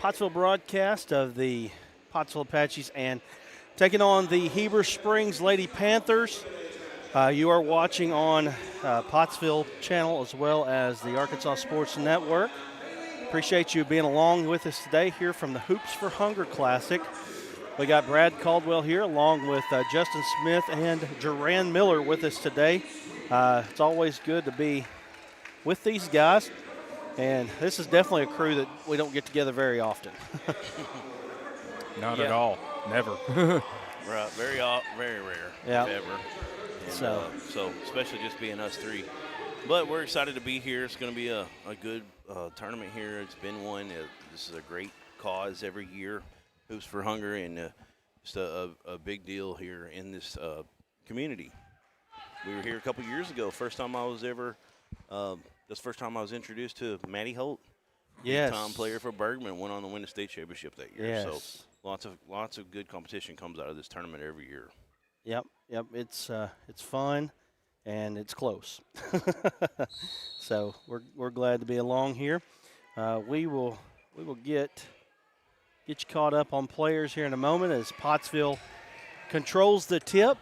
Pottsville broadcast of the Pottsville Apaches and taking on the Heber Springs Lady Panthers. You are watching on Pottsville channel as well as the Arkansas Sports Network. Appreciate you being along with us today here from the Hoops for Hunger Classic. We got Brad Caldwell here along with Justin Smith and Duran Miller with us today. It's always good to be with these guys, and this is definitely a crew that we don't get together very often. Not at all. Never. Right, very rare, Yeah. if ever. And, So especially just being us three. But we're excited to be here. It's going to be a good tournament here. It's been one. This is a great cause every year, Hoops for Hunger, and just a big deal here in this community. We were here a couple years ago. First time I was ever that's the first time I was introduced to Maddie Holt. yes. Big-time player for Bergman, went on to win the state championship that year. Yes. So lots of good competition comes out of this tournament every year. Yep. It's fun, and it's close. So we're glad to be along here. We will get you caught up on players here in a moment as Pottsville controls the tip.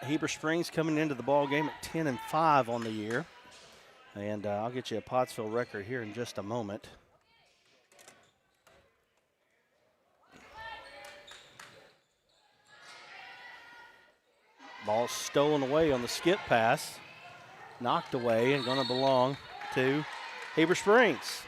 Heber Springs coming into the ball game at 10-5 on the year, and I'll get you a Pottsville record here in just a moment. Ball stolen away on the skip pass, knocked away, and going to belong to Heber Springs.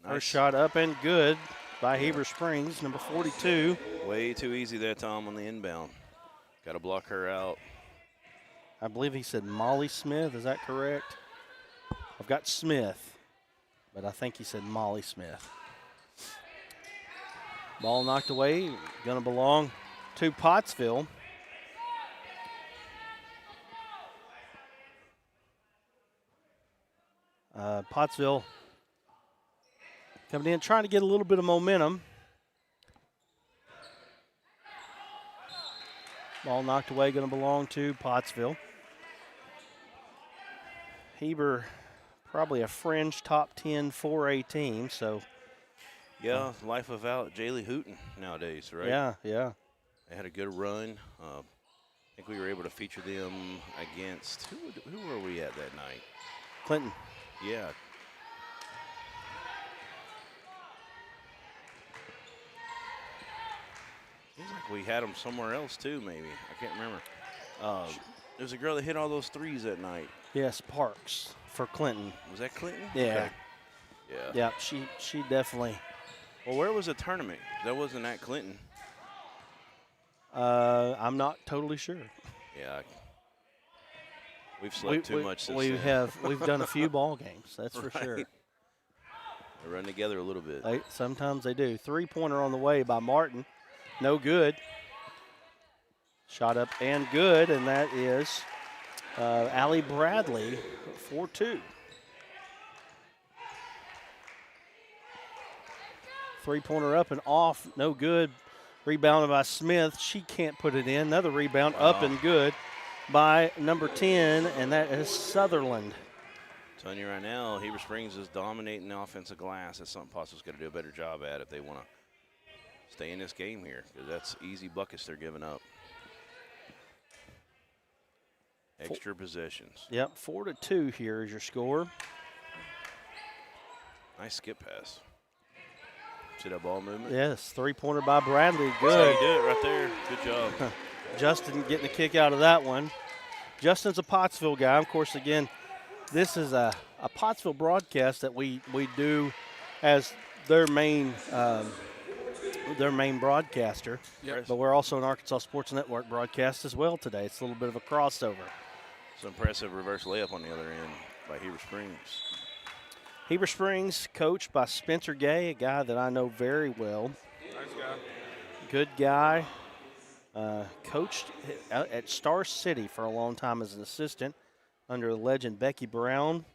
Nice. First shot up and good by Heber Springs, number 42. Way too easy that time on the inbound. Got to block her out. I believe he said Molly Smith. Is that correct? I've got Smith, but I think he said Molly Smith. Ball knocked away, going to belong to Pottsville. Pottsville coming in, trying to get a little bit of momentum. Ball knocked away, going to belong to Pottsville. Heber, probably a fringe top 10 4A team, so. Yeah, life without Jaylee Hooten nowadays, right? Yeah. They had a good run. I think we were able to feature them against, who were we at that night? Clinton. Yeah. Seems like we had them somewhere else too, maybe. I can't remember. There's a girl that hit all those threes that night. Yes, Parks for Clinton. Was that Clinton? Yeah. Okay. Yeah. Yeah, she definitely. Well, where was the tournament? That wasn't at Clinton. I'm not totally sure. Yeah. We've slept too much since then. We've done a few ball games, that's for sure. They run together a little bit. Sometimes they do. Three-pointer on the way by Martin. No good. Shot up and good, and that is Allie Bradley, 4-2. Three-pointer up and off, no good. Rebounded by Smith. She can't put it in. Another rebound up and good by number 10, and that is Sutherland. I'm telling you right now, Heber Springs is dominating the offensive glass. That's something Pottsville's got to do a better job at if they want to stay in this game here, because that's easy buckets they're giving up. Extra possessions. Yep, 4-2 here is your score. Nice skip pass. See that ball movement? Yes, three-pointer by Bradley. That's Good. how you do it right there. Good job. Justin getting a kick out of that one. Justin's a Pottsville guy. Of course, again, this is a Pottsville broadcast that we do as their main broadcaster. Yes. But we're also an Arkansas Sports Network broadcast as well today. It's a little bit of a crossover. It's an impressive reverse layup on the other end by Heber Springs. Heber Springs, coached by Spencer Gay, a guy that I know very well. Nice guy. Good guy. Coached at Star City for a long time as an assistant under the legend Becky Brown.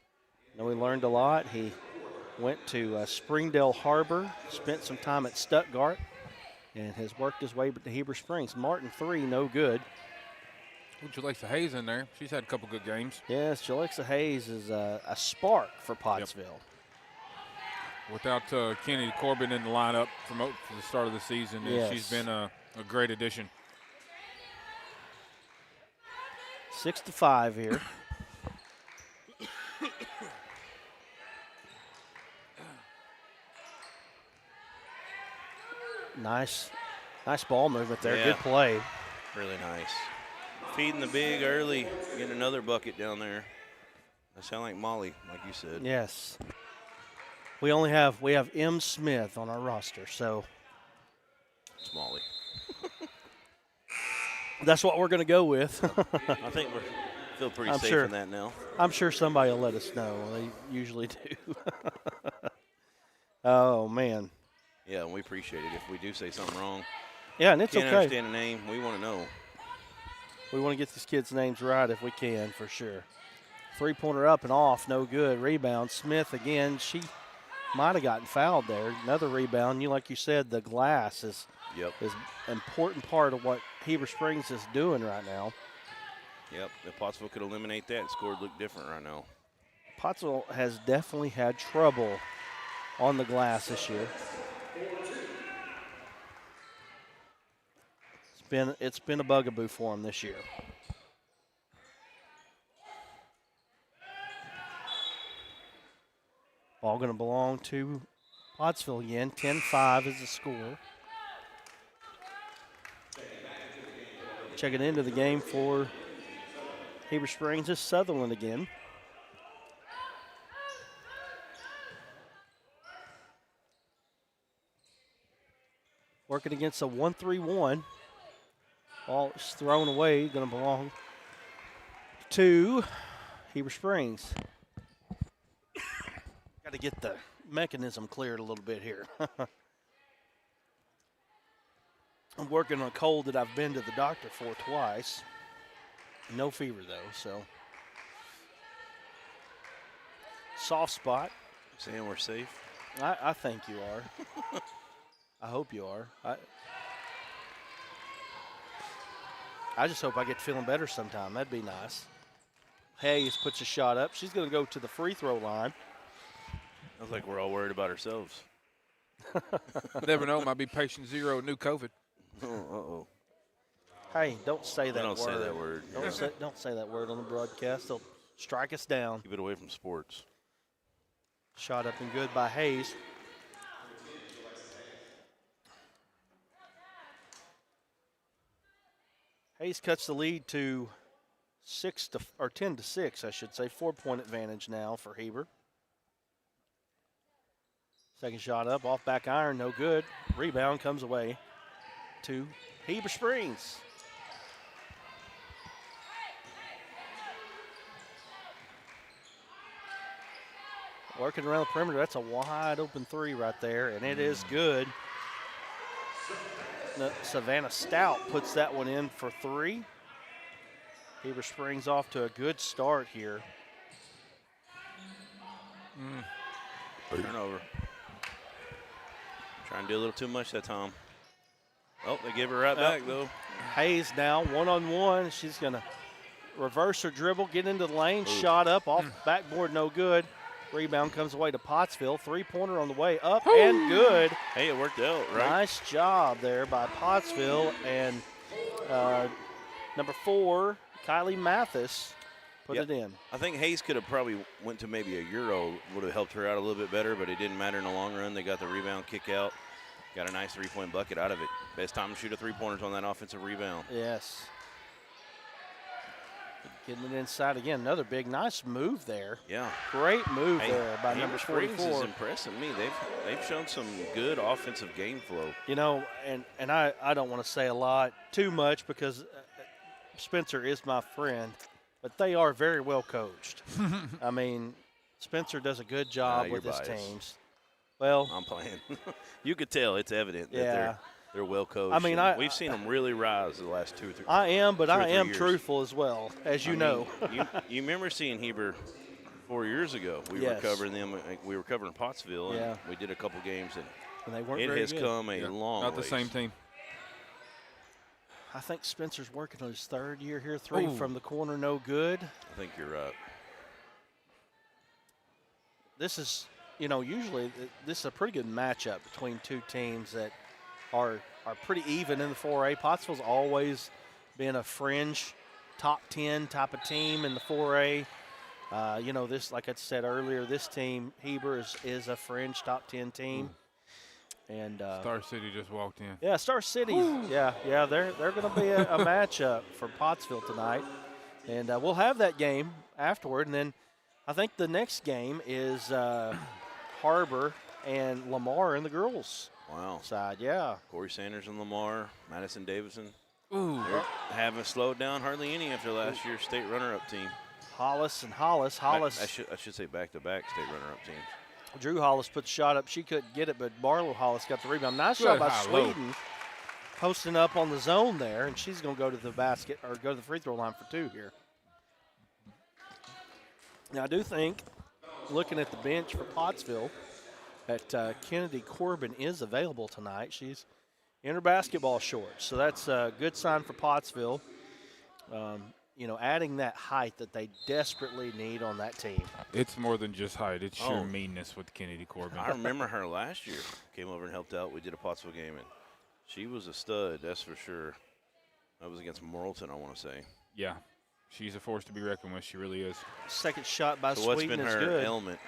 I know he learned a lot. He went to Springdale Harbor, spent some time at Stuttgart, and has worked his way to Heber Springs. Martin 3, no good. Ooh, Jalexa Hayes in there. She's had a couple good games. Yes, Jalexa Hayes is a spark for Pottsville. Without Kennedy Corbin in the lineup for the start of the season, and Yes. she's been a great addition. 6-5 here. Nice ball movement there. Yeah. Good play. Really nice. Feeding the big early, getting another bucket down there. I sound like Molly, like you said. Yes. We have M. Smith on our roster, so It's Molly. that's what we're going to go with. I think we feel pretty I'm safe sure. in that now. I'm sure somebody will let us know. They usually do. Oh, man. Yeah, and we appreciate it if we do say something wrong. Yeah, and it's Can't okay. understand a name. We want to know. We want to get these kids' names right if we can, for sure. Three-pointer up and off, no good. Rebound, Smith again. She might have gotten fouled there. Another rebound. Like you said, the glass is Yep. an important part of what Heber Springs is doing right now. Yep. If Pottsville could eliminate that, score would look different right now. Pottsville has definitely had trouble on the glass this year. It's been a bugaboo for them this year. Ball going to belong to Pottsville again. 10-5 is the score. Checking into the game for Heber Springs is Sutherland again. Working against a 1-3-1. Ball is thrown away, going to belong to Heber Springs. Got to get the mechanism cleared a little bit here. I'm working on a cold that I've been to the doctor for twice. No fever, though, so. Soft spot. Saying we're safe. I think you are. I hope you are. I just hope I get feeling better sometime. That'd be nice. Hayes puts a shot up. She's going to go to the free throw line. Sounds like we're all worried about ourselves. Never know. Might be patient zero, new COVID. Uh-oh. Hey, don't say that Don't word. say that word. Don't say that word on the broadcast. They'll strike us down. Keep it away from sports. Shot up and good by Hayes. Hayes cuts the lead to 10-6, I should say. 4-point advantage now for Heber. Second shot up, off back iron, no good. Rebound comes away to Heber Springs. Working around the perimeter, that's a wide open three right there, and it is good. Savannah Stout puts that one in for three. Heber Springs off to a good start here. Turnover. Trying to do a little too much that time. Oh, they give her right back, though. Hayes now one-on-one. She's going to reverse her dribble, get into the lane, shot up, off backboard, no good. Rebound comes away to Pottsville. Three-pointer on the way up and good. Hey, it worked out, right? Nice job there by Pottsville. And number 4, Kylie Mathis, put it in. I think Hayes could have probably went to maybe a Euro, would have helped her out a little bit better, but it didn't matter in the long run. They got the rebound kick out, got a nice three-point bucket out of it. Best time to shoot a three-pointers on that offensive rebound. Yes. Getting it inside again. Another big, nice move there. Yeah. Great move there by number Heber Springs 44. is impressing me. They've shown some good offensive game flow. You know, and I don't want to say a lot too much because Spencer is my friend, but they are very well coached. I mean, Spencer does a good job with his biased. teams. Well, I'm playing. You could tell it's evident that they're well coached. I mean, we've seen them really rise the last 2 or 3. I am, but I am years. truthful as well, as you know. you remember seeing Heber 4 years ago? We were covering them. We were covering Pottsville, and we did a couple games, and And they weren't it very has good. come a long Not the ways. same team. I think Spencer's working on his third year here. 3 Ooh. from the corner, no good. I think you're right. This is, usually this is a pretty good matchup between two teams that are pretty even in the 4A. Pottsville's always been a fringe top 10 type of team in the 4A. This, like I said earlier, this team, Heber, is a fringe top 10 team. And Star City just walked in. yeah, Star City. Yeah, they're going to be a matchup for Pottsville tonight. And we'll have that game afterward. And then I think the next game is Harbor and Lamar in the girls' Wow. side. Yeah. Corey Sanders and Lamar, Madison Davidson. Ooh. They haven't slowed down hardly any after last year's state runner-up team. Hollis and Hollis. Hollis. I should say back-to-back state runner-up teams. Drew Hollis put the shot up. She couldn't get it, but Barlow Hollis got the rebound. Nice Good shot by high-low. Sweden, posting up on the zone there, and she's going to go to the basket or go to the free throw line for 2 here. Now, I do think, looking at the bench for Pottsville, that Kennedy Corbin is available tonight. She's in her basketball shorts, so that's a good sign for Pottsville. Adding that height that they desperately need on that team. It's more than just height. It's sheer Oh. meanness with Kennedy Corbin. I remember her last year. Came over and helped out. We did a Pottsville game, and she was a stud, that's for sure. That was against Morrilton, I want to say. Yeah. She's a force to be reckoned with. She really is. Second shot by So what's Sweden been is her good. ailment?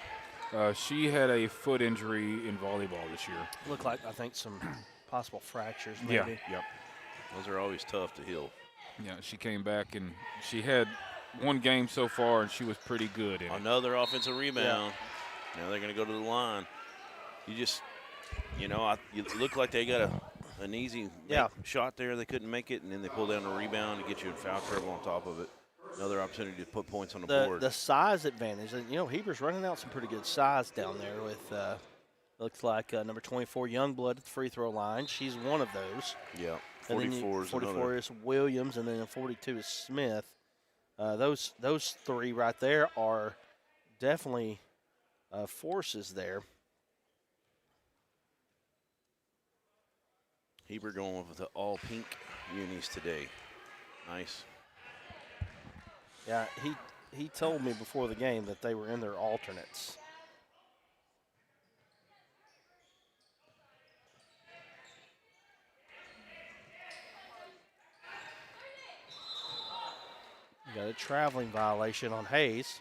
She had a foot injury in volleyball this year. Looked like, I think, some possible fractures maybe. Yep. Those are always tough to heal. Yeah, she came back, and she had one game so far, and she was pretty good in it. Another offensive rebound. Now they're going to go to the line. You just, you look like they got an easy shot there. They couldn't make it, and then they pull down a rebound to get you in foul trouble on top of it. Another opportunity to put points on the board. The size advantage. And, Heber's running out some pretty good size down there with, looks like number 24, Youngblood at the free throw line. She's one of those. Yeah, And then 44 is 44 another. is Williams, and then 42 is Smith. Those three right there are definitely forces there. Heber going with the all-pink unis today. Nice. Yeah, he told me before the game that they were in their alternates. You got a traveling violation on Hayes.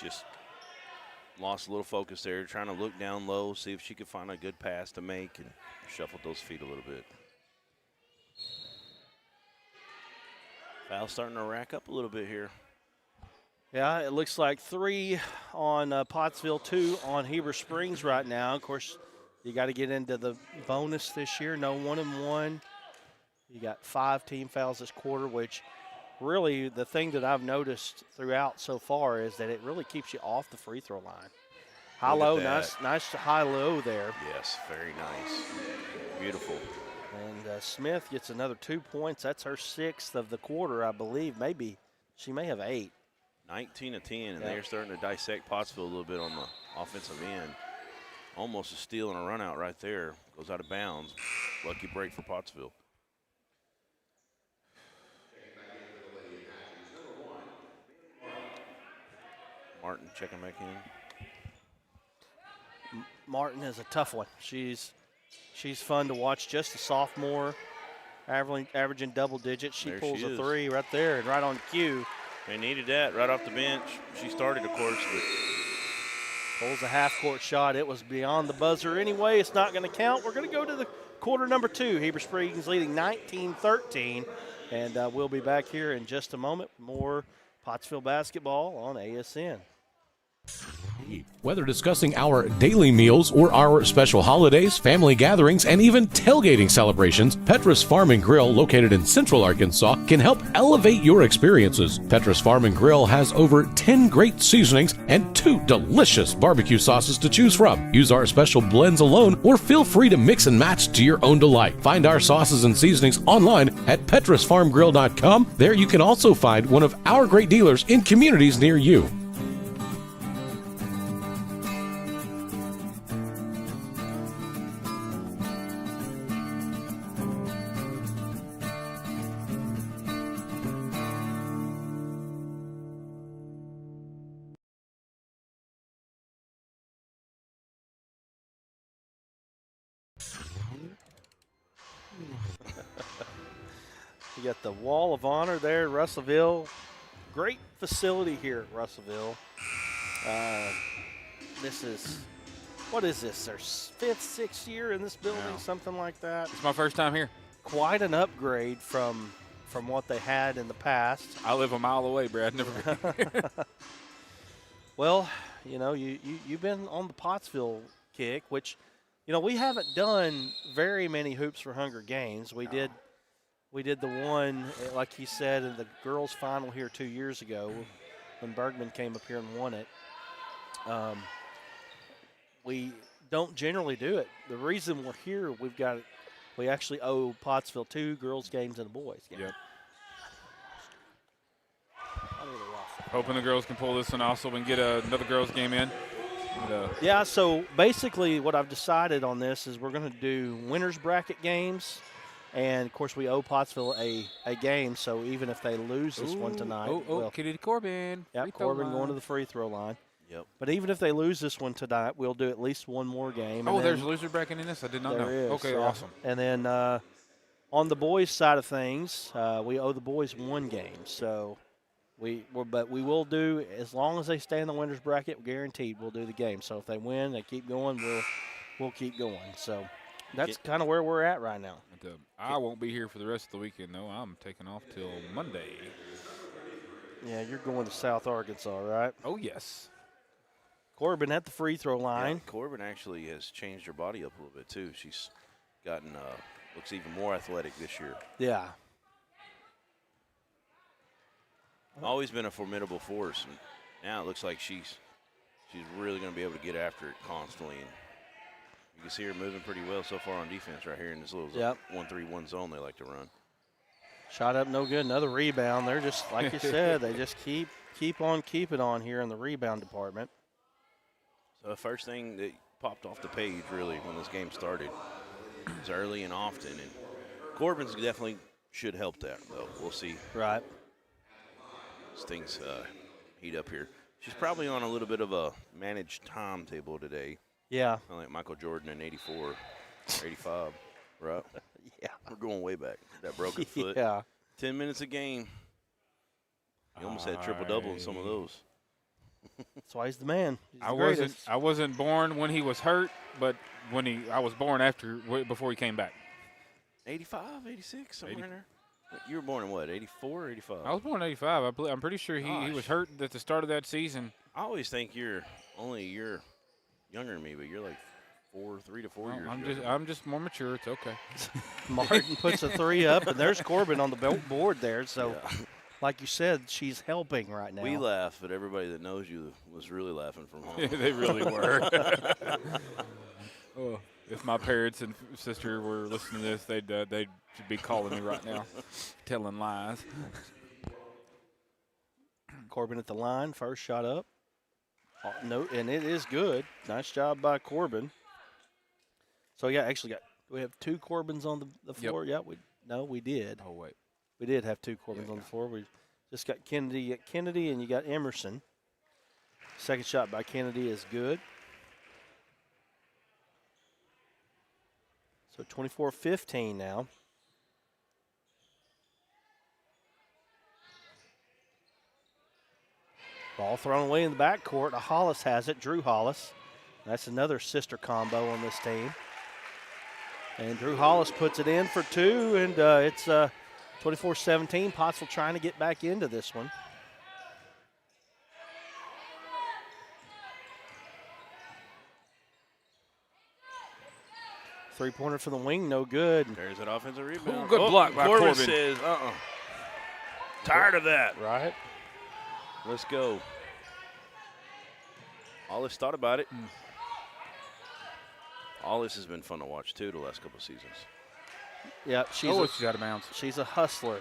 Just lost a little focus there, trying to look down low, see if she could find a good pass to make, and shuffled those feet a little bit. Foul starting to rack up a little bit here. Yeah, it looks like 3 on Pottsville, 2 on Heber Springs right now. Of course, you got to get into the bonus this year. No 1-and-1. You got 5 team fouls this quarter, which really the thing that I've noticed throughout so far is that it really keeps you off the free throw line. High-low, nice high-low there. Yes, very nice. Beautiful. And Smith gets another 2 points. That's her 6th of the quarter, I believe. Maybe she may have 8. 19 of 10, and they're starting to dissect Pottsville a little bit on the offensive end. Almost a steal and a run out right there. Goes out of bounds. Lucky break for Pottsville. Martin checking back in. Martin is a tough one. She's fun to watch. Just a sophomore, averaging double digits. She There pulls she a is. 3 right there and right on cue. They needed that right off the bench. She started, of course, but Pulls a half-court shot. It was beyond the buzzer anyway. It's not going to count. We're going to go to the quarter number 2. Heber Springs leading 19-13. And we'll be back here in just a moment. More Pottsville basketball on ASN. Whether discussing our daily meals or our special holidays, family gatherings, and even tailgating celebrations, Petrus Farm and Grill, located in Central Arkansas, can help elevate your experiences. Petrus Farm and Grill has over 10 great seasonings and 2 delicious barbecue sauces to choose from. Use our special blends alone or feel free to mix and match to your own delight. Find our sauces and seasonings online at petrusfarmgrill.com. There you can also find one of our great dealers in communities near you. You got the Wall of Honor there at Russellville. Great facility here at Russellville. This is, what is this, their 5th, 6th year in this building, something like that. It's my first time here. Quite an upgrade from what they had in the past. I live a mile away, Brad. Never been here. Well, you've been on the Pottsville kick, which, we haven't done very many Hoops for Hunger games. We did the one, like he said, in the girls' final here 2 years ago when Bergman came up here and won it. We don't generally do it. The reason we're here, we actually owe Pottsville 2 girls' games and a boys' game. Yep. Hoping the girls can pull this one also and get another girls' game in. Yeah, so basically what I've decided on this is we're going to do winners bracket games. And, of course, we owe Pottsville a game, so even if they lose this one tonight. Kitty Corbin. Yeah, Corbin going to the free throw line. Yep. But even if they lose this one tonight, we'll do at least one more game. Oh, there's a loser bracket in this? I did not know. Is, okay, awesome. And then on the boys' side of things, we owe the boys 1 game. So but we will do, as long as they stay in the winners bracket, guaranteed we'll do the game. So if they win, they keep going, we'll keep going. So that's kind of where we're at right now. But, I won't be here for the rest of the weekend, though. I'm taking off till Monday. Yeah, you're going to South Arkansas, right? Oh, yes. Corbin at the free throw line. Yeah, Corbin actually has changed her body up a little bit, too. She's gotten, looks even more athletic this year. Yeah. Always been a formidable force, and now it looks like she's really going to be able to get after it constantly. And you can see her moving pretty well so far on defense right here in this little 1-3-1 zone they like to run. Shot up, no good. Another rebound. They're just, like you said, they just keep on keeping on here in the rebound department. So the first thing that popped off the page, really, when this game started, was early and often. And Corbin's definitely should help that, though. We'll see. Right. As things heat up here. She's probably on a little bit of a managed timetable today. Yeah. Kind of like Michael Jordan in 84 or 85, right? Yeah. We're going way back. That broken foot. Yeah. 10 minutes a game. He almost had triple-double in some of those. That's why he's the man. He's I the greatest. wasn't born when he was hurt, but I was born before he came back. 85, 86, somewhere in there. You were born in what, 84 or 85? I was born in 85. I'm pretty sure he was hurt at the start of that season. I always think you're only a year younger than me, but you're like 3 to 4 years younger. I'm just more mature. It's okay. Martin puts a 3 up, and there's Corbin on the board there. So, like you said, she's helping right now. We laugh, but everybody that knows you was really laughing from home. They really were. If my parents and sister were listening to this, they'd be calling me right now, telling lies. Corbin at the line, first shot up. Oh, no, and it is good. Nice job by Corbin. So, we have 2 Corbins on the floor. Yep. Yeah, we did. Oh, wait. We did have 2 Corbins on the floor. We just got Kennedy, and you got Emerson. Second shot by Kennedy is good. So 24-15 now. Ball thrown away in the backcourt. Hollis has it, Drew Hollis. That's another sister combo on this team. And Drew Hollis puts it in for 2, and it's 24-17. Pottsville trying to get back into this one. Three-pointer for the wing, no good. There's an offensive rebound. Ooh, good block by Corbin. Says, tired of that. Right. Let's go. Hollis thought about it. Hollis has been fun to watch, too, the last couple of seasons. Yeah, she's out of bounds. She's a hustler.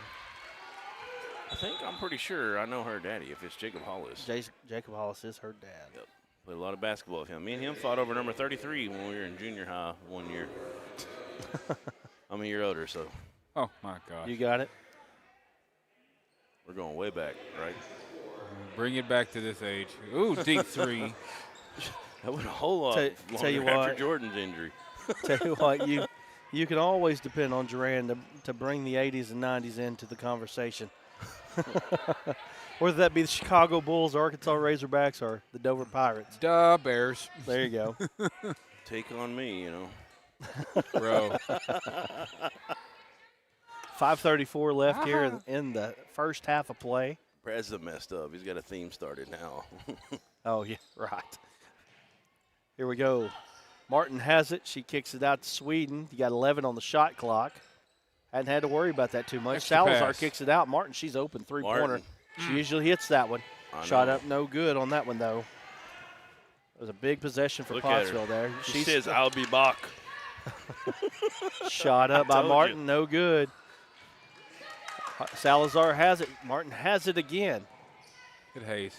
I'm pretty sure I know her daddy, if it's Jacob Hollis. Jacob Hollis is her dad. Yep. Played a lot of basketball with him. Me and him fought over number 33 when we were in junior high one year. I'm a year older, so. Oh, my gosh. You got it? We're going way back, right? Bring it back to this age. Ooh, deep 3. That went a whole lot Tell you longer what, after Jordan's injury. Tell you what, You can always depend on Duran to bring the 80s and 90s into the conversation. Whether that be the Chicago Bulls, Arkansas Razorbacks, or the Dover Pirates. Duh, Bears. There you go. Take on me, you know. Bro. 5:34 left here in the first half of play. Brad's messed up. He's got a theme started now. Oh, yeah, right. Here we go. Martin has it. She kicks it out to Sweden. You got 11 on the shot clock. Hadn't had to worry about that too much. Extra Salazar pass. kicks it out. Martin, she's open three-pointer. Martin. She usually hits that one. I Shot know. up no good on that one, though. It was a big possession for Look at her. Pottsville there. She says, I'll be back. Shot up by told you. Martin, no good. Salazar has it. Martin has it again. Good Hayes.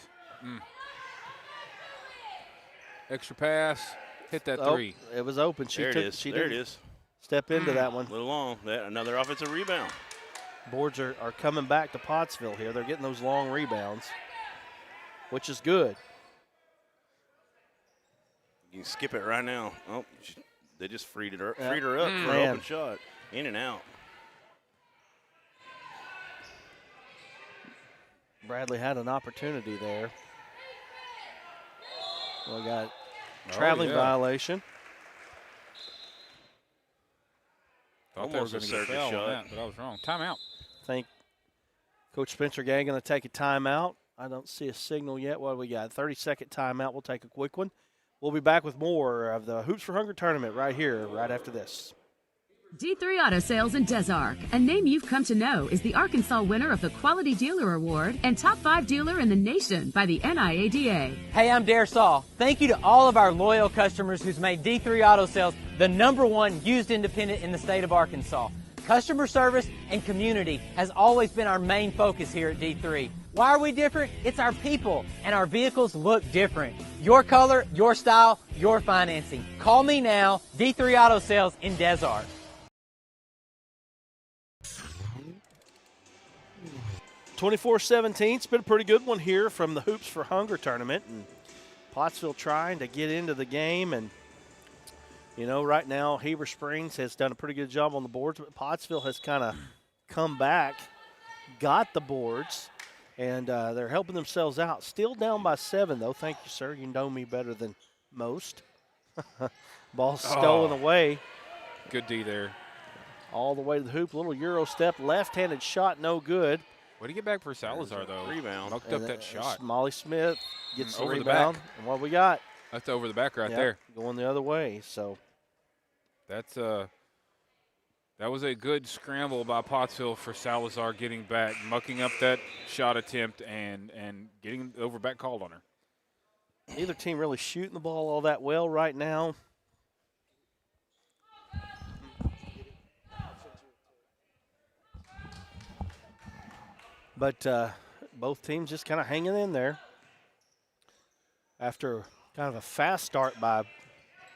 Extra pass. Hit that Oh, three. it was open. She There took. it is. She There it didn't is. step into that one. A little long. Another offensive rebound. Boards are coming back to Pottsville here. They're getting those long rebounds, which is good. You can skip it right now. Oh, they just freed her up for Man. an open shot. In and out. Bradley had an opportunity there. We got traveling yeah. violation. Thought they were Almost a going to get circus foul on shot. that, but I was wrong. Timeout. I think Coach Spencer Gang going to take a timeout. I don't see a signal yet. What do we got? 30-second timeout. We'll take a quick one. We'll be back with more of the Hoops for Hunger tournament right here, right after this. D3 Auto Sales in Des Arc, a name you've come to know, is the Arkansas winner of the Quality Dealer Award and Top 5 Dealer in the Nation by the NIADA. Hey, I'm Dare Saul. Thank you to all of our loyal customers who's made D3 Auto Sales the #1 used independent in the state of Arkansas. Customer service and community has always been our main focus here at D3. Why are we different? It's our people, and our vehicles look different. Your color, your style, your financing. Call me now, D3 Auto Sales in Des Arc. 24-17. It's been a pretty good one here from the Hoops for Hunger tournament. And Pottsville trying to get into the game. And, you know, right now Heber Springs has done a pretty good job on the boards. But Pottsville has kind of come back, got the boards, and they're helping themselves out. Still down by 7, though. Thank you, sir. You know me better than most. Ball stolen away. Good D there. All the way to the hoop. Little Euro step. Left-handed shot, no good. Way to get back for Salazar, though. Rebound. Mucked up that shot. Molly Smith gets the Over the rebound. back. And what we got? That's over the back right Yep, there. going the other way. So That's that was a good scramble by Pottsville for Salazar getting back, mucking up that shot attempt and getting the over back called on her. neither team really shooting the ball all that well right now. But both teams just kind of hanging in there. After kind of a fast start by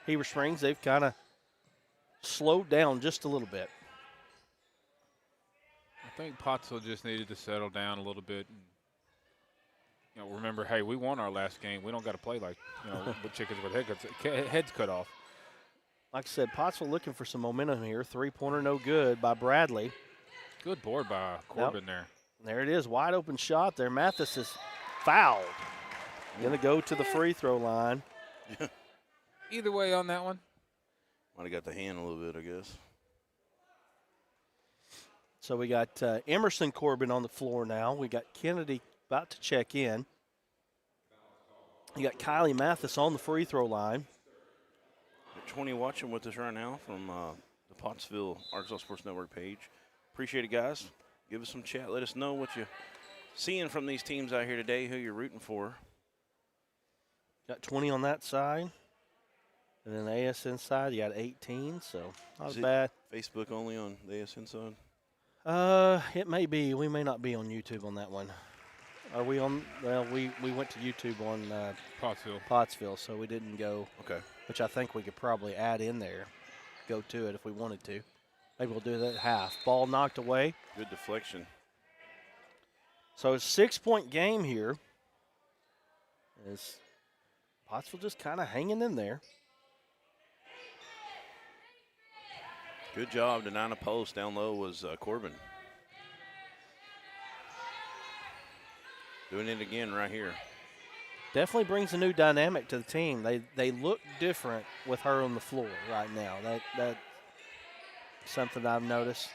Heber Springs, they've kind of slowed down just a little bit. I think Pottsville just needed to settle down a little bit. And, remember, hey, we won our last game. We don't got to play like with chickens with heads cut off. Like I said, Pottsville looking for some momentum here. Three-pointer no good by Bradley. Good board by Corbin there. There it is, wide open shot there. Mathis is fouled. Going to go to the free throw line. Either way on that one. Might have got the hand a little bit, I guess. So we got Emerson Corbin on the floor now. We got Kennedy about to check in. You got Kylie Mathis on the free throw line. 20 watching with us right now from the Pottsville Arkansas Sports Network page. Appreciate it, guys. Give us some chat. Let us know what you're seeing from these teams out here today, who you're rooting for. Got 20 on that side. And then the ASN side, you got 18, so not as bad. Facebook only on the ASN side? It may be. We may not be on YouTube on that one. Are we on? Well, we went to YouTube on Pottsville, so we didn't go. Okay. Which I think we could probably add in there, go to it if we wanted to. Maybe we'll do that at half. Ball knocked away. Good deflection. So it's a 6-point game here. Is Pottsville just kind of hanging in there. Good job. Denying a post down low was Corbin. Doing it again right here. Definitely brings a new dynamic to the team. They look different with her on the floor right now. That's something I've noticed.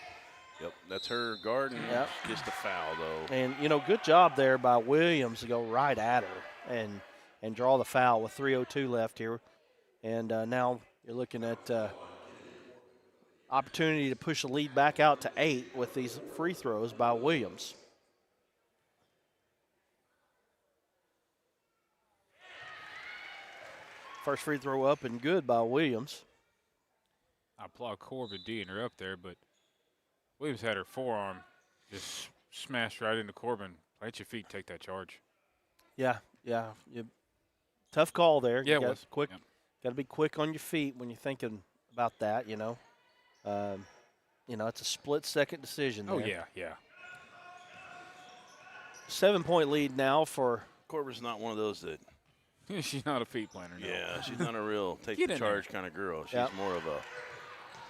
Yep, that's her guarding. Yep. Just a foul, though. And, good job there by Williams to go right at her and draw the foul with 3:02 left here. And now you're looking at opportunity to push the lead back out to 8 with these free throws by Williams. First free throw up and good by Williams. I applaud Corbin D'ing her up there, but Williams had her forearm just smashed right into Corbin. Plant your feet, take that charge. Yeah. Tough call there. Yeah, it was quick. Yep. Got to be quick on your feet when you're thinking about that. It's a split-second decision there. Oh yeah. 7-point lead now for. Corbin's not one of those that. She's not a feet planner. No. Yeah, she's not a real take Get the in charge kind of girl. She's more of a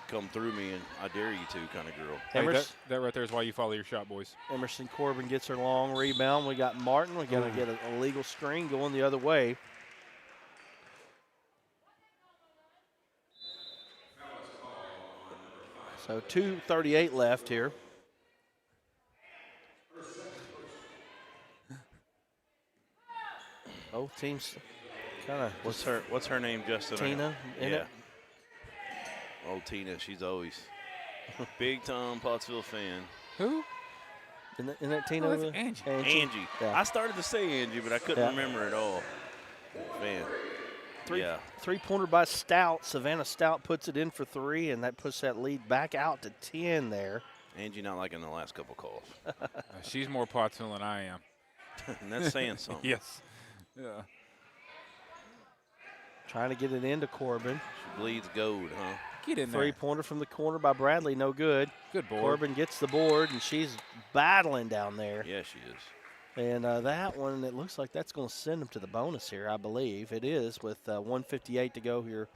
come through me and I dare you to kind of girl. Hey, that right there is why you follow your shot, boys. Emerson Corbin gets her long rebound. We got Martin. We're going to get a legal screen going the other way. So 2:38 left here. Both teams kind of. What's her name, Justin? Tina. Yeah. Old Tina, she's always big time Pottsville fan. Who? Isn't that Tina? Oh, that's Angie. Angie. Yeah. I started to say Angie, but I couldn't remember it all. Man. Three-pointer by Stout. Savannah Stout puts it in for 3, and that puts that lead back out to 10 there. Angie not liking the last couple calls. She's more Pottsville than I am. And that's saying something. Yes. Yeah. Trying to get it into Corbin. She bleeds gold, huh? Get in there. Three-pointer from the corner by Bradley, no good. Good board. Corbin gets the board, and she's battling down there. Yeah, she is. And that one, it looks like that's going to send them to the bonus here, I believe. It is with 1:58 to go here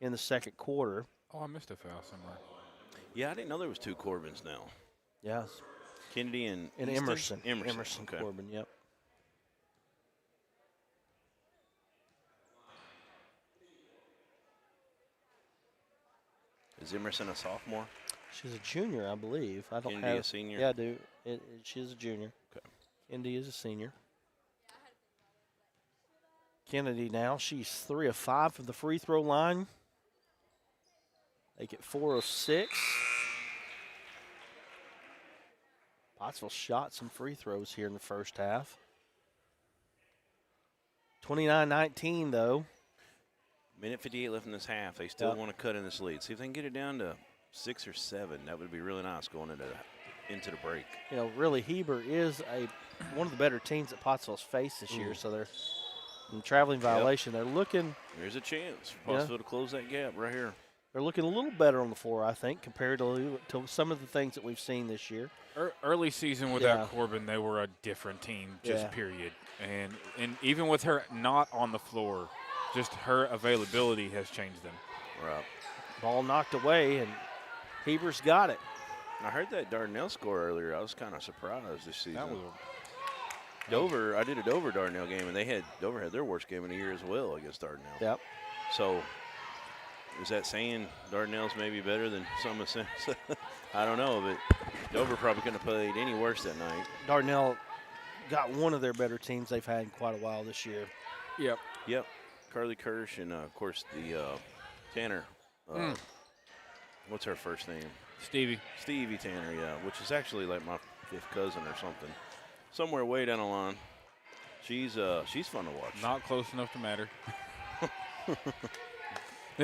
in the second quarter. Oh, I missed a foul somewhere. Yeah, I didn't know there was 2 Corbins now. Yes. Kennedy and Emerson. Emerson, okay. Corbin, yep. Is Emerson a sophomore? She's a junior, I believe. I don't Kennedy have a senior? Yeah, I do. She's a junior. Okay. Indy is a senior. Kennedy now, she's 3 of 5 from the free throw line. They get 4 of 6. Pottsville shot some free throws here in the first half. 29-19 though. Minute 58 left in this half. They still want to cut in this lead. See if they can get it down to 6 or 7. That would be really nice going into the break. Really, Heber is one of the better teams that Pottsville's faced this year. So they're in traveling violation. They're looking. There's a chance for Pottsville to close that gap right here. They're looking a little better on the floor, I think, compared to some of the things that we've seen this year. Early season without Corbin, they were a different team, just period. And even with her not on the floor, just her availability has changed them. Right. Ball knocked away, and Heber's got it. I heard that Dardanelle score earlier. I was kind of surprised this season. That was Dover. I did a Dover Dardanelle game, and Dover had their worst game in the year as well against Dardanelle. Yep. So is that saying Dardanelle's maybe better than some of the I don't know, but Dover probably couldn't have played any worse that night. Dardanelle got one of their better teams they've had in quite a while this year. Yep. Carly Kirsch and, of course, the Tanner. What's her first name? Stevie Tanner, yeah, which is actually like my 5th cousin or something. Somewhere way down the line. She's fun to watch. Not close enough to matter.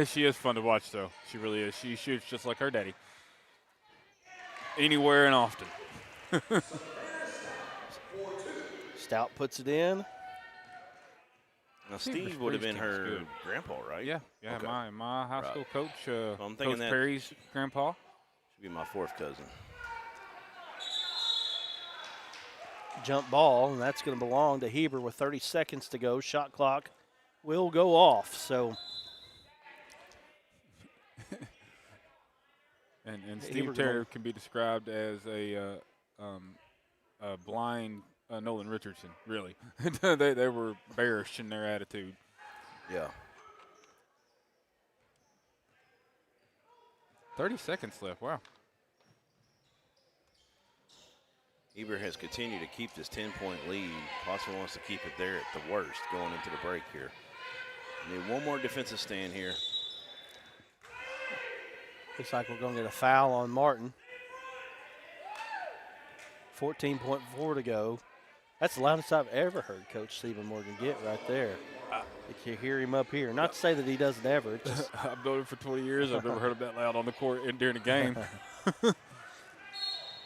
She is fun to watch, though. She really is. She shoots just like her daddy. Anywhere and often. Stout puts it in. Now, Steve would have been her grandpa, right? Yeah, Okay. my high school coach, I'm thinking Coach Perry's grandpa. Should be my 4th cousin. Jump ball, and that's going to belong to Heber with 30 seconds to go. Shot clock will go off. So, And Steve Taylor can be described as a blind Nolan Richardson, really. they were bearish in their attitude. Yeah. 30 seconds left. Wow. Heber has continued to keep this 10-point lead. Pottsville wants to keep it there at the worst going into the break here. Need one more defensive stand here. Looks like we're going to get a foul on Martin. 14.4 to go. That's the loudest I've ever heard Coach Stephen Morgan get right there. You can hear him up here. Not to say that he doesn't ever. It's just I've known him for 20 years. I've never heard him that loud on the court during the game. Of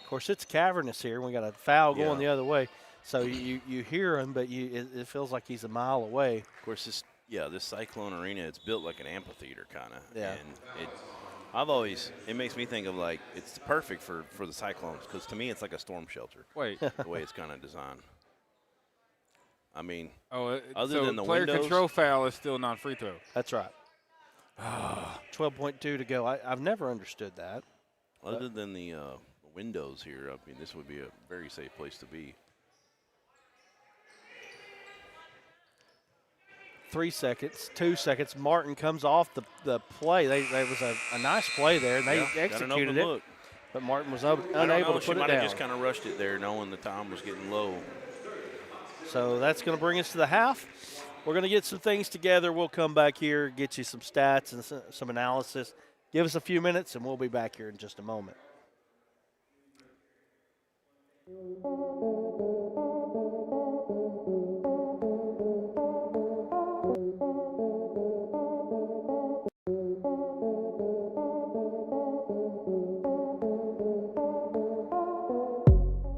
course, it's cavernous here. We got a foul going the other way. So you hear him, but it feels like he's a mile away. Of course, this Cylcone Arena, it's built like an amphitheater kind of. Yeah. And it makes me think of like, it's perfect for the Cyclones because to me it's like a storm shelter. Wait. The way it's kind of designed. I mean, other than the player windows, control foul is still non-free throw. That's right. 12.2 to go. I've never understood that. Other than the windows here, I mean, this would be a very safe place to be. 3 seconds, 2 seconds. Martin comes off the play. There was a nice play there, and they executed it. Look. But Martin was unable to put it down. She might have just kind of rushed it there, knowing the time was getting low. So that's going to bring us to the half. We're going to get some things together. We'll come back here, get you some stats and some analysis. Give us a few minutes, and we'll be back here in just a moment.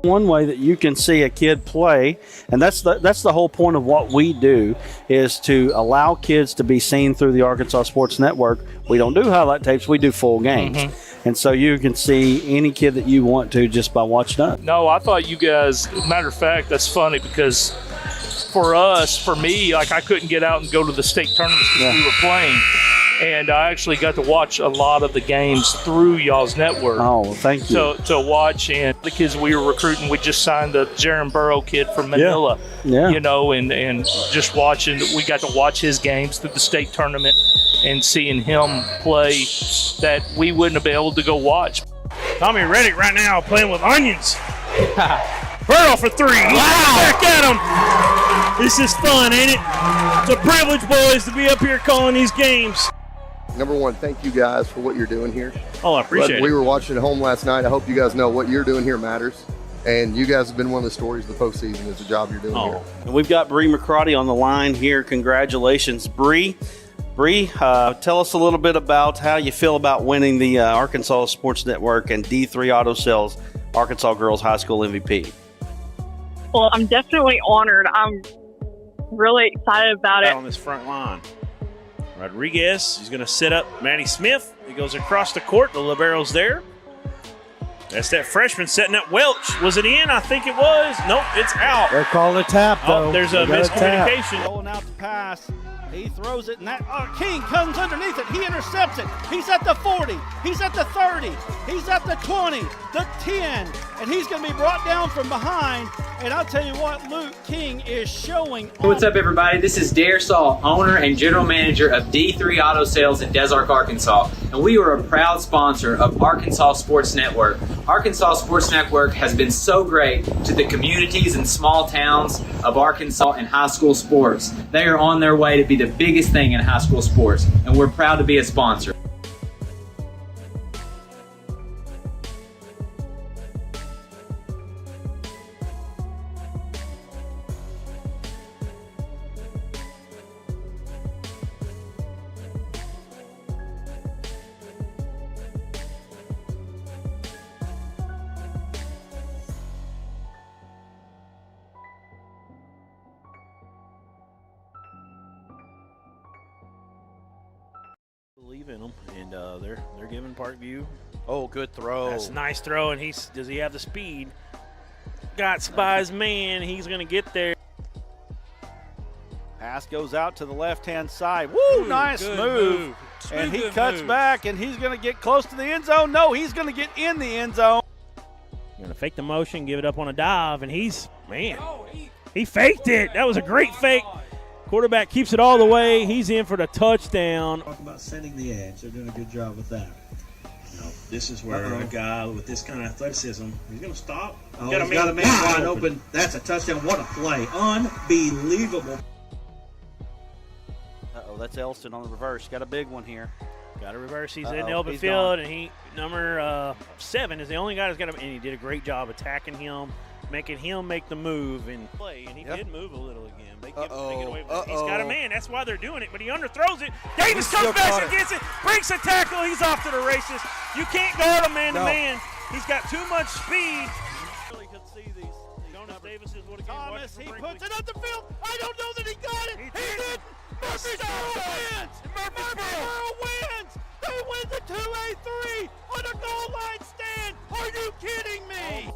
One way that you can see a kid play, and that's the whole point of what we do, is to allow kids to be seen through the Arkansas Sports Network. We don't do highlight tapes, we do full games. And so you can see any kid that you want to just by watching us. No, I thought you guys, matter of fact, that's funny because for me, like I couldn't get out and go to the state tournaments because we were playing. And I actually got to watch a lot of the games through y'all's network. Oh, well, thank you. To watch, and the kids we were recruiting, we just signed the Jaron Burrow kid from Manila. Yeah. You know, and just watching, we got to watch his games through the state tournament and seeing him play that we wouldn't have been able to go watch. Tommy Reddick right now playing with onions. Burrow for three. Wow. Back at him. This is fun, ain't it? It's a privilege, boys, to be up here calling these games. Number one, thank you guys for what you're doing here. Oh, I appreciate it. We were watching at home last night. I hope you guys know what you're doing here matters. And you guys have been one of the stories of the postseason is the job you're doing here. And we've got Bree McCarty on the line here. Congratulations, Bree. Bree, tell us a little bit about how you feel about winning the Arkansas Sports Network and D3 Auto Sales Arkansas Girls High School MVP. Well, I'm definitely honored. I'm really excited about it. On this front line. Rodriguez, he's going to set up Maddie Smith. He goes across the court. The libero's there. That's that freshman setting up Welch. Was it in? I think it was. Nope, it's out. They're calling a tap, though. Oh, there's a miscommunication. Rolling out the pass. He throws it, and King comes underneath it. He intercepts it. He's at the 40. He's at the 30. He's at the 20, the 10, and he's going to be brought down from behind. And I'll tell you what, Luke King is showing. What's up, everybody? This is Dare Saul, owner and general manager of D3 Auto Sales in Des Arc, Arkansas. And we are a proud sponsor of Arkansas Sports Network. Arkansas Sports Network has been so great to the communities and small towns of Arkansas and high school sports. They are on their way to be the biggest thing in high school sports, and we're proud to be a sponsor. Believe in them, and they're giving Parkview. Oh, good throw. That's a nice throw, and does he have the speed? Got by his man. He's going to get there. Pass goes out to the left-hand side. Woo, nice move. And he Smooth cuts moves. back, and he's going to get close to the end zone. No, he's going to get in the end zone. Going to fake the motion, give it up on a dive, and he faked it. That was a great fake. Quarterback keeps it all the way. He's in for the touchdown. Talk about setting the edge. They're doing a good job with that. This is where a guy with this kind of athleticism, he's going to stop. Oh, he's got a man wide open. That's a touchdown. What a play. Unbelievable. Uh-oh, that's Elston on the reverse. Got a big one here. Got to reverse. He's Uh-oh, in the open he's field, gone. and number 7 is the only guy that's got him, and he did a great job attacking him, making him make the move and play, and he did move a little again. They give him away. He's got a man. That's why they're doing it, but he underthrows it. Davis comes back and gets it, breaks a tackle. He's off to the races. You can't guard him man-to-man. He's got too much speed. Really could see these Jonas Davis is what Thomas, he puts it up the field. I don't know that he got it. He did. Murfreesboro wins. Murfreesboro wins. They win the 2A3 on a goal line stand. Are you kidding me?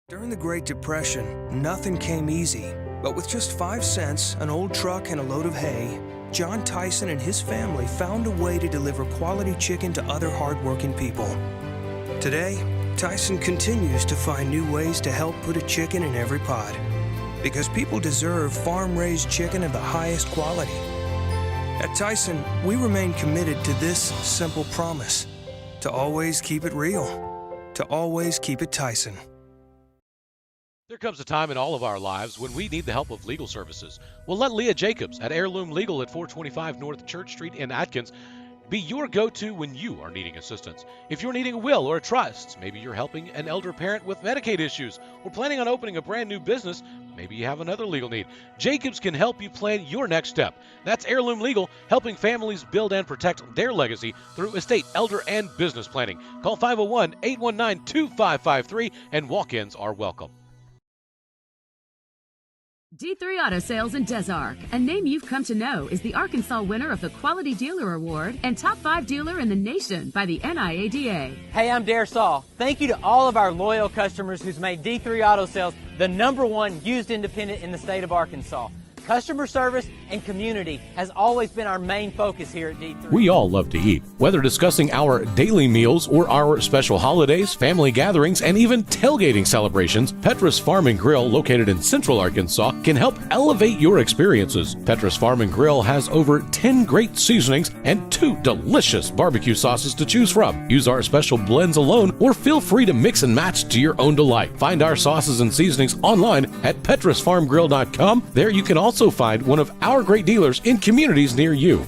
During the Great Depression, nothing came easy. But with just 5 cents, an old truck, and a load of hay, John Tyson and his family found a way to deliver quality chicken to other hardworking people. Today, Tyson continues to find new ways to help put a chicken in every pot. Because people deserve farm-raised chicken of the highest quality. At Tyson, we remain committed to this simple promise: to always keep it real, to always keep it Tyson. There comes a time in all of our lives when we need the help of legal services. Well, let Leah Jacobs at Heirloom Legal at 425 North Church Street in Atkins be your go-to when you are needing assistance. If you're needing a will or a trust, maybe you're helping an elder parent with Medicaid issues, or planning on opening a brand new business, maybe you have another legal need. Jacobs can help you plan your next step. That's Heirloom Legal, helping families build and protect their legacy through estate, elder, and business planning. Call 501-819-2553, and walk-ins are welcome. D3 Auto Sales in Des Arc, a name you've come to know, is the Arkansas winner of the Quality Dealer Award and Top 5 Dealer in the Nation by the NIADA. Hey, I'm Dare Saul. Thank you to all of our loyal customers who's made D3 Auto Sales the #1 used independent in the state of Arkansas. Customer service and community has always been our main focus here at D3. We all love to eat. Whether discussing our daily meals or our special holidays, family gatherings, and even tailgating celebrations, Petrus Farm and Grill, located in Central Arkansas, can help elevate your experiences. Petrus Farm and Grill has over 10 great seasonings and 2 delicious barbecue sauces to choose from. Use our special blends alone, or feel free to mix and match to your own delight. Find our sauces and seasonings online at petrusfarmgrill.com. There you can also find one of our great dealers in communities near you.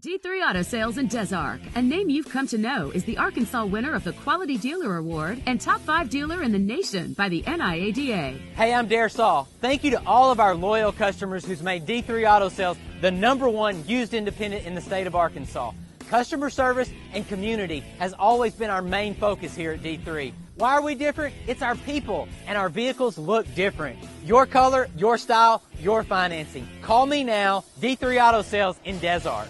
D3 Auto Sales in Des Arc, a name you've come to know, is the Arkansas winner of the Quality Dealer Award and Top 5 Dealer in the Nation by the NIADA. Hey, I'm Dare Saul. Thank you to all of our loyal customers who's made D3 Auto Sales the #1 used independent in the state of Arkansas. Customer service and community has always been our main focus here at D3. Why are we different? It's our people, and our vehicles look different. Your color, your style, your financing. Call me now, D3 Auto Sales in Des Arc.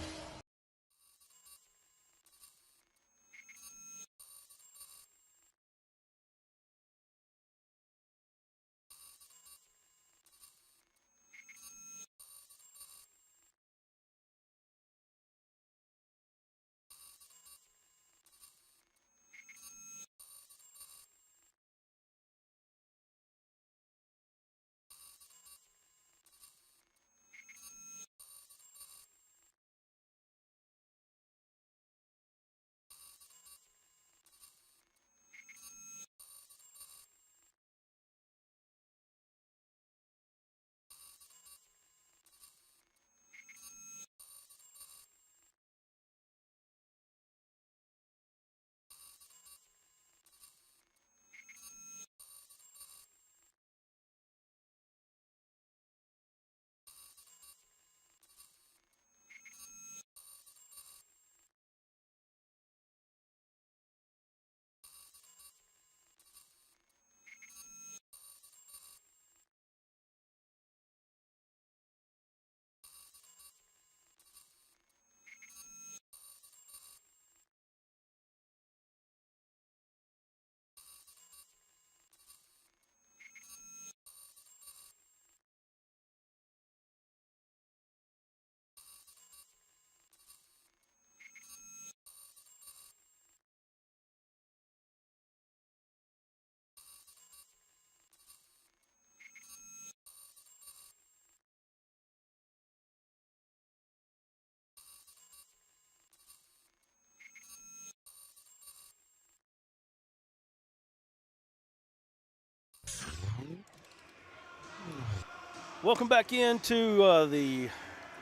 Welcome back into the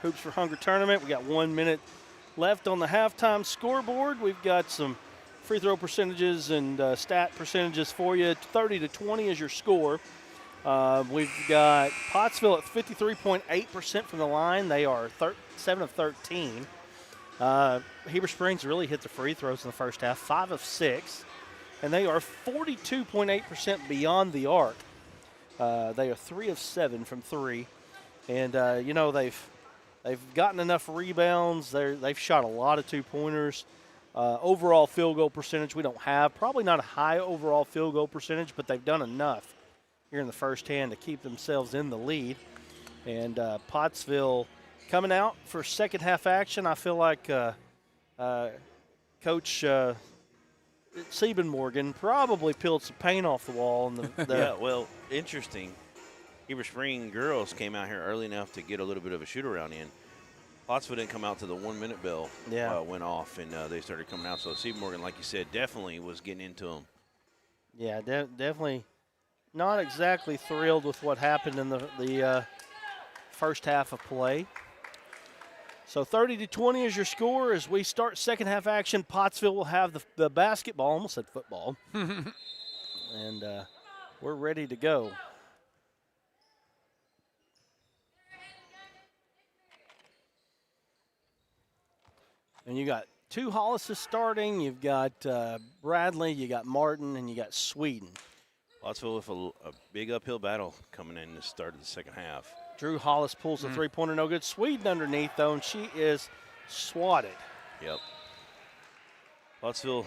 Hoops for Hunger tournament. We got 1 minute left on the halftime scoreboard. We've got some free throw percentages and stat percentages for you. 30-20 is your score. We've got Pottsville at 53.8% from the line. They are 7 of 13. Heber Springs really hit the free throws in the first half, 5 of 6. And they are 42.8% beyond the arc. They are 3 of 7 from 3. And, they've gotten enough rebounds. They've shot a lot of two-pointers. Overall field goal percentage we don't have. Probably not a high overall field goal percentage, but they've done enough here in the first hand to keep themselves in the lead. And Pottsville coming out for second half action. I feel like Coach Siebenmorgan probably peeled some paint off the wall. Yeah, well, interesting. Heber Springs girls came out here early enough to get a little bit of a shoot-around in. Pottsville didn't come out to the 1 minute bell went off, and they started coming out. So Siebenmorgan, like you said, definitely was getting into them. Yeah, definitely not exactly thrilled with what happened in the first half of play. So 30-20 is your score as we start second half action. Pottsville will have the basketball, almost said football, and we're ready to go. And you got two Hollises starting. You've got Bradley, you got Martin, and you got Sweden. Pottsville with a big uphill battle coming in the start of the second half. Drew Hollis pulls the three-pointer, no good. Sweden underneath, though, and she is swatted. Yep. Pottsville,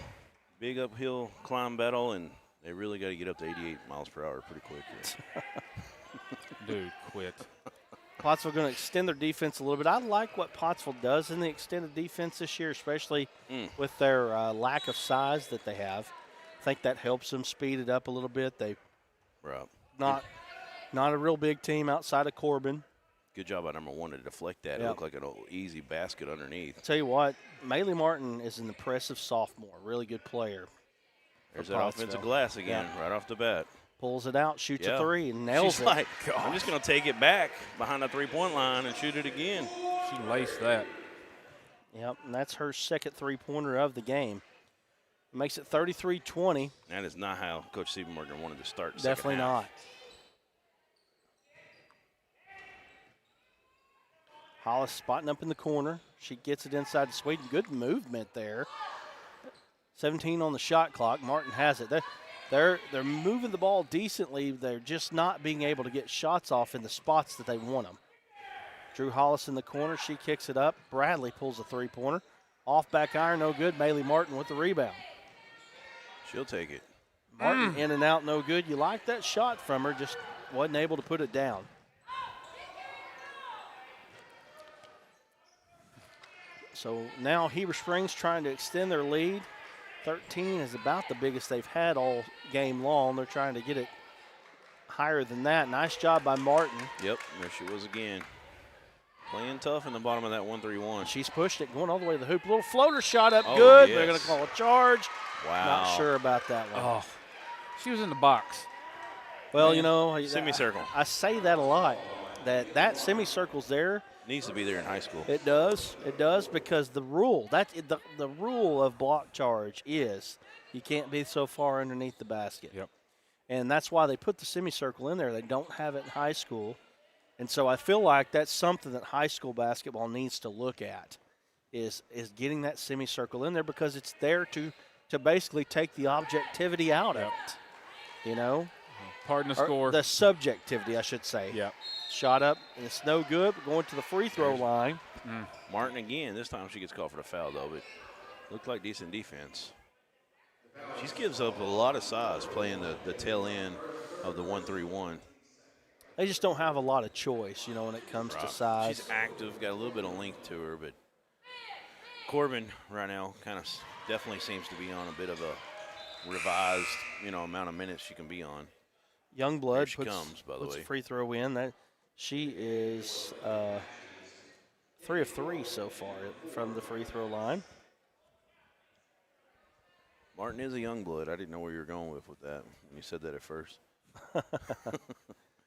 big uphill climb battle, and they really got to get up to 88 miles per hour pretty quick here. Dude, quit. Pottsville going to extend their defense a little bit. I like what Pottsville does in the extended defense this year, especially with their lack of size that they have. I think that helps them speed it up a little bit. They not a real big team outside of Corbin. Good job by number 1 to deflect that. It looked like an easy basket underneath. Tell you what, Maylee Martin is an impressive sophomore, really good player. There's that offensive glass again, right off the bat. Pulls it out, shoots a three, and nails it. Like, I'm just going to take it back behind the three-point line and shoot it again. She laced that. Yep, and that's her second three-pointer of the game. It makes it 33-20. That is not how Coach Siebenmorgan wanted to start the Definitely second half. not. Hollis spotting up in the corner. She gets it inside to Sweden. Good movement there. 17 on the shot clock. Martin has it. They're moving the ball decently. They're just not being able to get shots off in the spots that they want them. Drew Hollis in the corner. She kicks it up. Bradley pulls a three-pointer. Off back iron, no good. Maylee Martin with the rebound. She'll take it. Martin in and out, no good. You like that shot from her, just wasn't able to put it down. So now Heber Springs trying to extend their lead. 13 is about the biggest they've had all game long. They're trying to get it higher than that. Nice job by Martin. Yep, there she was again. Playing tough in the bottom of that 1-3-1. She's pushed it, going all the way to the hoop. A little floater shot up good. Yes. They're going to call a charge. Wow. Not sure about that one. Oh, she was in the box. Well, you know. Semicircle. I say that a lot, that semicircle's there. Needs to be there in high school. It does. It does because the rule, the rule of block charge is you can't be so far underneath the basket. Yep. And that's why they put the semicircle in there. They don't have it in high school. And so I feel like that's something that high school basketball needs to look at is getting that semicircle in there because it's there to basically take the objectivity out of it. You know? Pardon the score. The subjectivity, I should say. Yeah. Shot up, and it's no good. Going to the free throw line. Martin again. This time she gets called for the foul, though, but looked like decent defense. She gives up a lot of size playing the tail end of the 1-3-1. They just don't have a lot of choice, you know, when it comes to size. She's active, got a little bit of length to her, but Corbin right now kind of definitely seems to be on a bit of a revised, amount of minutes she can be on. Youngblood puts a free throw in. That she is 3 of 3 so far from the free throw line. Martin is a Youngblood. I didn't know where you were going with that when you said that at first.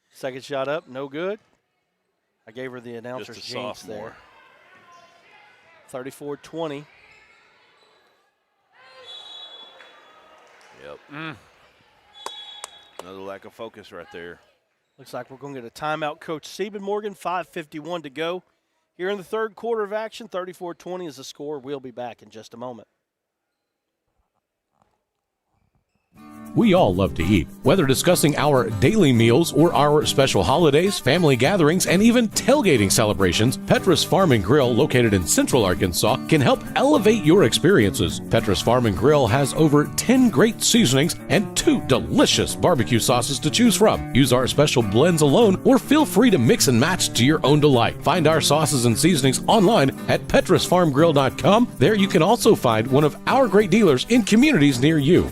Second shot up, no good. I gave her the announcer's Just a jinx sophomore. there. 34-20. Yep. Another lack of focus right there. Looks like we're going to get a timeout. Coach Siebenmorgen, 5:51 to go. Here in the third quarter of action, 34-20 is the score. We'll be back in just a moment. We all love to eat. Whether discussing our daily meals or our special holidays, family gatherings, and even tailgating celebrations, Petrus Farm and Grill, located in Central Arkansas, can help elevate your experiences. Petrus Farm and Grill has over 10 great seasonings and 2 delicious barbecue sauces to choose from. Use our special blends alone or feel free to mix and match to your own delight. Find our sauces and seasonings online at petrusfarmgrill.com. There you can also find one of our great dealers in communities near you.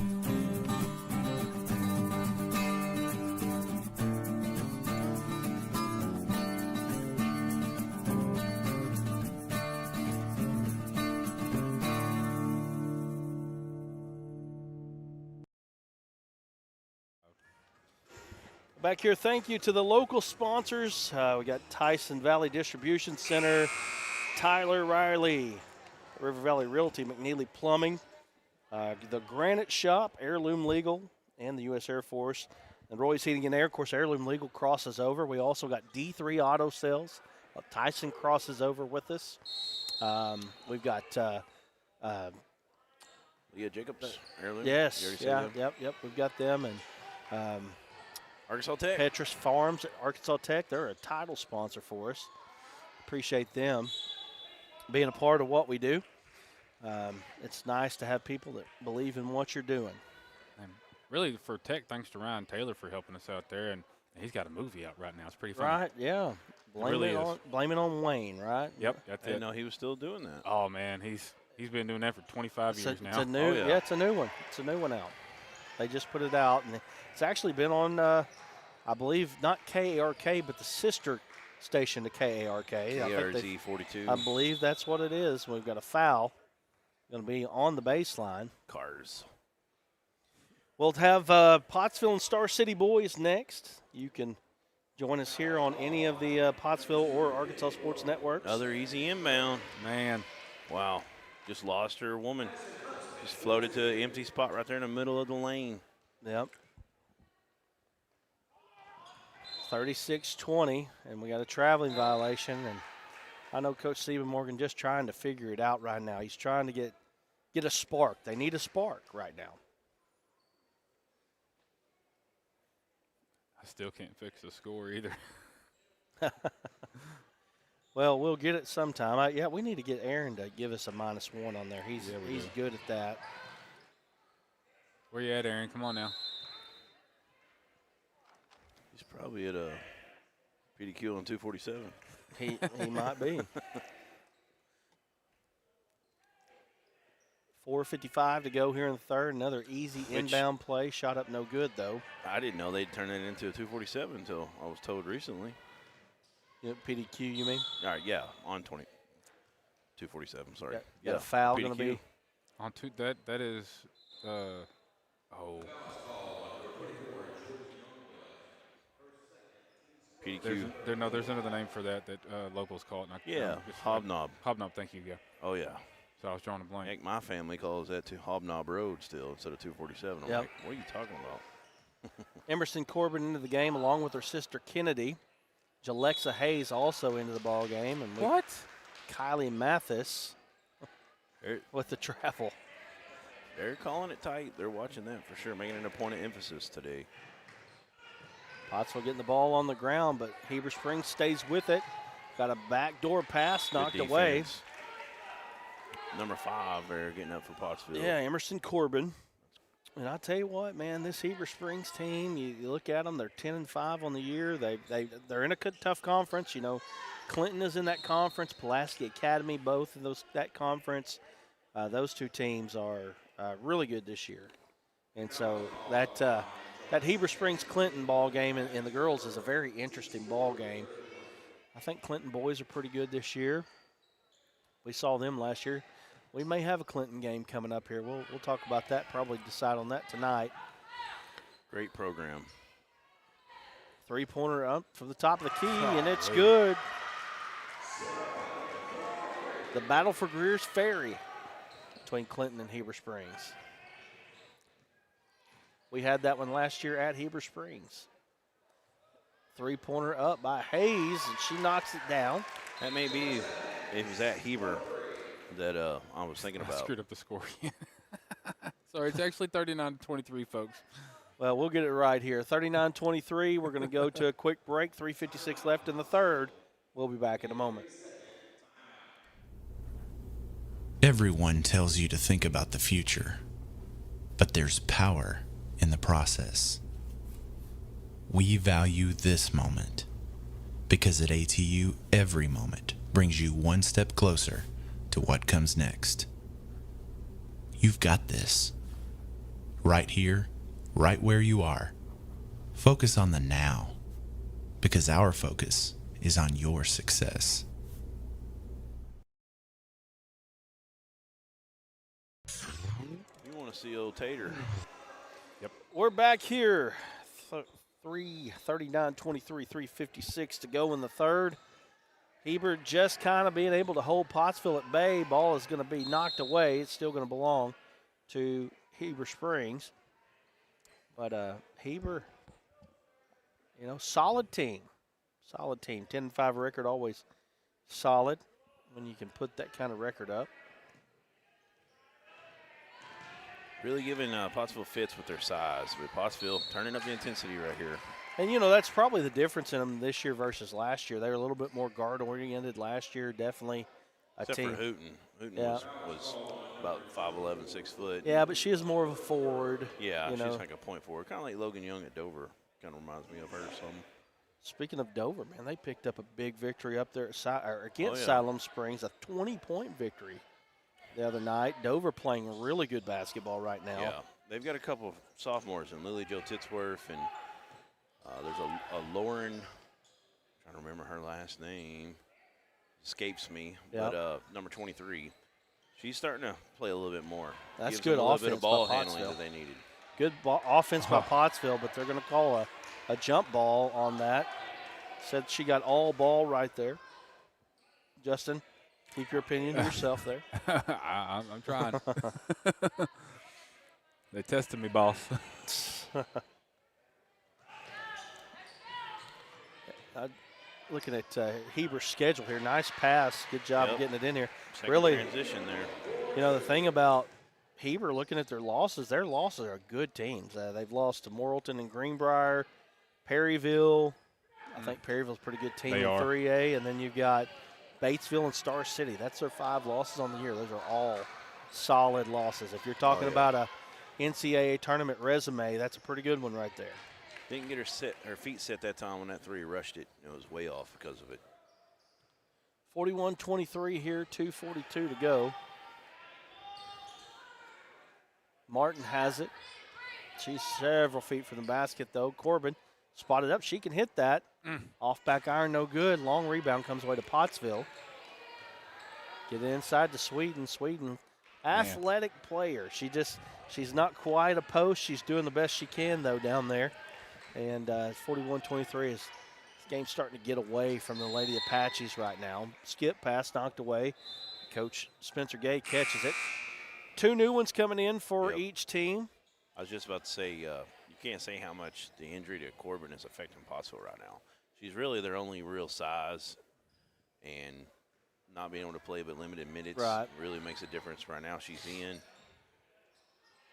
Back here, thank you to the local sponsors. We got Tyson Valley Distribution Center, Tyler Riley, River Valley Realty, McNeely Plumbing, the Granite Shop, Heirloom Legal, and the U.S. Air Force, and Roy's Heating and Air. Of course, Heirloom Legal crosses over. We also got D3 Auto Sales. Tyson crosses over with us. We've got Leah Jacobs, Heirloom. yes, yep. We've got them, and Arkansas Tech. Petrus Farms at Arkansas Tech. They're a title sponsor for us. Appreciate them being a part of what we do. It's nice to have people that believe in what you're doing. And really, for Tech, thanks to Ryan Taylor for helping us out there. And he's got a movie out right now. It's pretty fun. Right, yeah. Blame it on Wayne, right? Yep, that's I didn't it. know he was still doing that. Oh, man, he's been doing that for 25 years now. It's a new, it's a new one. It's a new one out. They just put it out, and it's actually been on, I believe, not KARK, but the sister station to KARK. KRZ 42. I believe that's what it is. We've got a foul going to be on the baseline. Cars. We'll have Pottsville and Star City boys next. You can join us here on any of the Pottsville or Arkansas Sports Networks. Another easy inbound. Man. Wow. Just lost her woman. Just floated to an empty spot right there in the middle of the lane. Yep. 36-20, and we got a traveling violation. And I know Coach Siebenmorgen just trying to figure it out right now. He's trying to get a spark. They need a spark right now. I still can't fix the score either. Well, we'll get it sometime. We need to get Aaron to give us a -1 on there. He's good at that. Where you at, Aaron? Come on now. He's probably at a PDQ on 247. He might be. 4:55 to go here in the third. Another easy inbound play. Shot up no good, though. I didn't know they'd turn it into a 247 until I was told recently. PDQ, you mean? All right, yeah, on 247, sorry. Got a foul going to be? On that is, PDQ. There's another name for that locals call it. Yeah, hobnob. Hobnob, thank you, yeah. Oh, yeah. So I was drawing a blank. Heck, my family calls that to Hobnob Road still instead of 247. I'm like, what are you talking about? Emerson Corbin into the game along with her sister Kennedy. Jalexa Hayes also into the ball game. And what? Kylie Mathis with the travel. They're calling it tight. They're watching that for sure, making it a point of emphasis today. Pottsville getting the ball on the ground, but Heber Springs stays with it. Got a backdoor pass knocked away. Number 5 there getting up for Pottsville. Yeah, Emerson Corbin. And I tell you what, man, this Heber Springs team, you look at them, they're 10-5 on the year. They're in a tough conference. You know, Clinton is in that conference, Pulaski Academy, both of that conference. Those two teams are really good this year. And so that Heber Springs Clinton ball game in the girls is a very interesting ball game. I think Clinton boys are pretty good this year. We saw them last year. We may have a Clinton game coming up here. We'll talk about that, probably decide on that tonight. Great program. Three-pointer up from the top of the key, and it's good. the battle for Greer's Ferry between Clinton and Heber Springs. We had that one last year at Heber Springs. Three-pointer up by Hayes, and she knocks it down. That may be, it was at Heber that I was thinking about. I screwed up the score again. Sorry, it's actually 39-23, folks. Well, we'll get it right here. 39-23. We're going to go to a quick break. 3:56 left in the third. We'll be back in a moment. Everyone tells you to think about the future, but there's power in the process. We value this moment because at ATU, every moment brings you one step closer to what comes next. You've got this. Right here, right where you are. Focus on the now, because our focus is on your success. You want to see old Tater. Yep. We're back here. 39-23, 3:56 to go in the third. Heber just kind of being able to hold Pottsville at bay. Ball is going to be knocked away. It's still going to belong to Heber Springs. But Heber, solid team. Solid team. 10-5 record, always solid when you can put that kind of record up. Really giving Pottsville fits with their size. But Pottsville turning up the intensity right here. And, that's probably the difference in them this year versus last year. They were a little bit more guard-oriented last year, definitely a Except team. for Hooten. Hooten was about 5'11", 6 foot. Yeah, but she is more of a forward. Yeah, she's like a point forward. Kind of like Logan Young at Dover. Kind of reminds me of her or something. Speaking of Dover, man, they picked up a big victory up there against Cylcone Springs, a 20-point victory the other night. Dover playing really good basketball right now. Yeah, they've got a couple of sophomores, and Lily Jo Titsworth, and there's a Lauren, I'm trying to remember her last name, escapes me, but number 23. She's starting to play a little bit more. That's Gives good them a little offense bit of ball by handling Pottsville. that they needed. Good offense by Pottsville, but they're going to call a jump ball on that. Said she got all ball right there. Justin, keep your opinion to yourself there. I'm trying. They tested me, boss. Looking at Heber's schedule here. Nice pass. Good job of getting it in here. Second really, transition there. The thing about Heber, looking at their losses are good teams. They've lost to Morrilton and Greenbrier, Perryville. I think Perryville's a pretty good team in 3A. And then you've got Batesville and Star City. That's their 5 losses on the year. Those are all solid losses. If you're talking about a NCAA tournament resume, that's a pretty good one right there. Didn't get her feet set that time when that 3 rushed it. It was way off because of it. 41-23 here, 2:42 to go. Martin has it. She's several feet from the basket, though. Corbin spotted up. She can hit that. Off back iron, no good. Long rebound comes away to Pottsville. Get it inside to Sweden. Sweden, athletic player. She's not quite a post. She's doing the best she can, though, down there. And 41-23 is this game's starting to get away from the Lady Apaches right now. Skip pass knocked away. Coach Spencer Gay catches it. 2 new ones coming in for each team. I was just about to say, you can't say how much the injury to Corbin is affecting Pottsville right now. She's really their only real size, and not being able to play but limited minutes really makes a difference right now. She's in.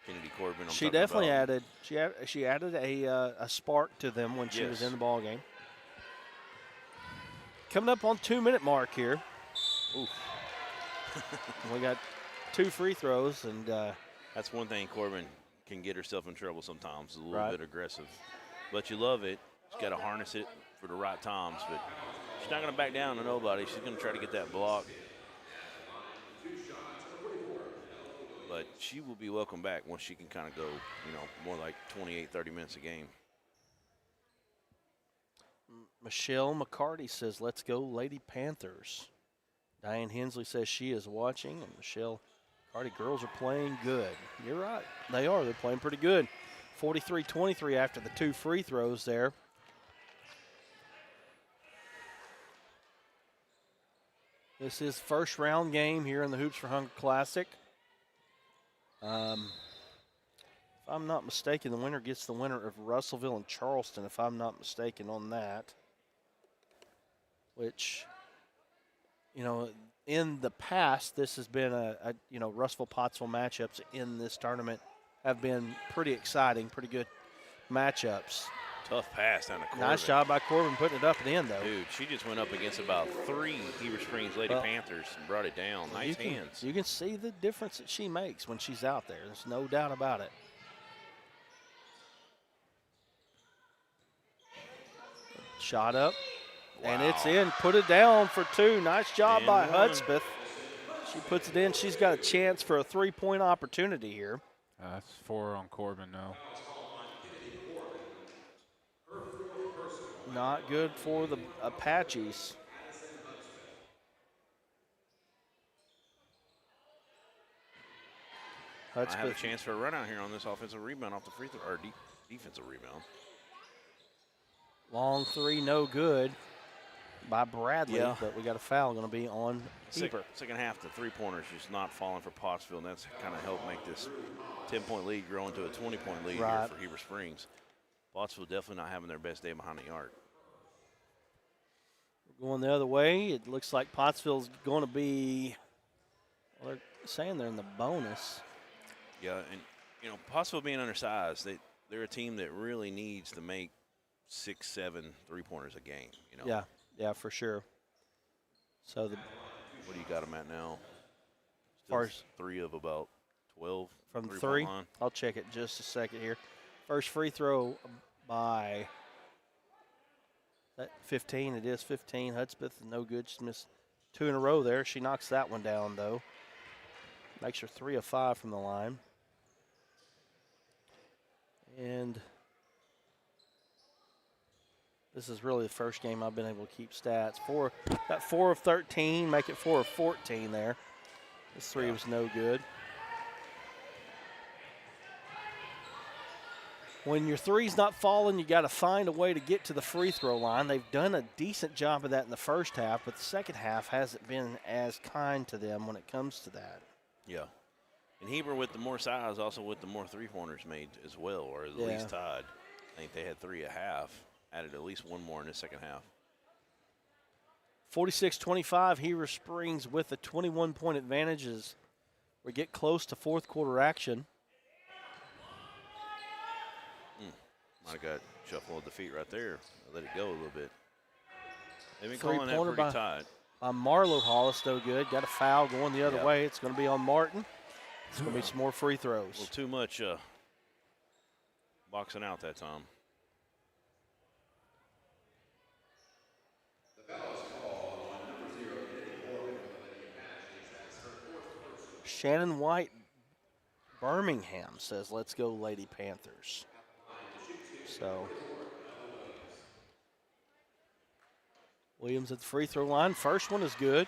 Kennedy Corbin. She definitely added. She added a spark to them when she was in the ball game. Coming up on 2-minute mark here. Ooh. We got 2 free throws, and that's one thing Corbin can get herself in trouble sometimes. A little bit aggressive, but you love it. She's got to harness it for the right times, but she's not going to back down to nobody. She's going to try to get that block. But she will be welcome back once she can kind of go, more like 28, 30 minutes a game. Michelle McCarty says, let's go Lady Panthers. Diane Hensley says she is watching, and Michelle McCarty, girls are playing good. You're right. They are. They're playing pretty good. 43-23 after the 2 free throws there. This is first round game here in the Hoops for Hunger Classic. If I'm not mistaken, the winner gets the winner of Russellville and Charleston, if I'm not mistaken on that. Which, you know, in the past, this has been Russellville-Pottsville matchups in this tournament have been pretty exciting, pretty good matchups. Tough pass down to Corbin. Nice job by Corbin putting it up and in, though. Dude, she just went up against about 3 Heber Springs Lady Panthers and brought it down. Nice hands. You can see the difference that she makes when she's out there. There's no doubt about it. Shot up, and it's in. Put it down for 2. Nice job by Hudspeth. She puts it in. She's got a chance for a 3-point opportunity here. That's 4 on Corbin now. Not good for the Apaches. I have a chance for a run out here on this offensive rebound off the free throw, or defensive rebound. Long 3, no good by Bradley, but we got a foul going to be on Heber. Second half, the three-pointers just not falling for Pottsville, and that's kind of helped make this 10-point lead grow into a 20-point lead here for Heber Springs. Pottsville definitely not having their best day behind the arc. We're going the other way. It looks like Pottsville's going to be, well, they're saying they're in the bonus. Yeah, and, you know, Pottsville being undersized, they're a team that really needs to make 6, 7 three-pointers a game, you know. Yeah, for sure. So what do you got them at now? First 3 of about 12 from 3. I'll check it just a second here. First free throw by 15. It is 15. Hudspeth, no good. She missed 2 in a row there. She knocks that one down, though. Makes her 3 of 5 from the line. And this is really the first game I've been able to keep stats. Got 4 of 13, make it 4 of 14 there. This 3 was no good. When your 3's not falling, you got to find a way to get to the free throw line. They've done a decent job of that in the first half, but the second half hasn't been as kind to them when it comes to that. Yeah. And Heber with the more size, also with the more three-pointers made as well, or at least tied. I think they had 3 a half. Added at least 1 more in the second half. 46-25, Heber Springs with a 21-point advantage as we get close to fourth quarter action. Might have got shuffle of the feet right there. Let it go a little bit. They've been calling that pretty tight. Marlo Hollis, no good. Got a foul going the other way. It's going to be on Martin. It's going to be some more free throws. A little too much boxing out that time. Shannon White, Birmingham, says, let's go Lady Panthers. So, Williams at the free throw line. First one is good.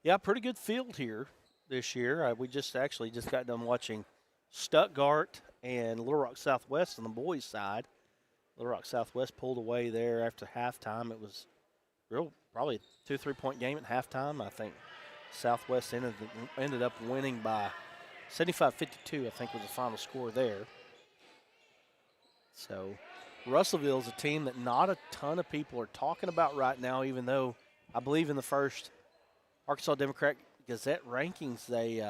Yeah, pretty good field here this year. We just got done watching Stuttgart and Little Rock Southwest on the boys' side. Little Rock Southwest pulled away there after halftime. It was probably a 2-3 point game at halftime. I think Southwest ended up winning by 75-52, I think was the final score there. So Russellville is a team that not a ton of people are talking about right now, even though I believe in the first Arkansas Democrat Gazette rankings, they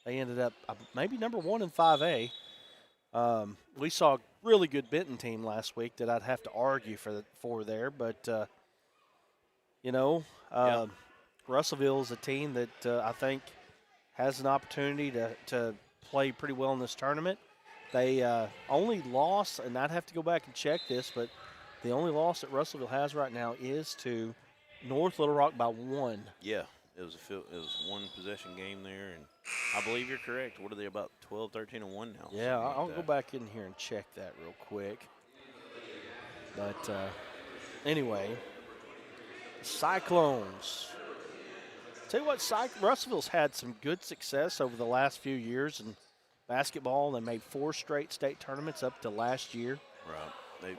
ended up maybe number 1 in 5A. We saw a really good Benton team last week that I'd have to argue for there, but Russellville is a team that I think has an opportunity to play pretty well in this tournament. They only lost, and I'd have to go back and check this, but the only loss that Russellville has right now is to North Little Rock by 1. Yeah, it was one possession game there, and I believe you're correct. What are they, about 12, 13, and 1 now? Yeah, I'll go back in here and check that real quick. But anyway, Cyclones. Tell you what, Russellville's had some good success over the last few years in basketball. They made 4 straight state tournaments up to last year. Right.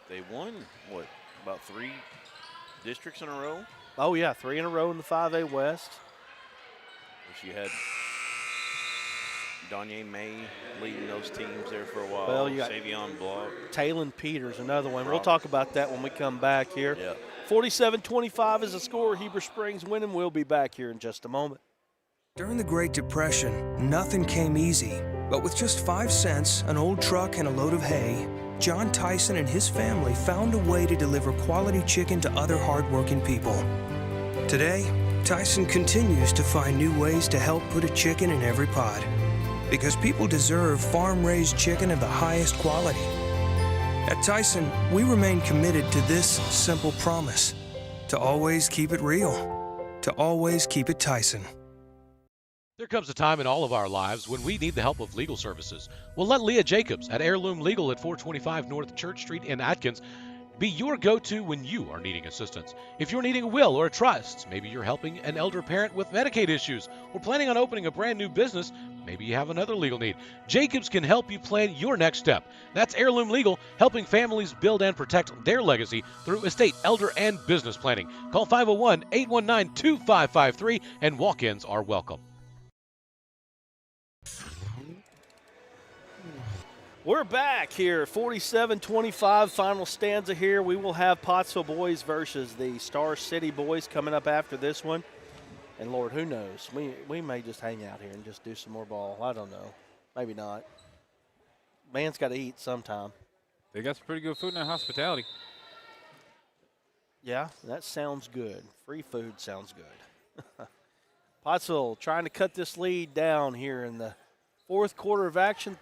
They won, what, about 3 districts in a row? Oh, yeah, 3 in a row in the 5A West. Which you had Donye May leading those teams there for a while. Well, you got Savion Block. Talon Peters, another one. We'll Rob. talk about that when we come back here. Yeah. 47-25 is the score. Heber Springs winning. We'll be back here in just a moment. During the Great Depression, nothing came easy. But with just 5 cents, an old truck, and a load of hay, John Tyson and his family found a way to deliver quality chicken to other hardworking people. Today, Tyson continues to find new ways to help put a chicken in every pot. Because people deserve farm-raised chicken of the highest quality. At Tyson, we remain committed to this simple promise: to always keep it real, to always keep it Tyson. There comes a time in all of our lives when we need the help of legal services. Well, let Leah Jacobs at Heirloom Legal at 425 North Church Street in Atkins be your go-to when you are needing assistance. If you're needing a will or a trust, maybe you're helping an elder parent with Medicaid issues, or planning on opening a brand new business, maybe you have another legal need. Jacobs can help you plan your next step. That's Heirloom Legal, helping families build and protect their legacy through estate, elder, and business planning. Call 501-819-2553, and walk-ins are welcome. We're back here, 47-25, final stanza here. We will have Pottsville boys versus the Star City boys coming up after this one. And, Lord, who knows? We may just hang out here and just do some more ball. I don't know. Maybe not. Man's got to eat sometime. They got some pretty good food in that hospitality. Yeah, that sounds good. Free food sounds good. Pottsville trying to cut this lead down here in the 4th quarter of action.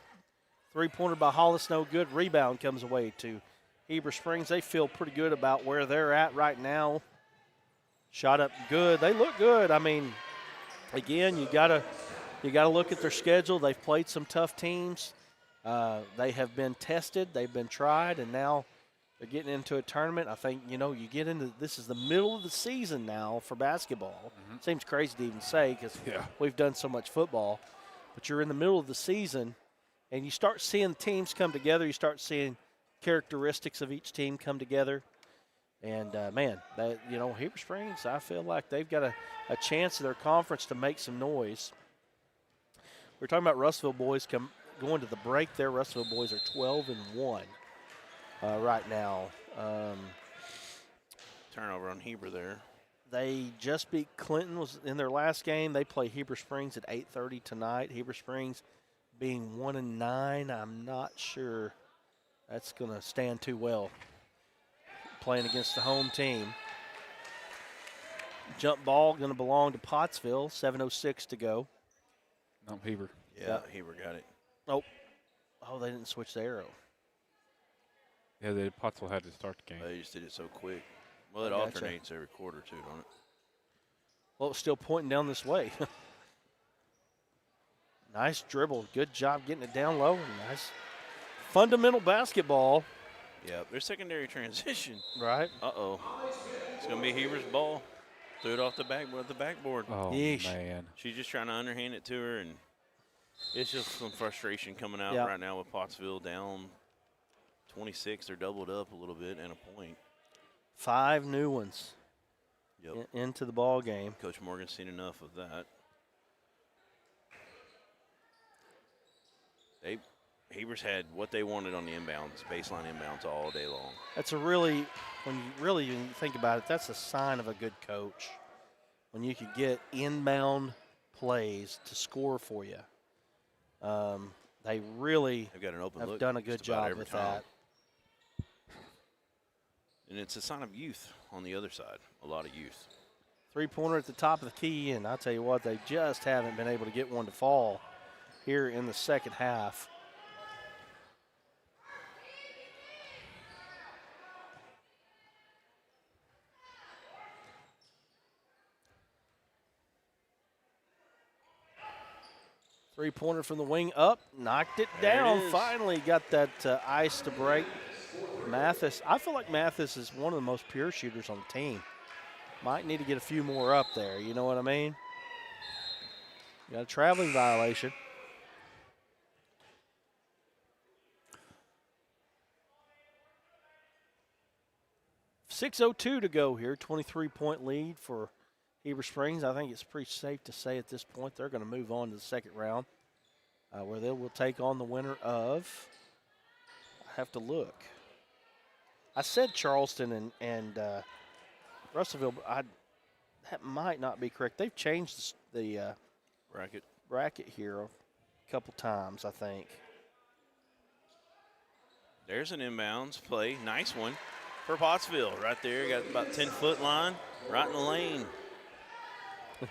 3-pointer by Hollis, no good. Rebound comes away to Heber Springs. They feel pretty good about where they're at right now. Shot up good. They look good. I mean, again, you gotta look at their schedule. They've played some tough teams. They have been tested. They've been tried, and now they're getting into a tournament. I think, you get into this is the middle of the season now for basketball. Seems crazy to even say because we've done so much football. But you're in the middle of the season, and you start seeing teams come together. You start seeing characteristics of each team come together. And, Heber Springs, I feel like they've got a chance in their conference to make some noise. We're talking about Russellville boys going to the break there. Russellville boys are 12-1 right now. Turnover on Heber there. They just beat Clinton was in their last game. They play Heber Springs at 8:30 tonight. Heber Springs being 1-9, I'm not sure that's going to stand too well playing against the home team. Jump ball going to belong to Pottsville, 7:06 to go. No, Heber. Yeah, Heber got it. Oh, they didn't switch the arrow. Yeah, Pottsville had to start the game. They just did it so quick. Well, it alternates every quarter, too, don't it? Well, it's still pointing down this way. Nice dribble. Good job getting it down low. Nice fundamental basketball. Yeah, their secondary transition. Right. Uh-oh. It's going to be Heber's ball. Threw it off the backboard. Oh, Yeesh. man. She's just trying to underhand it to her, and it's just some frustration coming out right now with Pottsville down 26. They're doubled up a little bit and a point. 5 new ones into the ball game. Coach Morgan's seen enough of that. Heber's had what they wanted on the inbounds, baseline inbounds all day long. That's when you think about it, that's a sign of a good coach. When you could get inbound plays to score for you. They really They've got an open have look done a good job with that. And it's a sign of youth on the other side, a lot of youth. 3-pointer at the top of the key, and I'll tell you what, they just haven't been able to get one to fall here in the second half. Three-pointer from the wing up, knocked it down. Finally got that ice to break. Mathis, I feel like Mathis is one of the most pure shooters on the team. Might need to get a few more up there, you know what I mean? Got a traveling violation. 6:02 to go here. 23-point lead for Heber Springs. I think it's pretty safe to say at this point they're going to move on to the second round, where they will take on the winner of. I have to look. I said Charleston and Russellville, but that might not be correct. They've changed the bracket here a couple times, I think. There's an inbounds play. Nice one for Pottsville right there. Got about 10-foot line right in the lane.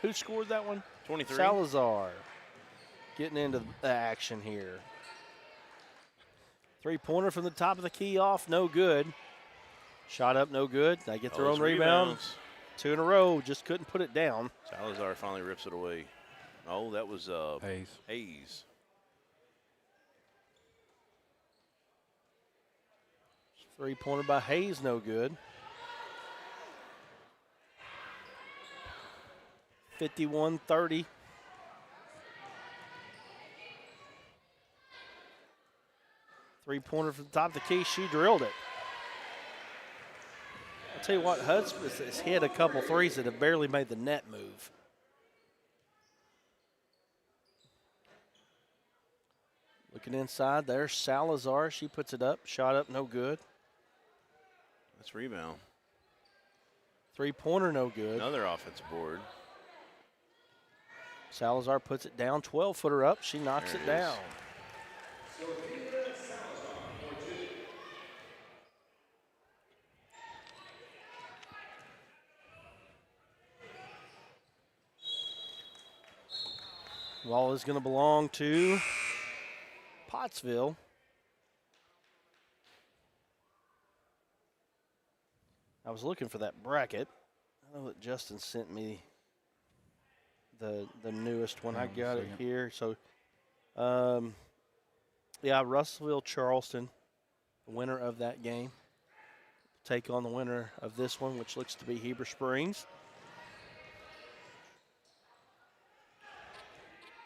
Who scored that one? 23. Salazar getting into the action here. Three-pointer from the top of the key off, no good. Shot up, no good. They get their own rebound. 2 in a row, just couldn't put it down. Salazar finally rips it away. Oh, that was Hayes. Three-pointer by Hayes, no good. 51-30. Three-pointer from the top of the key. She drilled it. I'll tell you what, Hudspeth has hit a couple threes that have barely made the net move. Looking inside, there's Salazar. She puts it up. Shot up, no good. That's rebound. Three-pointer, no good. Another offensive board. Salazar puts it down. 12-footer up. She knocks it down. Ball is going to belong to Pottsville. I was looking for that bracket. I know that Justin sent me the newest one. I got it here. So, yeah, Russellville, Charleston, the winner of that game, take on the winner of this one, which looks to be Heber Springs.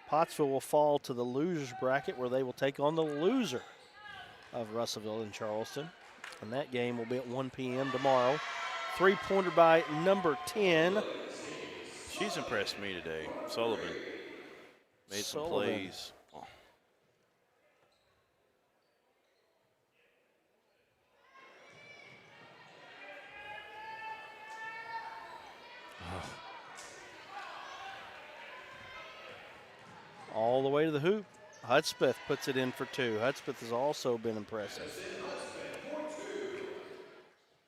Pottsville will fall to the losers bracket, where they will take on the loser of Russellville and Charleston. And that game will be at 1 p.m. tomorrow. Three-pointer by number 10. She's impressed me today. Sullivan made some plays. Oh. All the way to the hoop. Hudspeth puts it in for 2. Hudspeth has also been impressive.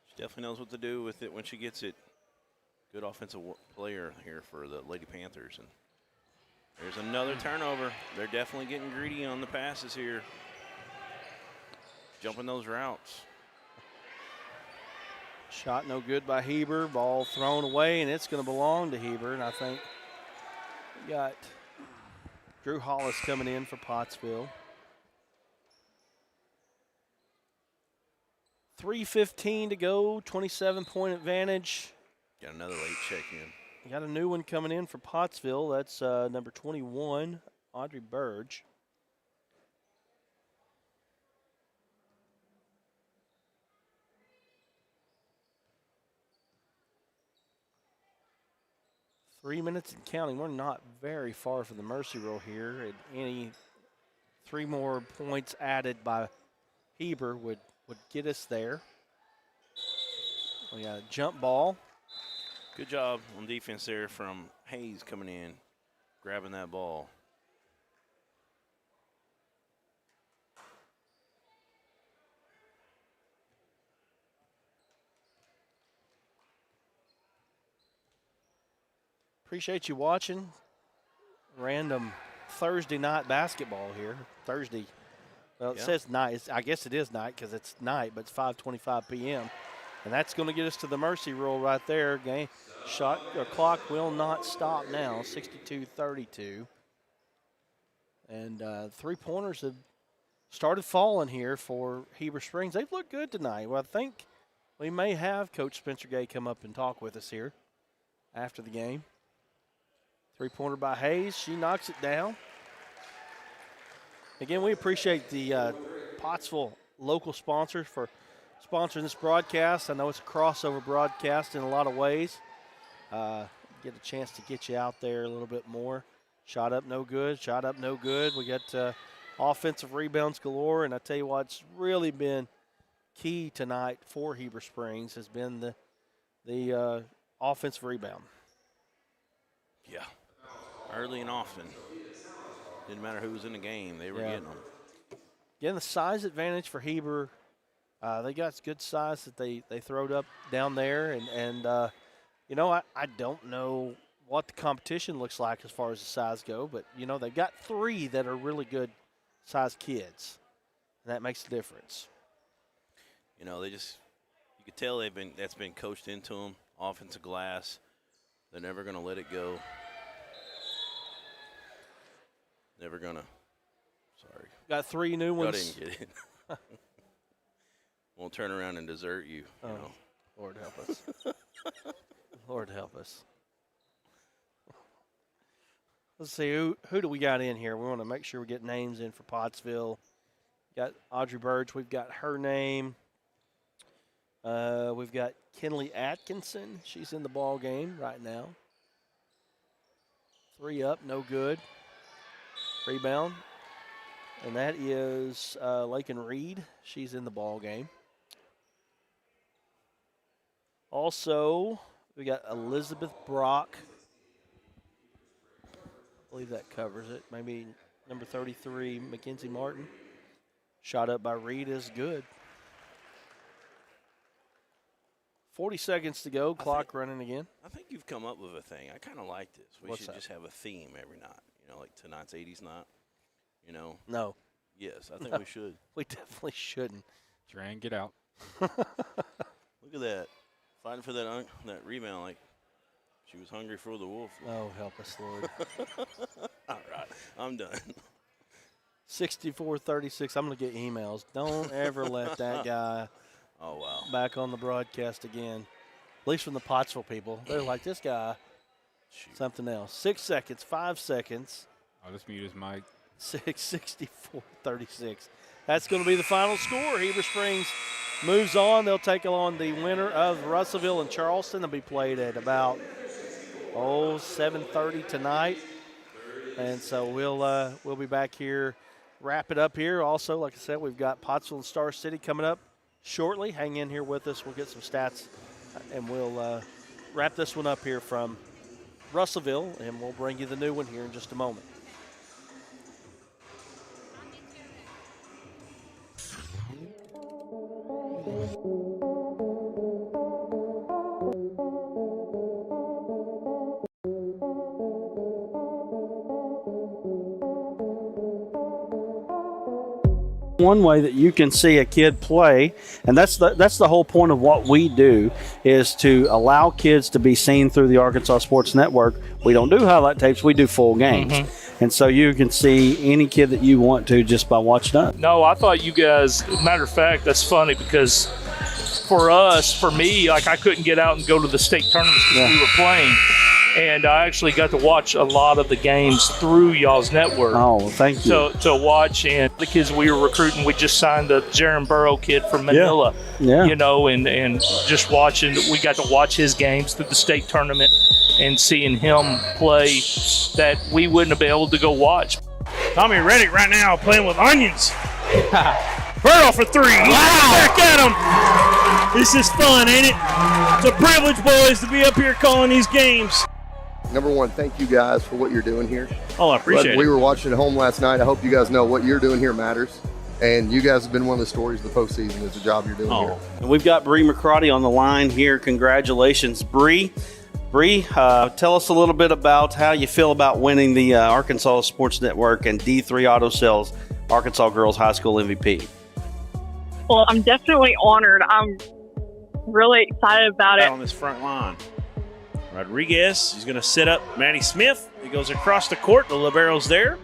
She definitely knows what to do with it when she gets it. Good offensive player here for the Lady Panthers. And there's another turnover. They're definitely getting greedy on the passes here. Jumping those routes. Shot no good by Heber. Ball thrown away, and it's going to belong to Heber. And I think we got Drew Hollis coming in for Pottsville. 3:15 to go, 27-point advantage. Got another late check-in. Got a new one coming in for Pottsville. That's number 21, Audrey Burge. Three minutes and counting. We're not very far from the mercy rule here. And any 3 more points added by Heber would get us there. We got a jump ball. Good job on defense there from Hayes coming in, grabbing that ball. Appreciate you watching. Random Thursday night basketball here. Thursday. Well, it says night. I guess it is night because it's night, but it's 5:25 p.m. And that's going to get us to the mercy rule right there. Game shot or clock will not stop now. 62-32. And 3-pointers have started falling here for Heber Springs. They've looked good tonight. Well, I think we may have Coach Spencer Gay come up and talk with us here after the game. 3-pointer by Hayes. She knocks it down. Again, we appreciate the Pottsville local sponsors for sponsoring this broadcast. I know it's a crossover broadcast in a lot of ways. Get a chance to get you out there a little bit more. Shot up, no good. Shot up, no good. We got offensive rebounds galore, and I tell you what, it's really been key tonight for Heber Springs has been the offensive rebound. Yeah, early and often. Didn't matter who was in the game, they were getting them. Again, the size advantage for Heber. They got good size that they throwed up down there, and you know, I don't know what the competition looks like as far as the size go, but you know, they've got 3 that are really good size kids, and that makes a difference. You know, you could tell that's been coached into them. Offensive glass, they're never going to let it go. Never going to. Sorry. Got 3 new ones. I didn't get it. Won't turn around and desert you. You know. Lord help us. Lord help us. Let's see, who do we got in here? We want to make sure we get names in for Pottsville. Got Audrey Burge. We've got her name. We've got Kenley Atkinson. She's in the ball game right now. 3 up, no good. Rebound. And that is Lakin Reed. She's in the ball game. Also, we got Elizabeth Brock. I believe that covers it. Maybe number 33, Mackenzie Martin. Shot up by Reed is good. 40 seconds to go. Clock running again. I think you've come up with a thing. I kind of like this. We What's should that? just have a theme every night. You know, like tonight's 80s night. You know? No. Yes, I think we should. We definitely shouldn't. Try and get out. Look at that. Fighting for that rebound like she was hungry for the wolf. Oh, help us, Lord. All right, I'm done. 64-36. I'm going to get emails. Don't ever let that guy back on the broadcast again. At least from the Pottsville people. They're like, this guy, something else. 6 seconds, 5 seconds. I'll just mute his mic. 64-36. That's going to be the final score. Heber Springs moves on. They'll take on the winner of Russellville and Charleston. They'll be played at about 7:30 tonight. And so we'll be back here, wrap it up here. Also, like I said, we've got Pottsville and Star City coming up shortly. Hang in here with us. We'll get some stats, and we'll wrap this one up here from Russellville, and we'll bring you the new one here in just a moment. One way that you can see a kid play, and that's the whole point of what we do, is to allow kids to be seen through the Arkansas Sports Network. We don't do highlight tapes, we do full games. And so you can see any kid that you want to just by watching us. No, I thought you guys, matter of fact, that's funny because for me, like I couldn't get out and go to the state tournaments because we were playing. And I actually got to watch a lot of the games through y'all's network. Oh, well, thank you. To watch, and the kids we were recruiting, we just signed the Jaron Burrow kid from Manila. Yeah. You know, and just watching, we got to watch his games through the state tournament and seeing him play that we wouldn't have been able to go watch. Tommy Reddick right now playing with onions. Burrow for 3. Back at him. This is fun, ain't it? It's a privilege, boys, to be up here calling these games. Number one, thank you guys for what you're doing here. Oh, I appreciate it. We were watching at home last night. I hope you guys know what you're doing here matters. And you guys have been one of the stories of the postseason. It's a job you're doing here. And we've got Bree McCarty on the line here. Congratulations, Bree. Bree, tell us a little bit about how you feel about winning the Arkansas Sports Network and D3 Auto Sales Arkansas Girls High School MVP. Well, I'm definitely honored. I'm really excited about it. On this front line. Rodriguez, he's going to set up Maddie Smith. He goes across the court. The libero's there.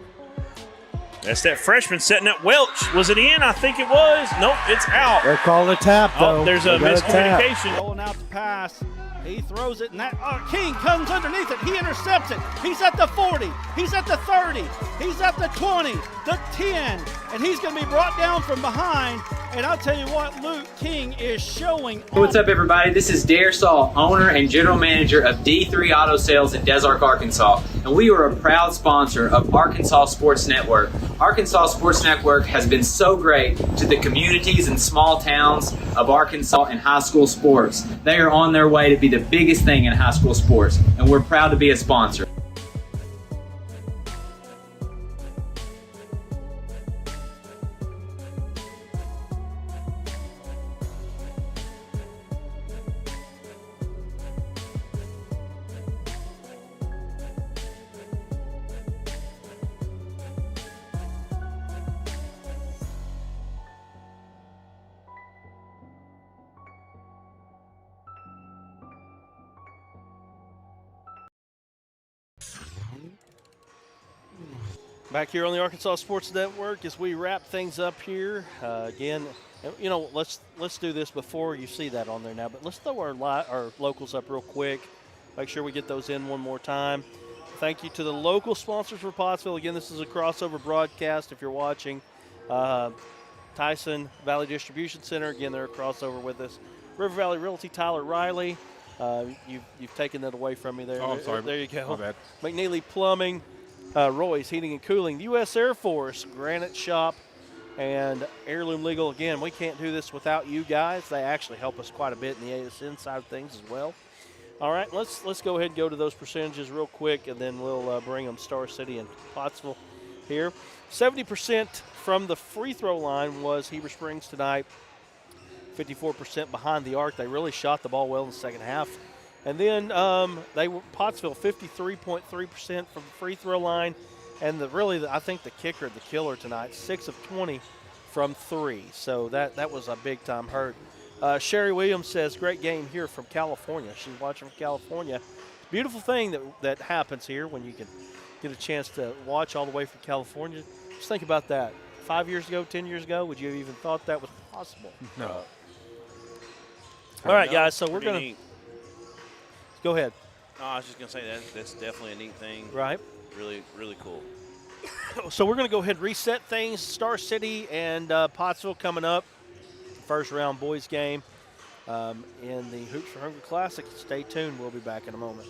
That's that freshman setting up Welch. Was it in? I think it was. Nope, it's out. They're calling a tap, though. Oh, there's a miscommunication. Rolling out the pass. He throws it, and that King comes underneath it. He intercepts it. He's at the 40. He's at the 30. He's at the 20, the 10, and he's going to be brought down from behind. And I'll tell you what, Luke King is showing. What's up, everybody? This is Dare Saul, owner and general manager of D3 Auto Sales in Des Arc, Arkansas. And we are a proud sponsor of Arkansas Sports Network. Arkansas Sports Network has been so great to the communities and small towns of Arkansas and high school sports. They are on their way to be the biggest thing in high school sports, and we're proud to be a sponsor. Back here on the Arkansas Sports Network as we wrap things up here. Again, you know, let's do this before you see that on there now, but let's throw our locals up real quick. Make sure we get those in one more time. Thank you to the local sponsors for Pottsville. Again, this is a crossover broadcast if you're watching. Tyson Valley Distribution Center, again, they're a crossover with us. River Valley Realty, Tyler Riley. You've taken that away from me there. Oh, I'm sorry. There you go. My bad. McNeely Plumbing. Roy's Heating and Cooling, the U.S. Air Force, Granite Shop, and Heirloom Legal. Again, we can't do this without you guys. They actually help us quite a bit in the ASN side of things as well. All right, let's go ahead and go to those percentages real quick, and then we'll bring them Star City and Pottsville here. 70% from the free throw line was Heber Springs tonight. 54% behind the arc. They really shot the ball well in the second half. And then they were Pottsville 53.3% from the free throw line, and I think the kicker, the killer tonight, 6 of 20 from 3. So that was a big time hurt. Sherry Williams says, great game here from California. She's watching from California. Beautiful thing that happens here when you can get a chance to watch all the way from California. Just think about that. 5 years ago, 10 years ago, would you have even thought that was possible? No. All right, guys. So we're gonna. Go ahead. No, I was just going to say that's definitely a neat thing. Right. Really, really cool. So we're going to go ahead and reset things. Star City and Pottsville coming up. First round boys game in the Hoops for Hunger Classic. Stay tuned. We'll be back in a moment.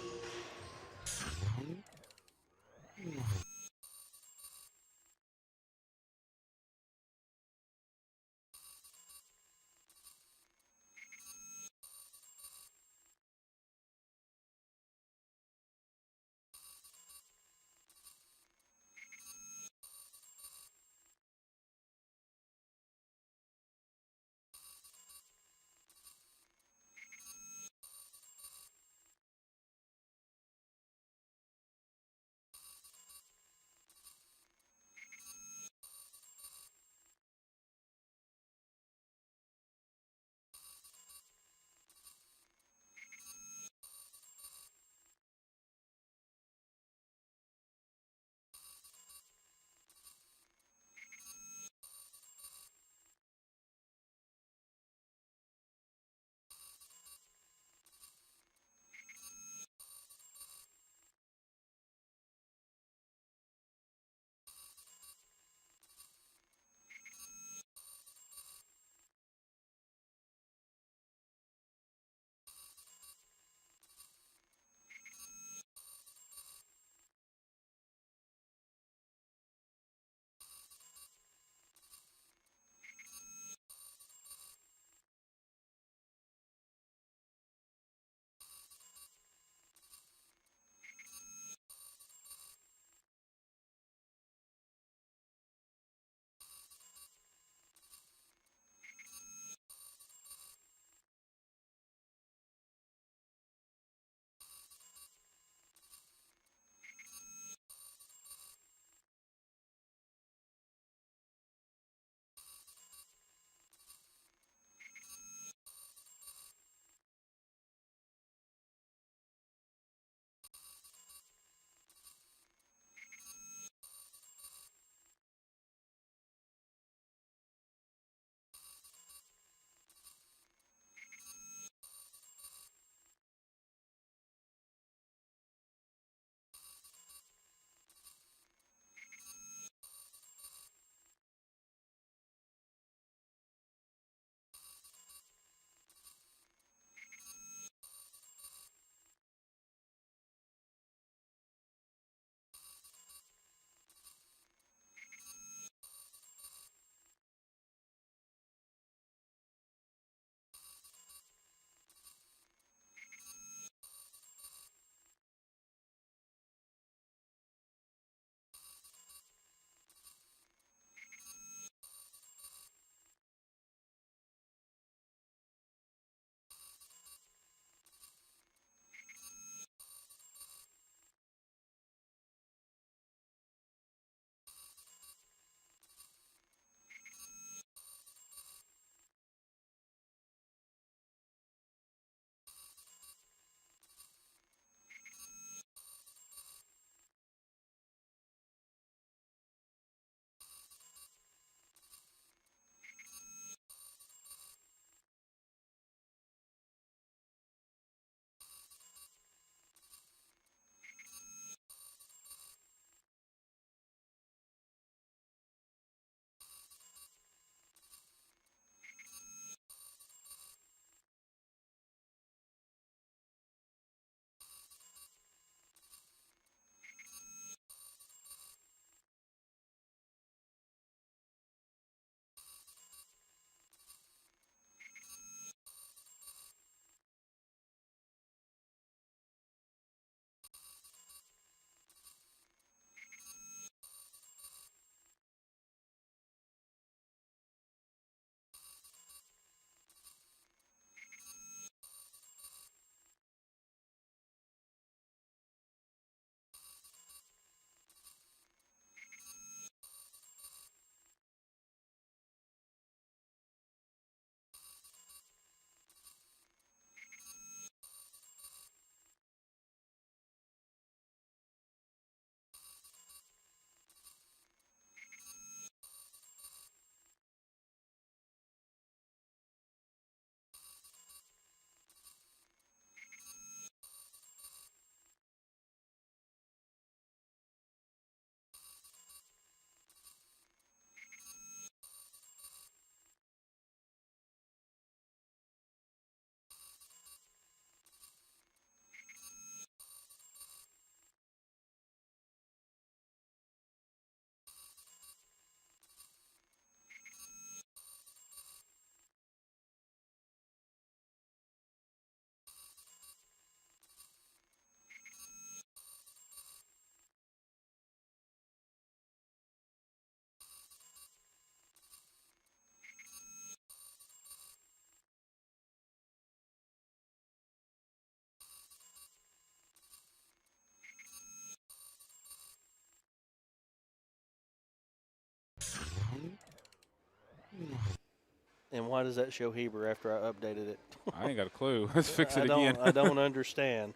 And why does that show Heber after I updated it? I ain't got a clue. Let's fix it again. I don't understand.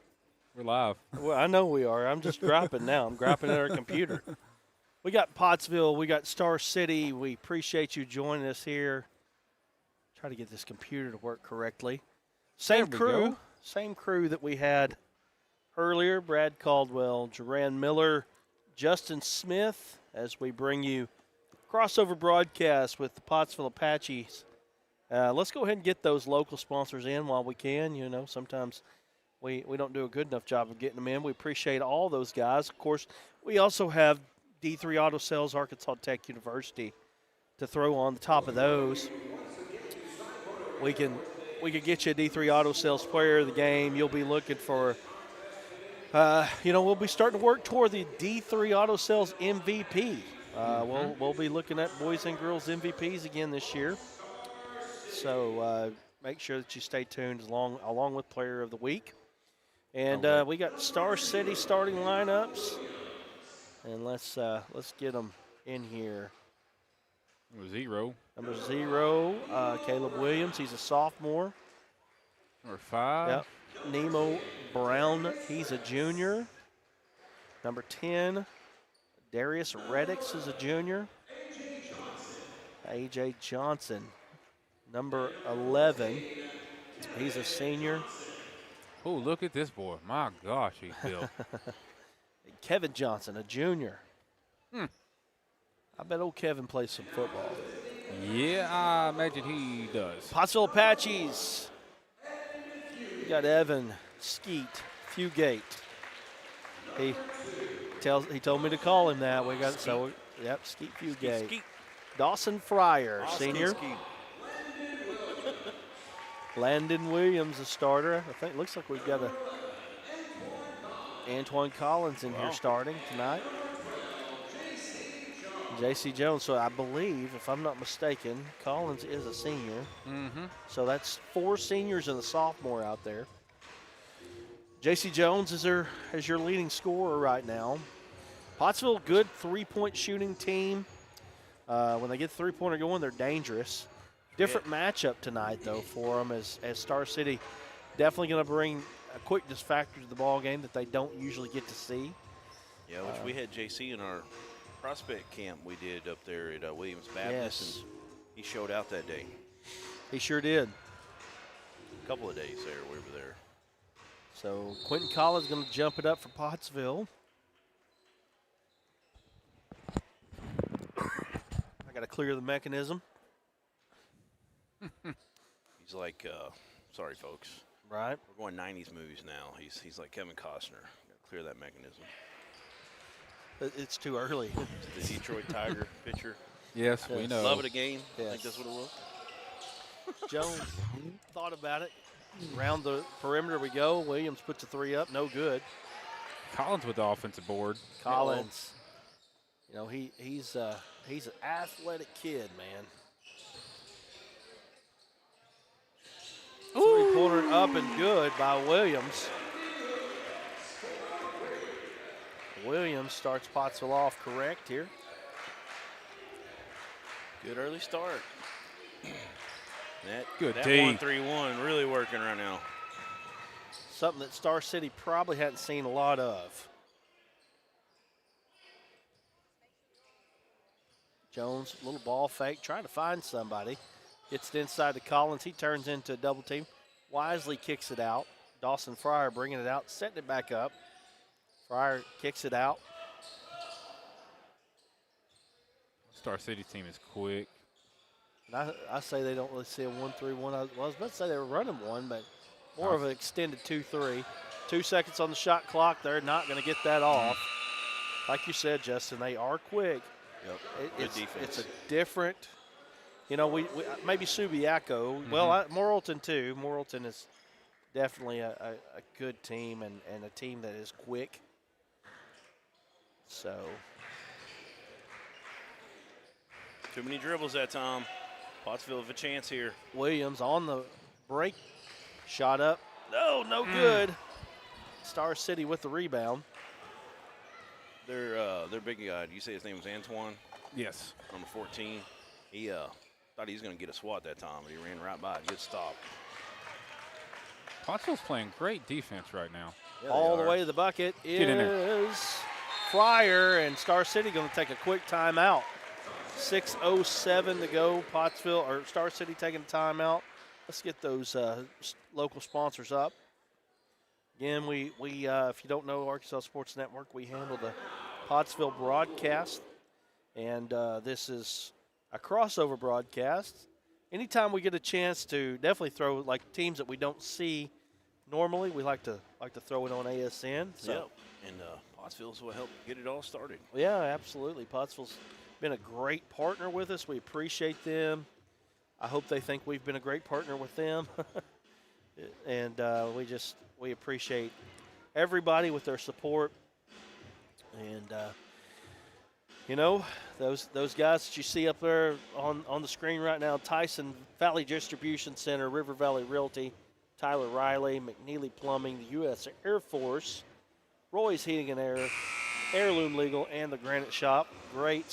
We're live. Well, I know we are. I'm just griping now. I'm griping at our computer. We got Pottsville. We got Star City. We appreciate you joining us here. Try to get this computer to work correctly. Same crew that we had earlier. Brad Caldwell, Duran Miller, Justin Smith, as we bring you crossover broadcast with the Pottsville Apaches. Let's go ahead and get those local sponsors in while we can. You know, sometimes we don't do a good enough job of getting them in. We appreciate all those guys. Of course, we also have D3 Auto Sales, Arkansas Tech University to throw on the top of those. We can get you a D3 Auto Sales player of the game. You'll be looking for, we'll be starting to work toward the D3 Auto Sales MVP. We'll be looking at boys and girls MVPs again this year. So make sure that you stay tuned along with Player of the Week. And we got Star City starting lineups. And let's get them in here. Number 0, Caleb Williams. He's a sophomore. Number 5. Yep. Nemo Brown. He's a junior. Number 10, Darius Reddix is a junior. A.J. Johnson. Number 11, he's a senior. Oh, look at this boy. My gosh, he's built. Kevin Johnson, a junior. I bet old Kevin plays some football. Yeah, I imagine he does. Pottsville Apaches. We got Evan Skeet Fugate. He told me to call him that. We got Skeet. Skeet Fugate. Skeet. Dawson Fryer, senior. Skeet. Landon Williams, a starter. I think looks like we've got Antoine Collins in here starting tonight. J.C. Jones. So I believe, if I'm not mistaken, Collins is a senior. So that's 4 seniors and a sophomore out there. J.C. Jones is your leading scorer right now. Pottsville, good 3-point shooting team. When they get the 3-pointer going, they're dangerous. Different matchup tonight, though, for them as Star City definitely going to bring a quickness factor to the ball game that they don't usually get to see. Yeah, which we had JC in our prospect camp we did up there at Williams Baptist, and he showed out that day. He sure did. A couple of days there, we were there. So Quentin Collins going to jump it up for Pottsville. I got to clear the mechanism. He's like, sorry, folks. Right. We're going 90s movies now. He's like Kevin Costner. Got to clear that mechanism. It's too early. The Detroit Tiger pitcher. Yes, we know. Love it again. Yes. I think that's what it was. Jones thought about it. Around the perimeter we go. Williams puts a 3 up. No good. Collins with the offensive board. Collins. You know, he's an athletic kid, man. 3-pointer up and good by Williams. Williams starts Pottsville off correct here. Good early start. That 1-3-1 really working right now. Something that Star City probably hadn't seen a lot of. Jones, little ball fake, trying to find somebody. Gets it inside to Collins. He turns into a double team. Wisely kicks it out. Dawson Fryer bringing it out, setting it back up. Fryer kicks it out. Star City's team is quick. And I say they don't really see a 1-3-1. I was about to say they were running one, but more of an extended 2-3. 2 seconds on the shot clock. They're not going to get that off. Like you said, Justin, they are quick. Yep. Good defense. It's a different, we maybe Subiaco. Well, Morrilton too. Morrilton is definitely a good team and a team that is quick. So. Too many dribbles that time. Pottsville have a chance here. Williams on the break. Shot up. No good. Star City with the rebound. Their big guy, you say his name was Antoine? Yes. Number 14. He Thought he was going to get a swat that time, but he ran right by it. Good stop. Pottsville's playing great defense right now. Yeah, All the way to the bucket Get in there. is Fryer, and Star City going to take a quick timeout. 6:07 to go. Pottsville or Star City taking a timeout. Let's get those local sponsors up. Again, we if you don't know Arkansas Sports Network, we handle the Pottsville broadcast, and this is a crossover broadcast. Anytime we get a chance to definitely throw like teams that we don't see normally, we like to throw it on ASN. So. Yep. And Pottsville's will help get it all started. Yeah, absolutely. Pottsville's been a great partner with us. We appreciate them. I hope they think we've been a great partner with them. And we appreciate everybody with their support. And, those guys that you see up there on the screen right now, Tyson Valley Distribution Center, River Valley Realty, Tyler Riley, McNeely Plumbing, the U.S. Air Force, Roy's Heating and Air, Heirloom Legal, and the Granite Shop. Great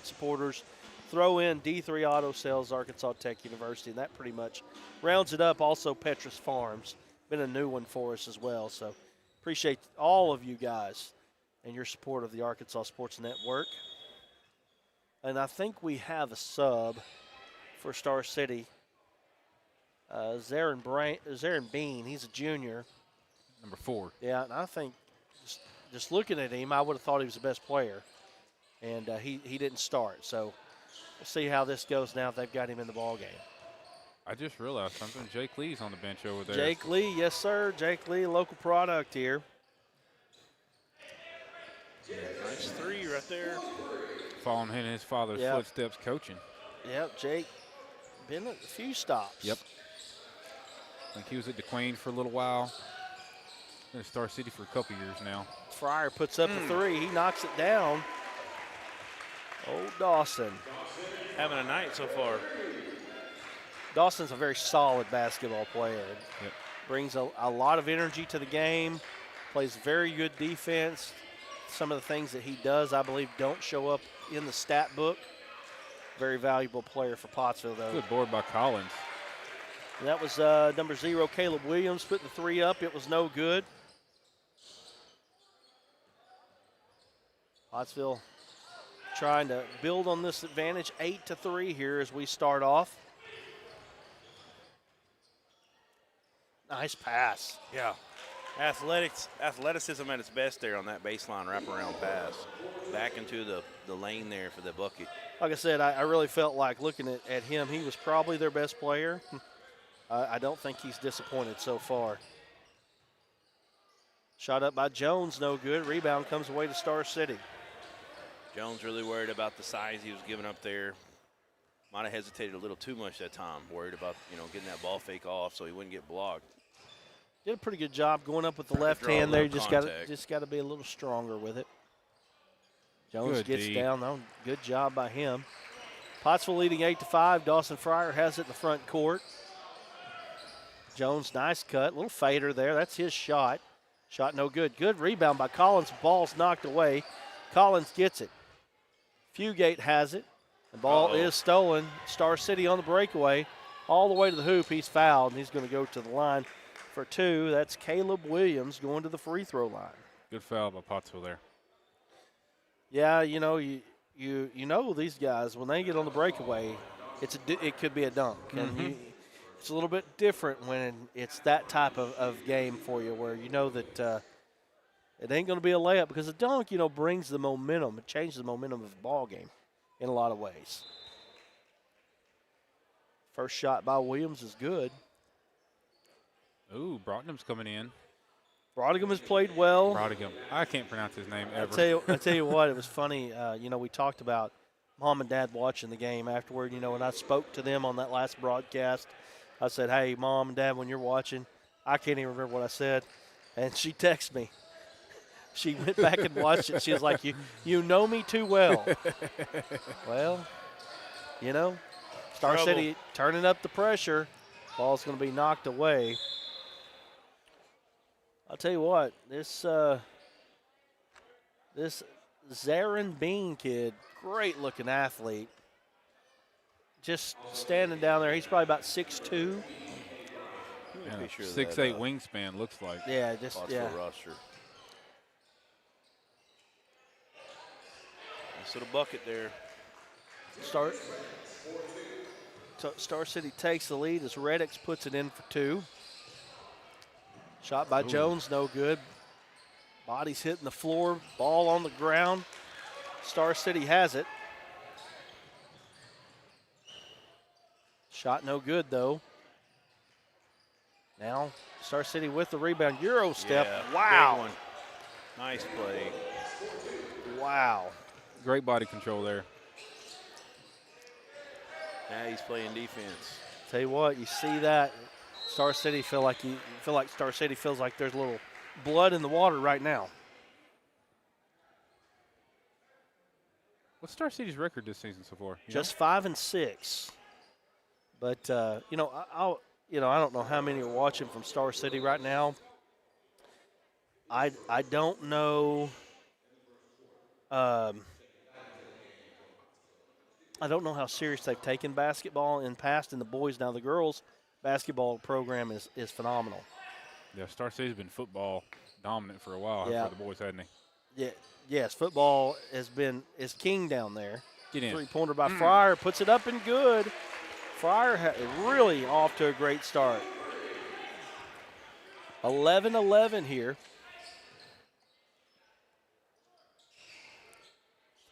supporters. Throw in D3 Auto Sales, Arkansas Tech University, and that pretty much rounds it up. Also, Petrus Farms, been a new one for us as well. So appreciate all of you guys and your support of the Arkansas Sports Network. And I think we have a sub for Star City. Zarin Bean, he's a junior. Number 4. Yeah, and I think just looking at him, I would have thought he was the best player. And he didn't start. So we'll see how this goes now if they've got him in the ball game. I just realized something. Jake Lee's on the bench over there. Jake Lee, yes, sir. Jake Lee, local product here. Nice 3 right there. Following in his father's footsteps coaching. Yep, Jake been at a few stops. Yep. I think he was at DeQueen for a little while. Been at Star City for a couple years now. Fryer puts up a 3. He knocks it down. Old Dawson. Having a night so far. Dawson's a very solid basketball player. Yep. Brings a lot of energy to the game. Plays very good defense. Some of the things that he does, I believe, don't show up in the stat book. Very valuable player for Pottsville, though. Good board by Collins. And that was number 0, Caleb Williams, putting the 3 up. It was no good. Pottsville trying to build on this advantage. 8-3 here as we start off. Nice pass. Yeah. Athleticism at its best there on that baseline wraparound pass. Back into the lane there for the bucket. Like I said, I really felt like looking at him, he was probably their best player. I don't think he's disappointed so far. Shot up by Jones, no good. Rebound comes away to Star City. Jones really worried about the size he was giving up there. Might have hesitated a little too much that time. Worried about, getting that ball fake off so he wouldn't get blocked. Did a pretty good job going up with the left hand there. Just got to be a little stronger with it. Jones gets down. though. Good job by him. Pottsville leading 8-5. Dawson Fryer has it in the front court. Jones, nice cut. Little fader there. That's his shot. Shot no good. Good rebound by Collins. Ball's knocked away. Collins gets it. Fugate has it. The ball is stolen. Star City on the breakaway. All the way to the hoop. He's fouled, and he's going to go to the line for 2. That's Caleb Williams going to the free throw line. Good foul by Pottsville there. Yeah, you know these guys, when they get on the breakaway, it could be a dunk. And it's a little bit different when it's that type of game for you where you know that it ain't going to be a layup because a dunk, brings the momentum. It changes the momentum of the ball game in a lot of ways. First shot by Williams is good. Ooh, Brottingham's coming in. Brottingham has played well. Brottingham. I can't pronounce his name ever. I tell you what, it was funny. We talked about Mom and Dad watching the game afterward. When I spoke to them on that last broadcast, I said, hey, Mom and Dad, when you're watching, I can't even remember what I said. And she texted me. She went back and watched it. She was like, you know me too well. Well, Star City turning up the pressure. Ball's going to be knocked away. I'll tell you what, this Zarin Bean kid, great looking athlete. just standing down there. He's probably about 6'2". And a Picture of 6'8" that, wingspan looks like. Yeah, just Pottsville yeah. roster. So the bucket there. Star City takes the lead as Reddix puts it in for 2. Shot by Jones, no good. Body's hitting the floor, ball on the ground. Star City has it. Shot no good, though. Now, Star City with the rebound. Euro step. Yeah, wow. big one. Nice play. Wow. Great body control there. Now he's playing defense. Tell you what, you see that. Star City feel like Star City feels like there's a little blood in the water right now. What's Star City's record this season so far? Just 5-6. But I don't know how many are watching from Star City right now. I don't know. I don't know how serious they've taken basketball in the past in the boys. Now the girls' basketball program is phenomenal. Yeah, Star City's been football dominant for a while for the boys, hasn't he? Yeah, yes, football is king down there. Get in. 3-pointer by Fryer, puts it up and good. Fryer really off to a great start. 11-11 here.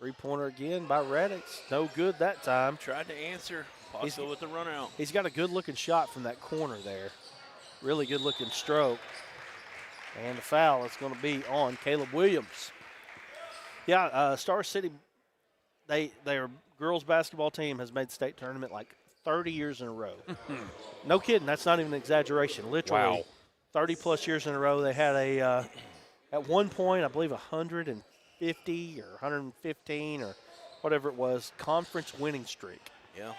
3-pointer again by Reddix. No good that time. Tried to answer. Pottsville with the run out. He's got a good-looking shot from that corner there. Really good-looking stroke. And the foul is going to be on Caleb Williams. Yeah, Star City, their girls basketball team has made the state tournament like 30 years in a row. No kidding. That's not even an exaggeration. Literally 30-plus years in a row. They had at one point, I believe, 150 or 115 or whatever it was, conference winning streak. Yeah.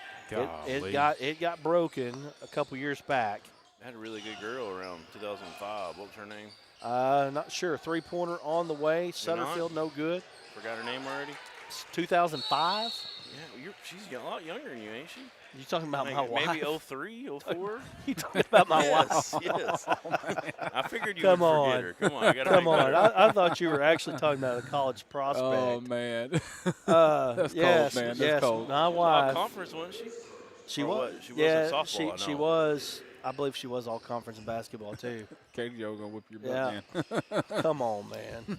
It got broken a couple years back. I had a really good girl around 2005. What was her name? Not sure. 3-pointer on the way. Sutterfield, no good. Forgot her name already? It's 2005. Yeah, she's a lot younger than you, ain't she? You talking about my wife? Maybe 03, 04? You talking about my wife? Yes. I figured you Come would on. forget her. Come on, I got to Come on. I thought you were actually talking about a college prospect. Oh, man. That's cold, man. That's cold. My wife. Conference, wasn't she? She Or was. what? She was in softball, she I know. was. I believe she was all conference in basketball too. Katie Joe gonna whip your butt, man. Come on, man.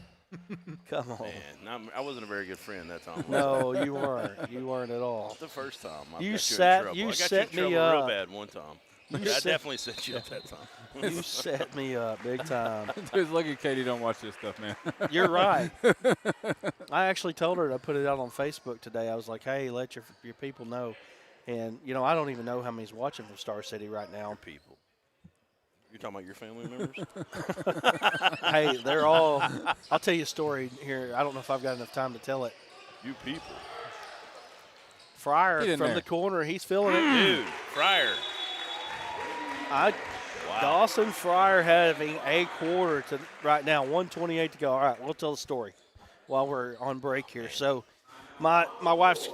Come on. Man, I wasn't a very good friend that time. No, you weren't. You weren't at all. Not the first time. You set set me up up real bad one time. I definitely set you up that time. You set me up big time. Just lucky Katie don't watch this stuff, man. You're right. I actually told her to put it out on Facebook today. I was like, hey, let your people know. And, I don't even know how many's watching from Star City right now. People. You're talking about your family members? Hey, they're all – I'll tell you a story here. I don't know if I've got enough time to tell it. You people. Fryer from the corner. He's feeling it. Dude, Fryer. Dawson Fryer having a quarter to right now, 1:28 to go. All right, we'll tell the story while we're on break here. So my wife's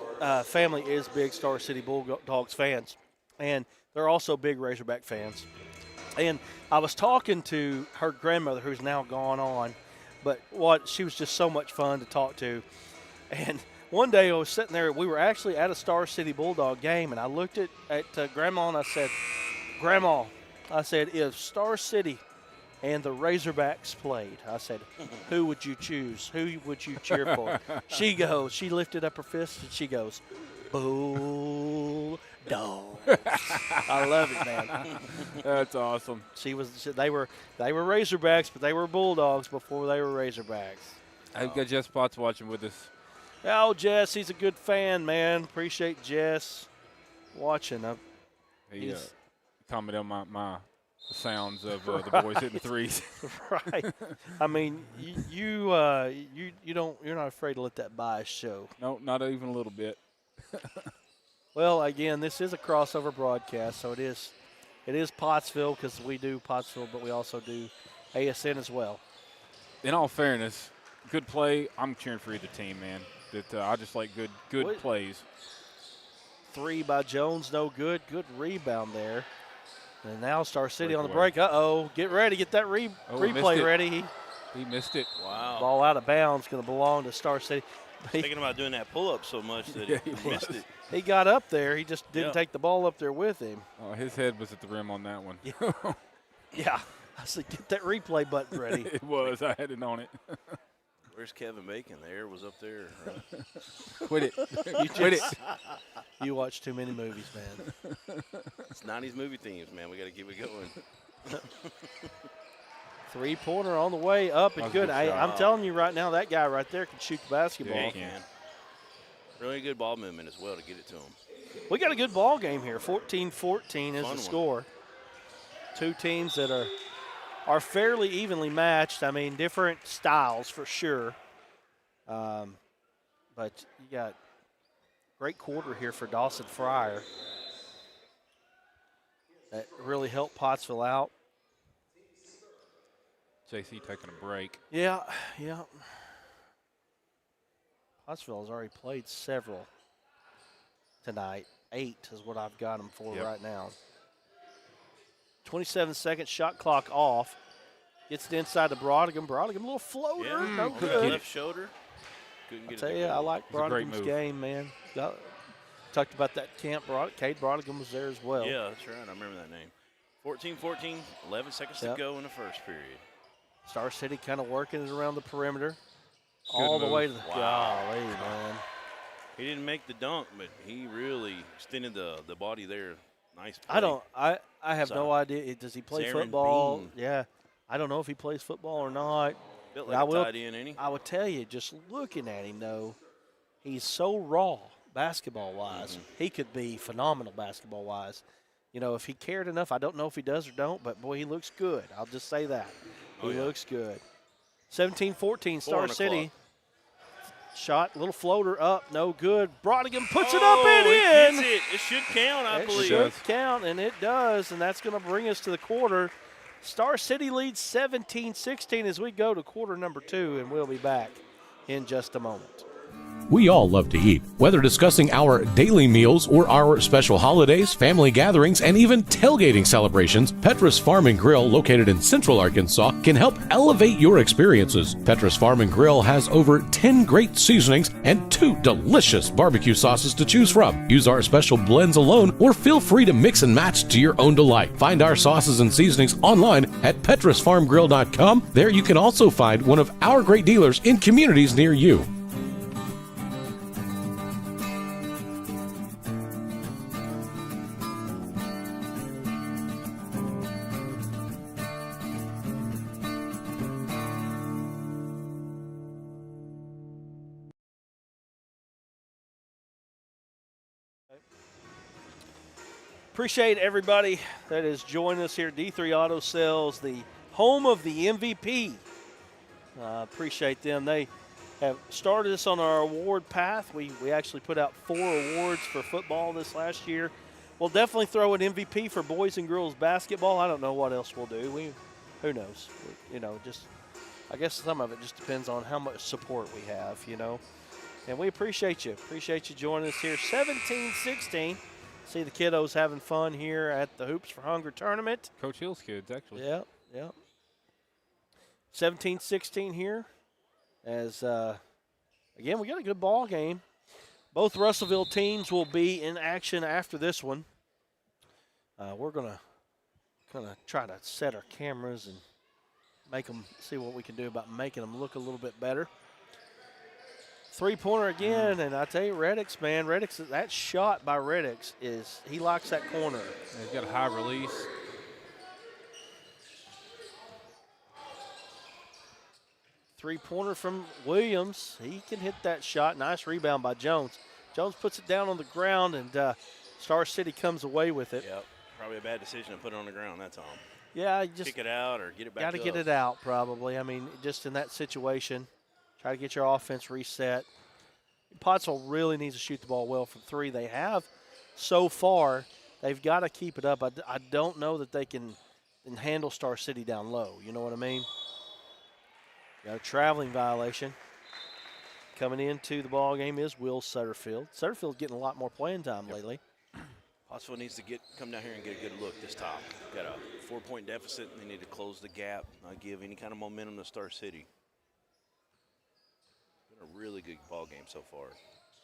family is big Star City Bulldogs fans, and they're also big Razorback fans. And I was talking to her grandmother, who's now gone on, but she was just so much fun to talk to. And one day I was sitting there, we were actually at a Star City Bulldog game, and I looked at Grandma and I said, Grandma, I said, if Star City and the Razorbacks played, I said, who would you choose? Who would you cheer for? She lifted up her fist and she goes, Bulldogs. I love it, man. That's awesome. They were Razorbacks, but they were Bulldogs before they were Razorbacks. I've got Jess Potts watching with us. Oh, Jess, he's a good fan, man. Appreciate Jess watching. He commented on my sounds of the boys hitting threes. Right. I mean, you're not afraid to let that bias show. No, not even a little bit. Well, again, this is a crossover broadcast, so it is Pottsville because we do Pottsville, but we also do ASN as well. In all fairness, good play. I'm cheering for either team, man. I just like good plays. three by Jones, no good. Good rebound there. And now Star City on the Breakaway. break. Uh-oh, get ready, get that replay ready. He missed it. Wow. Ball out of bounds, going to belong to Star City. Thinking about doing that pull-up so much that he missed it. He got up there. He just didn't take the ball up there with him. Oh, his head was at the rim on that one. Yeah. I said, get that replay button ready. It was. I had it on it. Where's Kevin Bacon? The air was up there. Quit it. Quit it. You watch too many movies, man. It's 90s movie themes, man. We got to keep it going. Three-pointer on the way up and good. I'm telling you right now, that guy right there can shoot the basketball. Yeah, he can. Really good ball movement as well to get it to him. We got a good ball game here. 14-14 is Fun the score. Two teams that are fairly evenly matched. I mean, different styles for sure. But you got great quarter here for Dawson Fryer. That really helped Pottsville out. JC taking a break. Yeah. Pottsville has already played several tonight. 8 is what I've got them for right now. 27-second shot clock off. Gets it inside to Brodigan. Brodigan, a little floater. No good. Left shoulder. Couldn't get I tell you, I like Brodigan's game, man. Talked about that camp. Cade Brodigan was there as well. Yeah, that's right. I remember that name. 14-14, 11 seconds to go in the first period. Star City kind of working it around the perimeter. Good all the move. way to the Wow. golly, man. He didn't make the dunk, but he really extended the body there. Nice play. I have no idea. Does he play Zarin football? Bean. Yeah. I don't know if he plays football or not. Built like a tight end, ain't he? I would tell you, just looking at him, though, he's so raw basketball-wise. He could be phenomenal basketball-wise. You know, if he cared enough, I don't know if he does or don't, but, boy, he looks good. I'll just say that. He looks good. 17-14, Star City. Shot, little floater up, no good. Brodigan puts it up and in. He gets it. It should count, I believe. It should count, and it does, and that's going to bring us to the quarter. Star City leads 17-16 as we go to quarter number 2, and we'll be back in just a moment. We all love to eat. Whether discussing our daily meals or our special holidays, family gatherings, and even tailgating celebrations, Petrus Farm and Grill, located in Central Arkansas, can help elevate your experiences. Petrus Farm and Grill has over 10 great seasonings and 2 delicious barbecue sauces to choose from. Use our special blends alone or feel free to mix and match to your own delight. Find our sauces and seasonings online at petrusfarmgrill.com. There you can also find one of our great dealers in communities near you. Appreciate everybody that is joining us here at D3 Auto Sales, the home of the MVP. Appreciate them. They have started us on our award path. We actually put out 4 awards for football this last year. We'll definitely throw an MVP for boys and girls basketball. I don't know what else we'll do. Who knows? I guess some of it just depends on how much support we have, And we appreciate you. Appreciate you joining us here. 17-16. See the kiddos having fun here at the Hoops for Hunger tournament. Coach Hill's kids, actually. Yeah. 17-16 here. As, again, we got a good ball game. Both Russellville teams will be in action after this one. We're going to kind of try to set our cameras and make them see what we can do about making them look a little bit better. Three-pointer again, and I tell you, Reddix, that shot by Reddix he likes that corner. He's got a high release. Three-pointer from Williams. He can hit that shot. Nice rebound by Jones. Jones puts it down on the ground, and Star City comes away with it. Yep. Probably a bad decision to put it on the ground, that's all. Yeah, just kick it out or get it back. Got to get it out, probably. I mean, just in that situation. Try to get your offense reset. Pottsville really needs to shoot the ball well from 3. They have so far. They've got to keep it up. I don't know that they can handle Star City down low. You know what I mean? Got a traveling violation. coming into the ball game is Will Sutterfield. Sutterfield's getting a lot more playing time lately. Pottsville needs to come down here and get a good look this top. Got a 4-point deficit, and they need to close the gap, not give any kind of momentum to Star City. Been a really good ball game so far.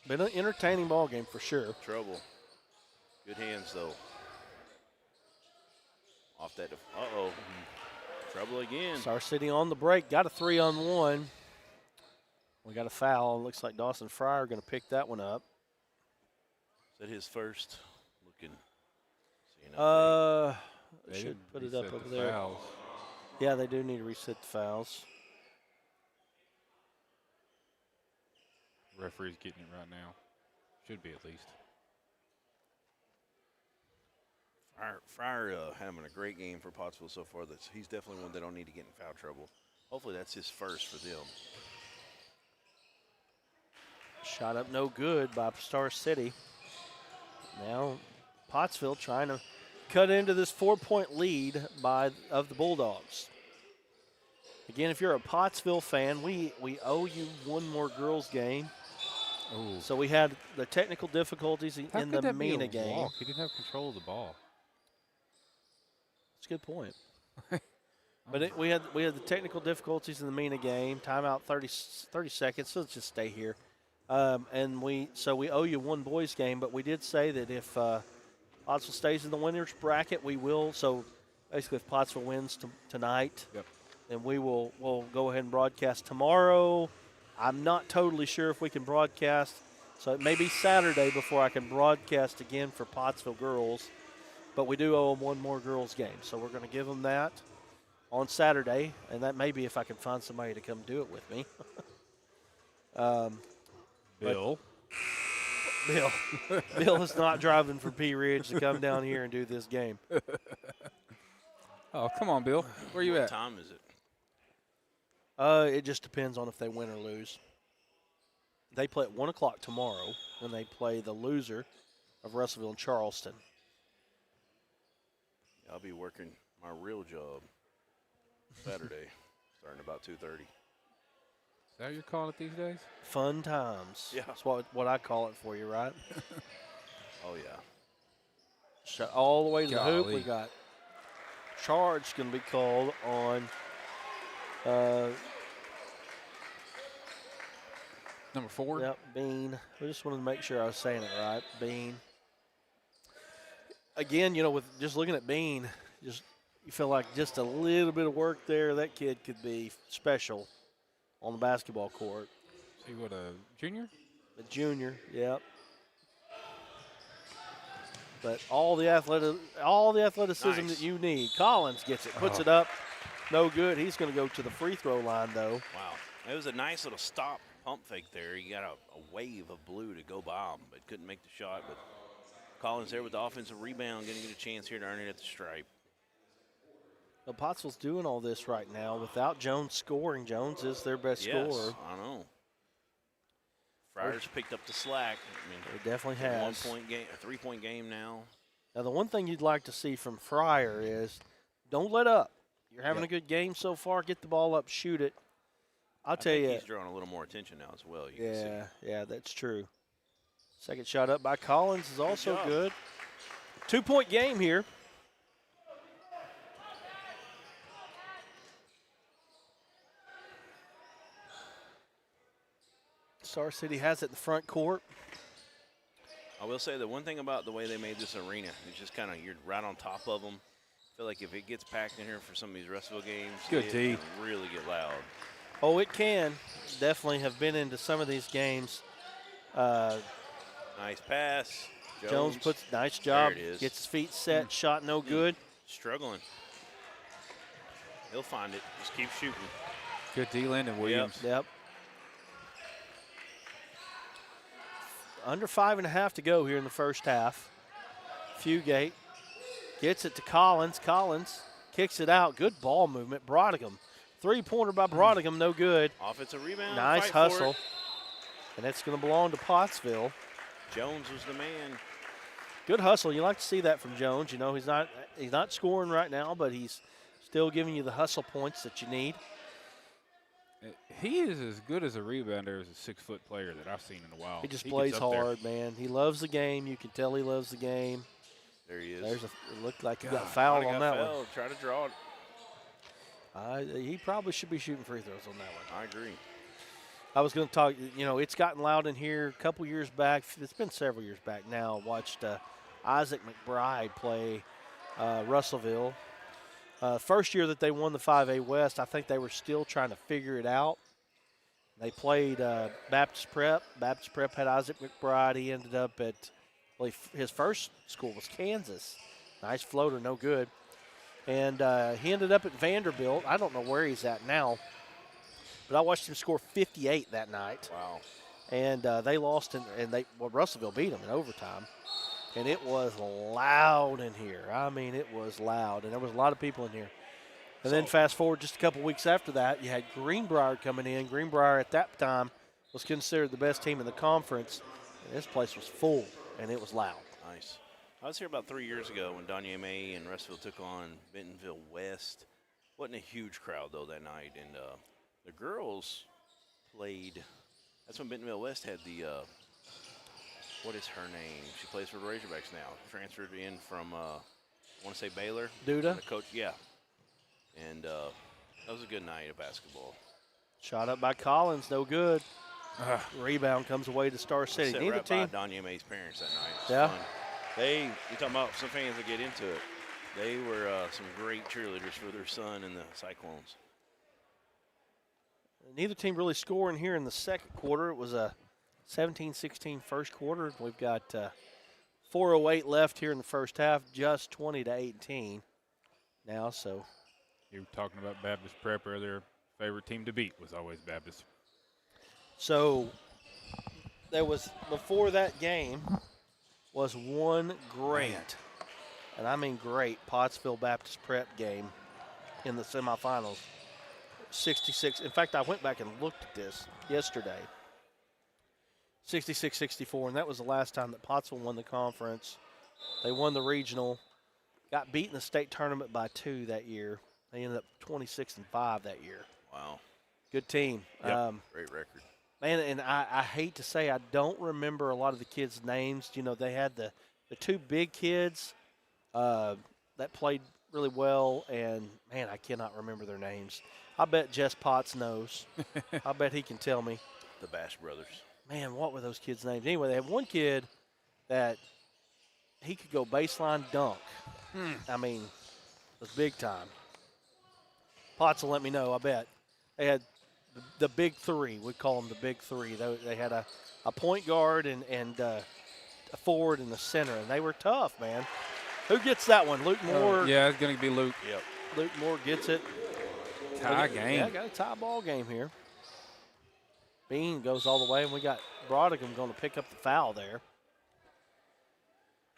Been an entertaining ball game for sure. Trouble. Good hands, though. Off that. Uh-oh. Trouble again. Star City on the break. Got a 3-on-1. We got a foul. Looks like Dawson Fryer going to pick that one up. Is that his first? Looking. They should put it up over there. Fouls. Yeah, they do need to reset the fouls. Referee's getting it right now. Should be at least. Fryer having a great game for Pottsville so far. He's definitely one that don't need to get in foul trouble. Hopefully that's his first for them. Shot up no good by Star City. Now Pottsville trying to cut into this 4-point lead of the Bulldogs. Again, if you're a Pottsville fan, we owe you one more girls game. Ooh. So we had the technical difficulties in the MENA game. Walk? He didn't have control of the ball. That's a good point. But we had the technical difficulties in the MENA game. Timeout 30 seconds. So let's just stay here. And we owe you one boys game, but we did say that if Pottsville stays in the winners bracket, we will. So basically, if Pottsville wins tonight, then we'll go ahead and broadcast tomorrow. I'm not totally sure if we can broadcast, so it may be Saturday before I can broadcast again for Pottsville girls. But we do owe them one more girls game, so we're going to give them that on Saturday, and that may be if I can find somebody to come do it with me. Bill is not driving from Pea Ridge to come down here and do this game. Oh, come on, Bill. Where you at? What time is it? It just depends on if they win or lose. They play at 1 o'clock tomorrow when they play the loser of Russellville and Charleston. I'll be working my real job Saturday, starting about 2:30. Is that what you're calling it these days? Fun times. Yeah. That's what I call it for you, right? Oh, yeah. So all the way to the hoop, Golly. we got charge going to be called on Number 4? Yep, Bean. I just wanted to make sure I was saying it right. Bean. Again, with just looking at Bean, you feel like just a little bit of work there, that kid could be special on the basketball court. See what, a junior? A junior, yep. But all the athleticism Nice. that you need. Collins gets it, puts it up. No good. He's going to go to the free throw line, though. Wow. It was a nice little stop pump fake there. He got a wave of blue to go by him, but couldn't make the shot. But Collins there with the offensive rebound, going to get a chance here to earn it at the stripe. Well, Pottsville's doing all this right now without Jones scoring. Jones is their best scorer. I know. Friars picked up the slack. I mean, It definitely has. 1-point game, a 3-point game now. Now, the one thing you'd like to see from Fryer is don't let up. You're having a good game so far. Get the ball up, shoot it. I tell think you. he's drawing a little more attention now as well. You can see. Yeah, that's true. Second shot up by Collins is also job. good. 2-point game here. Star City has it in the front court. I will say the one thing about the way they made this arena, it's just kind of you're right on top of them. I feel like if it gets packed in here for some of these Russellville games, Good it D. can really get loud. Oh, it can. Definitely have been into some of these games. Nice pass. Jones puts nice job. There it is. Gets his feet set. Shot no good. Struggling. He'll find it. Just keep shooting. Good D. Landon Williams. Yep. Under 5.5 to go here in the first half. Fugate gets it to Collins. Collins kicks it out. Good ball movement. Brodigham. Three-pointer by Brodigham, no good. Offensive rebound. Nice fight hustle. for it. And it's going to belong to Pottsville. Jones was the man. Good hustle. You like to see that from Jones. He's not scoring right now, but he's still giving you the hustle points that you need. He is as good as a rebounder as a 6-foot player that I've seen in a while. He just gets plays up there. hard, man. He loves the game. You can tell he loves the game. There he is. It looked like he got God, fouled might on have that got one. Try to draw it. He probably should be shooting free throws on that one. I agree. I was going to talk, it's gotten loud in here. A couple years back, it's been several years back now, watched Isaac McBride play Russellville. First year that they won the 5A West, I think they were still trying to figure it out. They played Baptist Prep. Baptist Prep had Isaac McBride. He ended up at, his first school was Kansas. Nice floater, no good. And he ended up at Vanderbilt. I don't know where he's at now, but I watched him score 58 that night. Wow. And they lost, Russellville beat them in overtime. And it was loud in here. I mean, it was loud, and there was a lot of people in here. And then fast forward just a couple weeks after that, you had Greenbrier coming in. Greenbrier at that time was considered the best team in the conference. And this place was full, and it was loud. Nice. I was here about 3 years ago when Danye May and Russellville took on Bentonville West. Wasn't a huge crowd, though, that night. And the girls played. That's when Bentonville West had the what is her name? She plays for the Razorbacks now. Transferred in from, I want to say Baylor. Duda? The coach, yeah. And that was a good night of basketball. Shot up by Collins, no good. Rebound comes away to Star City. Neither Neither team. by Danye May's parents that night. It was Yeah. fun. You're talking about some fans that get into it. They were some great cheerleaders for their son and the Cyclones. Neither team really scoring here in the second quarter. It was a 17-16 first quarter. We've got 4:08 left here in the first half, just 20-18 now. So You were talking about Baptist Prep earlier. Favorite team to beat was always Baptist. So there was, before that game, was one great, and I mean great, Pottsville Baptist Prep game in the semifinals. 66. In fact, I went back and looked at this yesterday. 66-64, and that was the last time that Pottsville won the conference. They won the regional, got beat in the state tournament by 2 that year. They ended up 26-5 that year. Wow. Good team. Yep. Great record. Man, and I hate to say I don't remember a lot of the kids' names. They had the 2 big kids that played really well, and, man, I cannot remember their names. I bet Jess Potts knows. I bet he can tell me. The Bash brothers. Man, what were those kids' names? Anyway, they had one kid that he could go baseline dunk. I mean, it was big time. Potts will let me know, I bet. They had the big 3. We call them the big 3. They had a point guard and a forward in the center, and they were tough, man. Who gets that one? Luke Moore? Yeah, it's going to be Luke. Yep. Luke Moore gets it. Tie game. Yeah, got a tie ball game here. Bean goes all the way, and we got Brodigan going to pick up the foul there.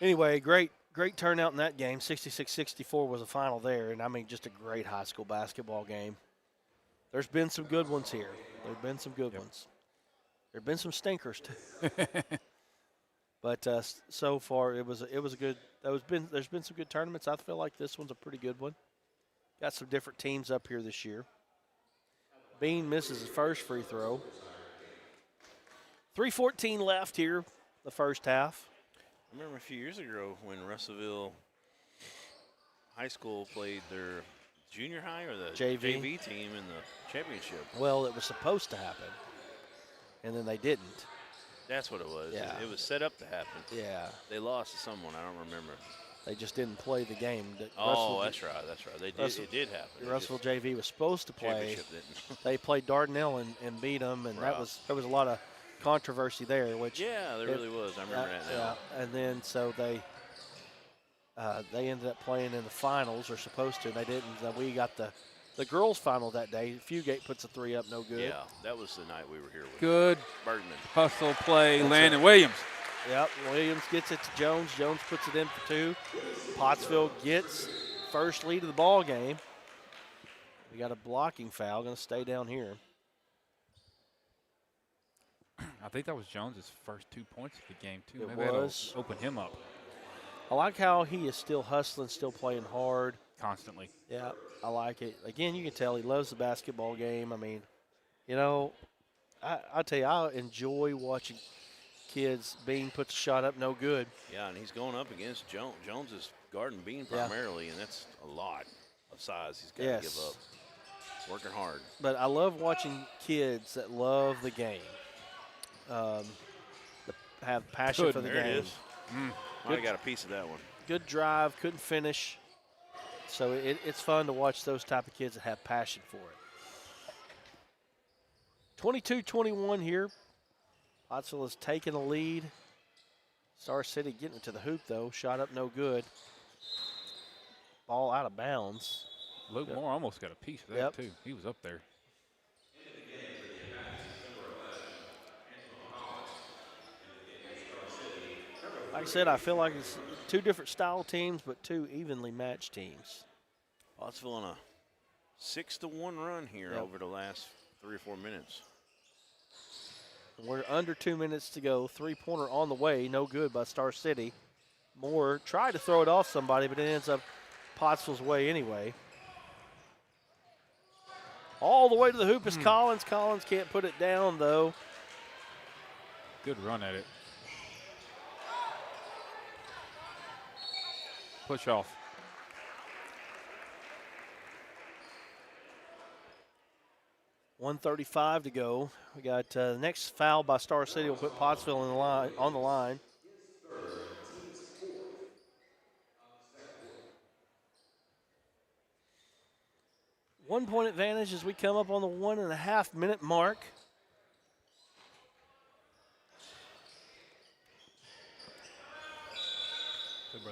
Anyway, great turnout in that game. 66-64 was the final there, and I mean just a great high school basketball game. There's been some good ones here. There have been some good ones. There have been some stinkers too. But so far it was a good. There's been some good tournaments. I feel like this one's a pretty good one. Got some different teams up here this year. Bean misses his first free throw. 3:14 left here, the first half. I remember a few years ago when Russellville High School played their junior high or the JV team in the championship. Well, it was supposed to happen, and then they didn't. That's what it was. Yeah. It was set up to happen. Yeah. They lost to someone. I don't remember. They just didn't play the game. That's right. They did. It did happen. Russellville JV was supposed to play. Championship didn't. They played Dardanelle and beat them, and there was a lot of controversy there. Which there really was. I remember that now. Yeah, and then so they ended up playing in the finals, or supposed to, and they didn't. We got the girls' final that day. Fugate puts a 3 up, no good. Yeah, that was the night we were here with Good Bergman. hustle play, Landon Williams. Yep, Williams gets it to Jones. Jones puts it in for 2. Pottsville gets first lead of the ball game. We got a blocking foul, going to stay down here. I think that was Jones's first 2 points of the game, too. It Maybe that'll was. open him up. I like how he is still hustling, still playing hard. Constantly. Yeah, I like it. Again, you can tell he loves the basketball game. I mean, You know, I tell you, I enjoy watching kids. Bean puts a shot up, no good. Yeah, and he's going up against Jones. Jones is guarding Bean primarily, and that's a lot of size he's got to give up. Working hard. But I love watching kids that love the game, have passion for the there game. It is. I got a piece of that one. Good drive, couldn't finish. So it's fun to watch those type of kids that have passion for it. 22-21 here. Pottsville is taking a lead. Star City getting it to the hoop, though. Shot up, no good. Ball out of bounds. Luke Moore almost got a piece of that, too. He was up there. Like I said, I feel like it's two different style teams, but two evenly matched teams. Pottsville on a 6-1 run here over the last 3 or 4 minutes. We're under 2 minutes to go. Three-pointer on the way, no good by Star City. Moore tried to throw it off somebody, but it ends up Pottsville's way anyway. All the way to the hoop is Collins. Collins can't put it down, though. Good run at it. Push off. .135 to go. We got the next foul by Star City will put Pottsville on the line. One-point advantage as we come up on the 1.5 minute mark.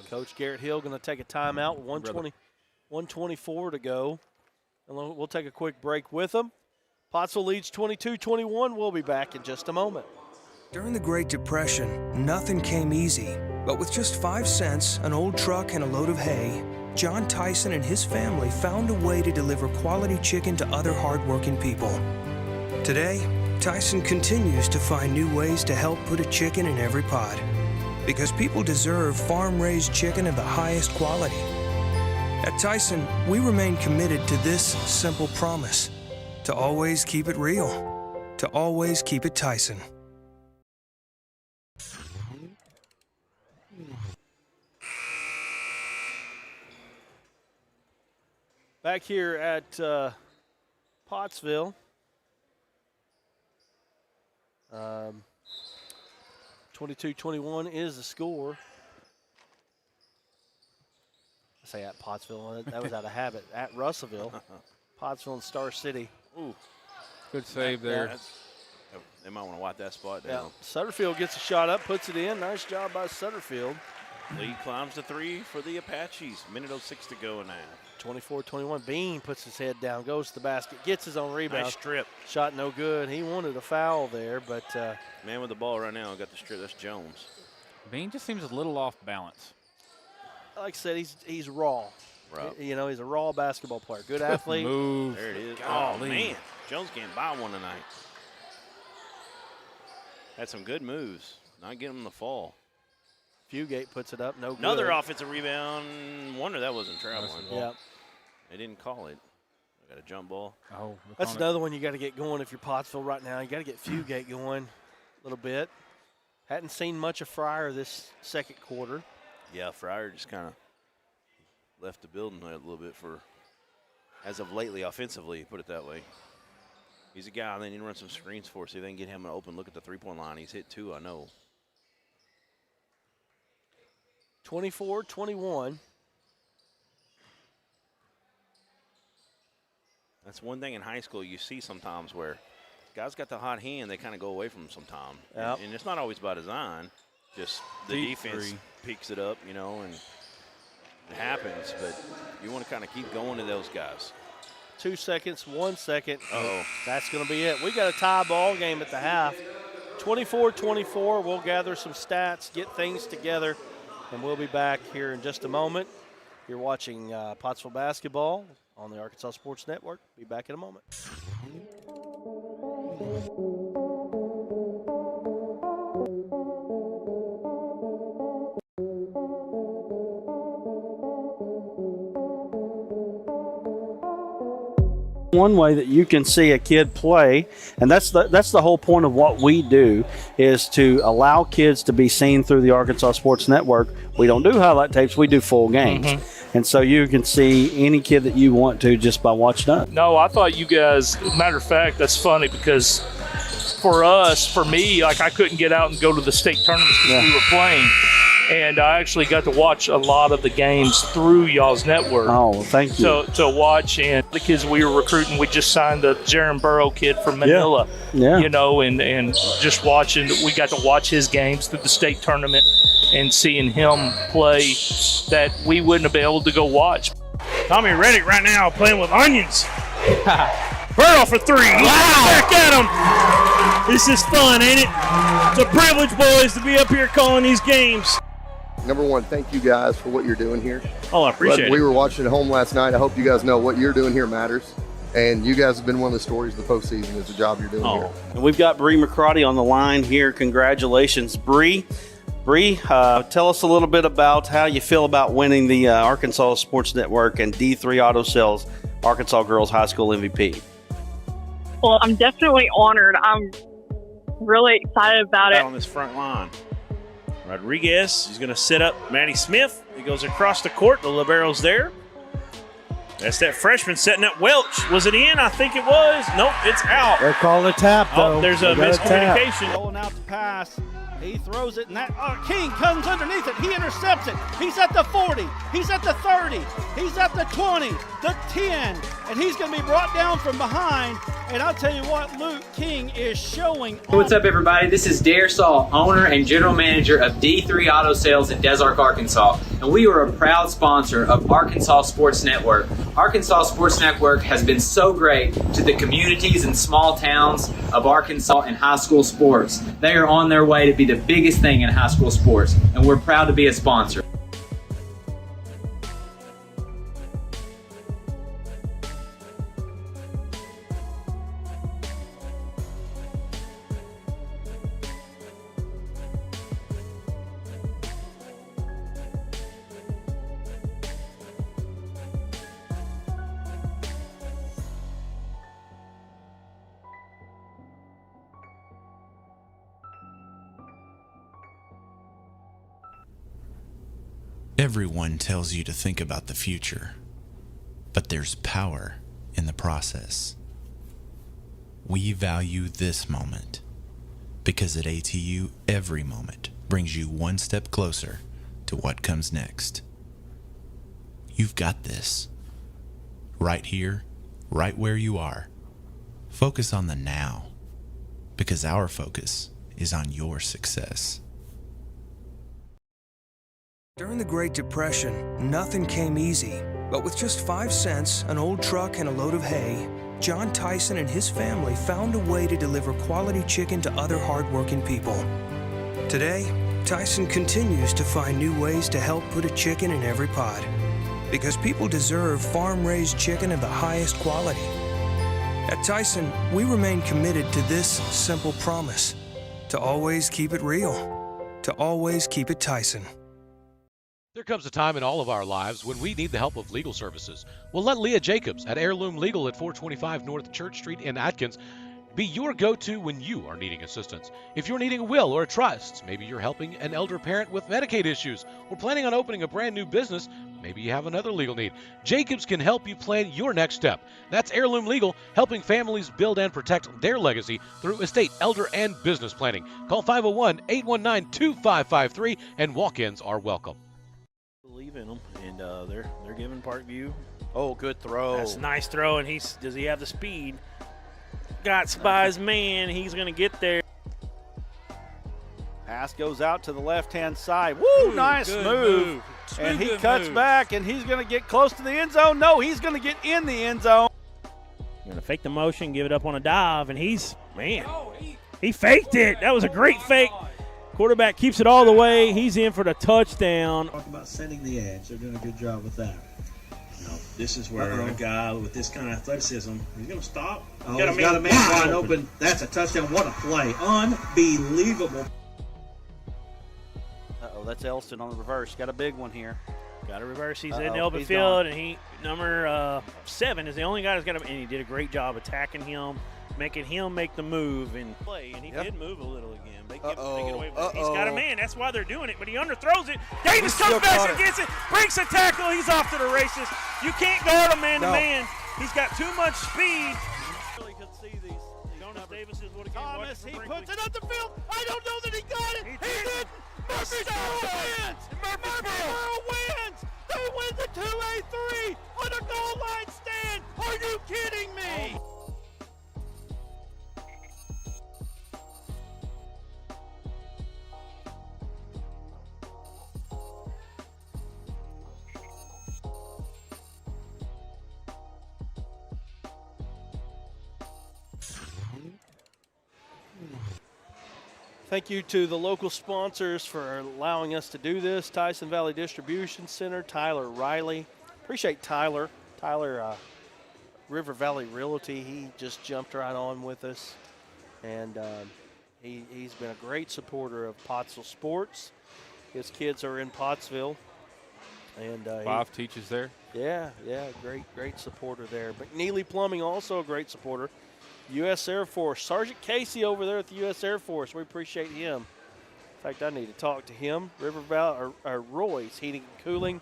Coach Garrett Hill going to take a timeout. 124 to go. And we'll take a quick break with them. Pottsville leads 22-21. We'll be back in just a moment. During the Great Depression, nothing came easy. But with just 5 cents, an old truck, and a load of hay, John Tyson and his family found a way to deliver quality chicken to other hardworking people. Today, Tyson continues to find new ways to help put a chicken in every pot. Because people deserve farm-raised chicken of the highest quality. At Tyson, we remain committed to this simple promise: to always keep it real, to always keep it Tyson. Back here at Pottsville. 22-21 is the score. I say at Pottsville, that was out of habit. At Russellville, Pottsville and Star City. Ooh, good save there. They might want to wipe that spot down. Yeah. Sutterfield gets a shot up, puts it in. Nice job by Sutterfield. Lead climbs to 3 for the Apaches. Minute 06 to go now. 24-21. Bean puts his head down, goes to the basket, gets his own rebound. Nice strip. Shot no good. He wanted a foul there, but man with the ball right now got the strip. That's Jones. Bean just seems a little off balance. Like I said, he's raw. Right. You know, he's a raw basketball player. Good athlete. Move. There it is. Golly. Oh, man. Jones can't buy one tonight. Had some good moves. Not getting him the fall. Fugate puts it up. No good. Another offensive rebound. Wonder that wasn't traveling. Yeah. They didn't call it. I got a jump ball. Oh, that's another one you got to get going if you're Pottsville right now. You got to get Fugate going a little bit. Hadn't seen much of Fryer this second quarter. Yeah, Fryer just kind of left the building a little bit for, as of lately, offensively, put it that way. He's a guy they need to run some screens for, see if they can get him an open look at the three-point line. He's hit 2, I know. 24-21. That's one thing in high school you see sometimes where guys got the hot hand, they kind of go away from them sometime. Yep. And it's not always by design. Just the defense peaks it up, you know, and it happens. But you want to kind of keep going to those guys. 2 seconds, 1 second. Uh-oh. That's going to be it. We got a tie ball game at the half. 24-24. We'll gather some stats, get things together, and we'll be back here in just a moment. You're watching Pottsville basketball on the Arkansas Sports Network. Be back in a moment. One way that you can see a kid play, and that's the whole point of what we do, is to allow kids to be seen through the Arkansas Sports Network. We don't do highlight tapes, we do full games. And so you can see any kid that you want to just by watching us. No, I thought you guys, matter of fact, that's funny because for me, like I couldn't get out and go to the state tournaments because we were playing. And I actually got to watch a lot of the games through y'all's network. Oh, well, thank you. To watch, and the kids we were recruiting, we just signed the Jaron Burrow kid from Manila. Yeah. You know, and just watching, we got to watch his games through the state tournament and seeing him play that we wouldn't have been able to go watch. Tommy Reddick right now playing with onions. Burrow for three. Back at him. This is fun, ain't it? It's a privilege, boys, to be up here calling these games. Number one, thank you guys for what you're doing here. Oh, I appreciate it. We were watching at home last night. I hope you guys know what you're doing here matters. And you guys have been one of the stories of the postseason is the job you're doing here. And we've got Bree McCarty on the line here. Congratulations, Bree. Bree, tell us a little bit about how you feel about winning the Arkansas Sports Network and D3 Auto Sales Arkansas Girls High School MVP. Well, I'm definitely honored. I'm really excited about it. On this front line. Rodriguez, he's going to set up Maddie Smith. He goes across the court. The libero's there. That's that freshman setting up Welch. Was it in? I think it was. Nope, it's out. They're calling a tap, though. Oh, there's a miscommunication. Rolling out the pass. He throws it, and King comes underneath it. He intercepts it. He's at the 40. He's at the 30. He's at the 20, the 10, and he's going to be brought down from behind. And I'll tell you what, Luke King is showing. What's up, everybody? This is Dare Saul, owner and general manager of D3 Auto Sales in Des Arc, Arkansas. And we are a proud sponsor of Arkansas Sports Network. Arkansas Sports Network has been so great to the communities and small towns of Arkansas and high school sports. They are on their way to be the biggest thing in high school sports, and we're proud to be a sponsor. Everyone tells you to think about the future, but there's power in the process. We value this moment because at ATU, every moment brings you one step closer to what comes next. You've got this. Right here, right where you are. Focus on the now, because our focus is on your success. During the Great Depression, nothing came easy. But with just 5 cents, an old truck, and a load of hay, John Tyson and his family found a way to deliver quality chicken to other hardworking people. Today, Tyson continues to find new ways to help put a chicken in every pot. Because people deserve farm-raised chicken of the highest quality. At Tyson, we remain committed to this simple promise: to always keep it real, to always keep it Tyson. There comes a time in all of our lives when we need the help of legal services. Well, let Leah Jacobs at Heirloom Legal at 425 North Church Street in Atkins be your go-to when you are needing assistance. If you're needing a will or a trust, maybe you're helping an elder parent with Medicaid issues, or planning on opening a brand new business, maybe you have another legal need. Jacobs can help you plan your next step. That's Heirloom Legal, helping families build and protect their legacy through estate, elder, and business planning. Call 501-819-2553, and walk-ins are welcome. Believe in them, and they're giving Parkview. Oh, good throw. That's a nice throw, and does he have the speed? Got by his man. He's going to get there. Pass goes out to the left-hand side. Woo, nice move. And he cuts back, and he's going to get close to the end zone. No, he's going to get in the end zone. Going to fake the motion, give it up on a dive, and he faked it. That was a great fake. Quarterback keeps it all the way. He's in for the touchdown. Talk about setting the edge. They're doing a good job with that. This is where a guy with this kind of athleticism, he's going to stop. He's got a man wide open. That's a touchdown. What a play. Unbelievable. Uh-oh, that's Elston on the reverse. Got a big one here. Got a reverse. He's Uh-oh, in the open he's field, gone. and he number 7 is the only guy that's got him, and he did a great job attacking him, making him make the move and play, and he did move a little again. They get away with it. He's got a man. That's why they're doing it, but he underthrows it. Davis comes back and gets it, breaks a tackle. He's off to the races. You can't guard him man-to-man. He's got too much speed. Really could see these Jonas Davis is what again? Thomas, he puts it up the field. I don't know that he got it. He did. Murfreesboro wins. Murfreesboro wins. They win the 2A3 on a goal line stand. Are you kidding me? Thank you to the local sponsors for allowing us to do this. Tyson Valley Distribution Center, Tyler Riley. Appreciate Tyler. River Valley Realty, he just jumped right on with us. And he's been a great supporter of Pottsville sports. His kids are in Pottsville. And Bob teaches there. Yeah, great supporter there. McNeely Plumbing, also a great supporter. U.S. Air Force. Sergeant Casey over there at the U.S. Air Force. We appreciate him. In fact, I need to talk to him. River Valley, or Roy's Heating and Cooling.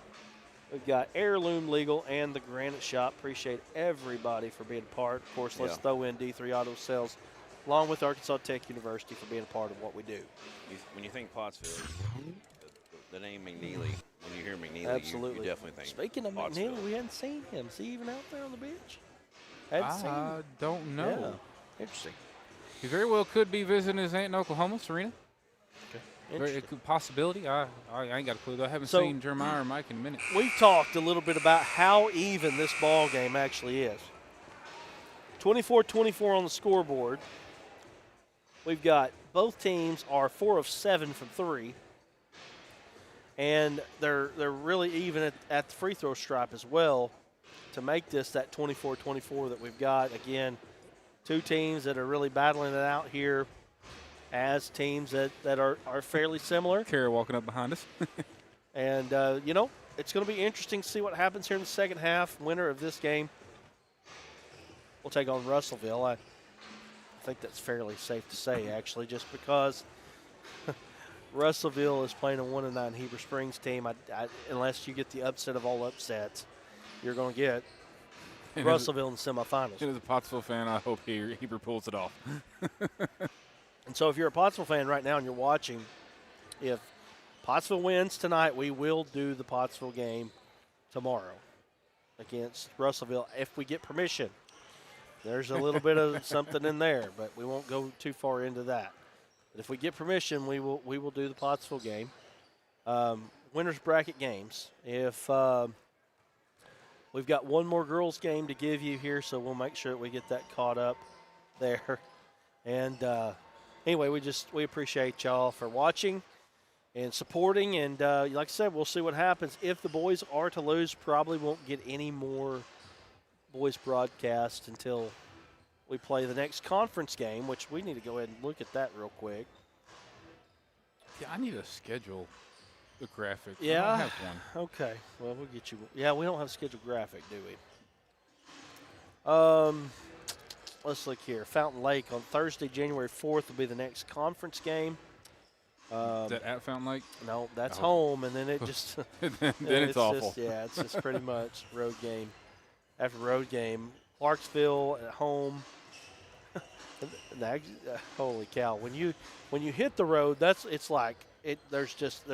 We've got Heirloom Legal and the Granite Shop. Appreciate everybody for being a part. Of course, let's throw in D3 Auto Sales, along with Arkansas Tech University, for being a part of what we do. When you think Pottsville, the name McNeely, when you hear McNeely, Absolutely. you definitely think Speaking of Pottsville. McNeely, we hadn't seen him. Is he even out there on the beach? I don't know. Yeah. Interesting. He very well could be visiting his aunt in Oklahoma, Serena. Okay. It could possibility. I ain't got a clue. I haven't So- seen Jeremiah or Mike in a minute. We've talked a little bit about how even this ball game actually is. 24-24 on the scoreboard. We've got both teams are 4 of 7 from 3. And they're really even at the free throw stripe as well to make this that 24-24 that we've got. Again, two teams that are really battling it out here as teams that are fairly similar. Kara walking up behind us. And, it's going to be interesting to see what happens here in the second half. Winner of this game will take on Russellville. I think that's fairly safe to say, actually, just because Russellville is playing a 1-9 Heber Springs team. Unless you get the upset of all upsets, you're going to get Russellville in the semifinals. And as a Pottsville fan, I hope Heber pulls it off. And so if you're a Pottsville fan right now and you're watching, if Pottsville wins tonight, we will do the Pottsville game tomorrow against Russellville if we get permission. There's a little bit of something in there, but we won't go too far into that. But if we get permission, we will do the Pottsville game. Winners bracket games. If we've got one more girls game to give you here, so we'll make sure that we get that caught up there. And anyway, we appreciate y'all for watching and supporting. And like I said, we'll see what happens. If the boys are to lose, probably won't get any more boys broadcast until we play the next conference game, which we need to go ahead and look at that real quick. Yeah, I need a schedule, a graphic. Yeah. I don't have one. Okay. Well, we'll get you. Yeah, we don't have a scheduled graphic, do we? Let's look here. Fountain Lake on Thursday, January 4th will be the next conference game. Is that at Fountain Lake? No, that's home, and then it just then it's awful. It's just pretty much road game after road game. Clarksville at home. Holy cow! When you hit the road, there's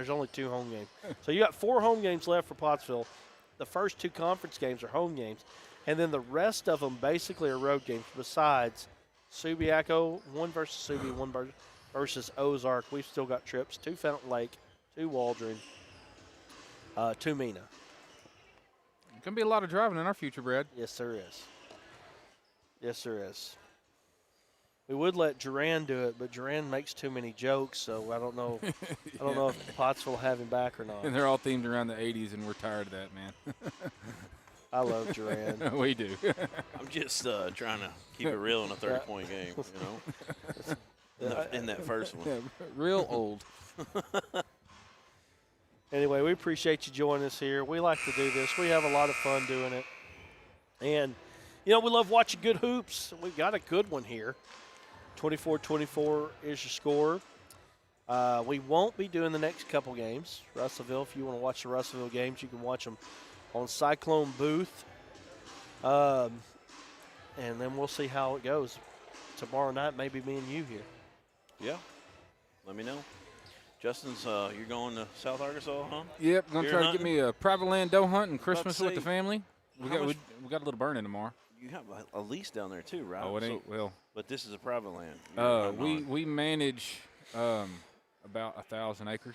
only 2 home games. So you got 4 home games left for Pottsville. The first 2 conference games are home games, and then the rest of them basically are road games. Besides Subiaco, 1 versus Subi, 1 versus Ozark. We've still got trips to Fountain Lake, to Waldron, to Mena. Going to be a lot of driving in our future, Brad. Yes, there is. Yes, there is. We would let Duran do it, but Duran makes too many jokes, so I don't know. I don't know if Pottsville will have him back or not. And they're all themed around the 80s, and we're tired of that, man. I love Duran. We do. I'm just trying to keep it real in a 30-point game, in that first one. Yeah, real old. Anyway, we appreciate you joining us here. We like to do this. We have a lot of fun doing it. And, we love watching good hoops. We've got a good one here. 24-24 is your score. We won't be doing the next couple games. Russellville, if you want to watch the Russellville games, you can watch them on Cylcone Booth. And then we'll see how it goes. Tomorrow night, maybe me and you here. Yeah. Let me know. Justin's, you're going to South Arkansas, huh? Yep, going to try to hunting? get me a private land doe hunt and Christmas say, with the family. We got a little burning tomorrow. You have a lease down there too, right? Oh, it ain't, well. But this is a private land. We manage about 1,000 acres.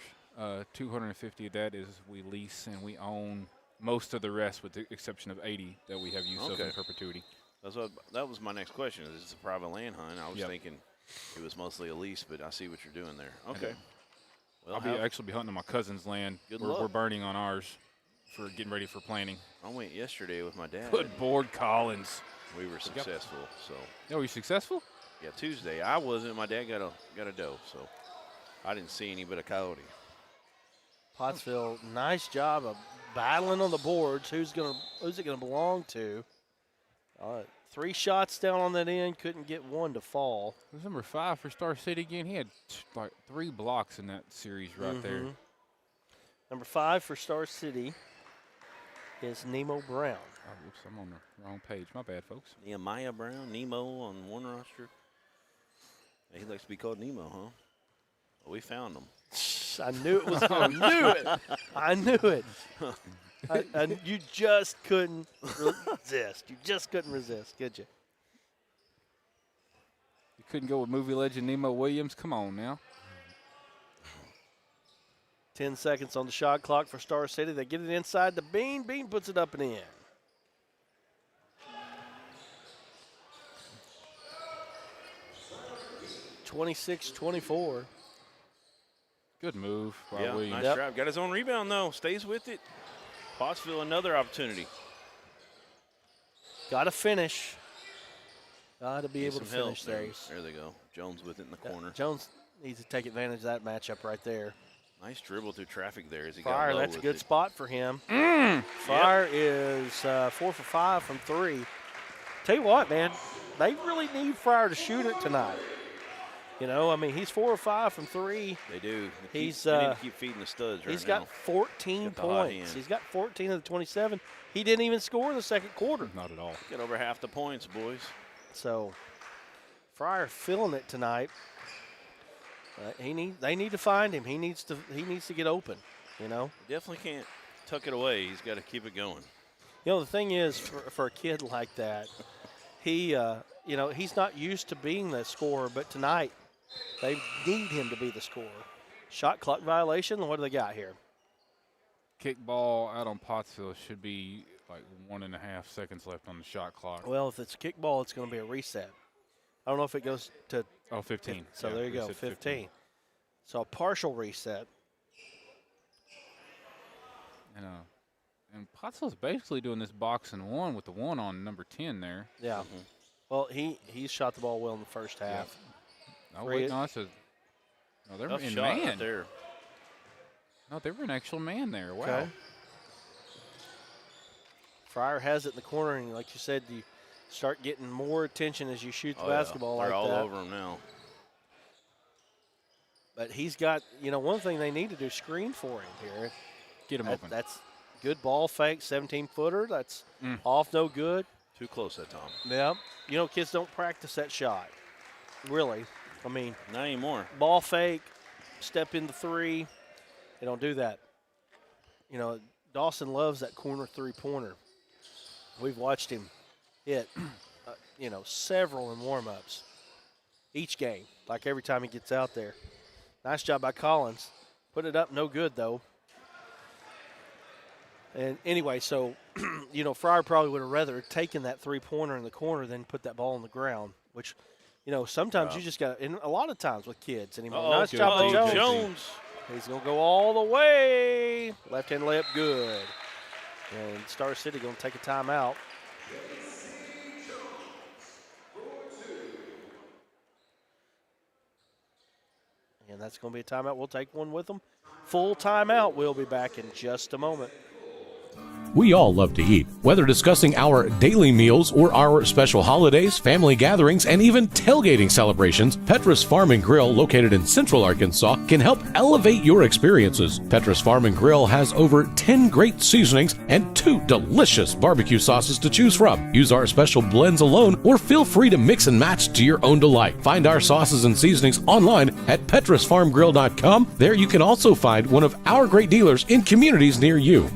250 of that is we lease, and we own most of the rest with the exception of 80 that we have use of in perpetuity. That was my next question. Is this a private land hunt? I was thinking it was mostly a lease, but I see what you're doing there. Okay. Well, I'll actually be hunting on my cousin's land. We're burning on ours for getting ready for planting. I went yesterday with my dad. Good board, Collins. We were successful. So. Oh, you successful? Yeah, Tuesday. I wasn't. My dad got a doe, so I didn't see any but a coyote. Pottsville, nice job of battling on the boards. Who's it gonna belong to? 3 shots down on that end, couldn't get one to fall. It was number 5 for Star City again. He had 3 blocks in that series right there. Number 5 for Star City is Nemo Brown. Oh, oops, I'm on the wrong page. My bad, folks. Nehemiah Brown, Nemo on one roster. He likes to be called Nemo, huh? Well, we found him. I knew it was. I knew it. I knew it. And you just couldn't resist. You just couldn't resist, could you? You couldn't go with movie legend Nemo Williams? Come on now. 10 seconds on the shot clock for Star City. They get it inside the Bean. Bean puts it up and in. (26-24). Good move by Williams. Nice drive. Got his own rebound, though. Stays with it. Pottsville, another opportunity. Got to finish. Got to be able to finish there. There they go. Jones with it in the corner. Jones needs to take advantage of that matchup right there. Nice dribble through traffic there as he Fryer, got low that's a good it. spot for him. Fryer is 4 for 5 from 3. Tell you what, man, they really need Fryer to shoot it tonight. He's 4 or 5 from 3. They do. They need to keep feeding the studs right He's now. got 14 points. He's got 14 of the 27. He didn't even score in the second quarter. Not at all. Get over half the points, boys. So, Fryer feeling it tonight. They need to find him. He needs to get open. Definitely can't tuck it away. He's got to keep it going. The thing is, for a kid like that, he's not used to being the scorer, but tonight they need him to be the scorer. Shot clock violation. What do they got here? Kick ball out on Pottsville. Should be 1.5 seconds left on the shot clock. Well, if it's a kick ball, it's going to be a reset. I don't know if it goes to 15. So there you go, 15. So a partial reset. And Pottsville's basically doing this box and one with the 1 on number 10 there. Yeah. Well, he shot the ball well in the first half. Yeah. Wait, no, they're in man. Right there. No, they were an actual man there. Wow. Okay. Fryer has it in the corner, and like you said, you start getting more attention as you shoot the basketball like that. They're all over him now. But he's got, one thing they need to do, screen for him here. Get him open. That's good ball fake, 17-footer. That's off, no good. Too close that time. Yeah. Kids don't practice that shot, really. Not anymore. Ball fake, step into 3. They don't do that. Dawson loves that corner 3-pointer. We've watched him hit, several in warm-ups each game, like every time he gets out there. Nice job by Collins. Put it up, no good, though. And anyway, so, Fryer probably would have rather taken that 3-pointer in the corner than put that ball on the ground, which, sometimes you just got – and a lot of times with kids anymore. Nice job by Jones. He's going to go all the way. Left-hand layup, good. And Star City going to take a timeout. And that's going to be a timeout. We'll take one with them. full timeout. We'll be back in just a moment. We all love to eat. Whether discussing our daily meals or our special holidays, family gatherings, and even tailgating celebrations, Petrus Farm and Grill, located in Central Arkansas, can help elevate your experiences. Petrus Farm and Grill has over 10 great seasonings and 2 delicious barbecue sauces to choose from. Use our special blends alone or feel free to mix and match to your own delight. Find our sauces and seasonings online at petrusfarmgrill.com. There you can also find one of our great dealers in communities near you.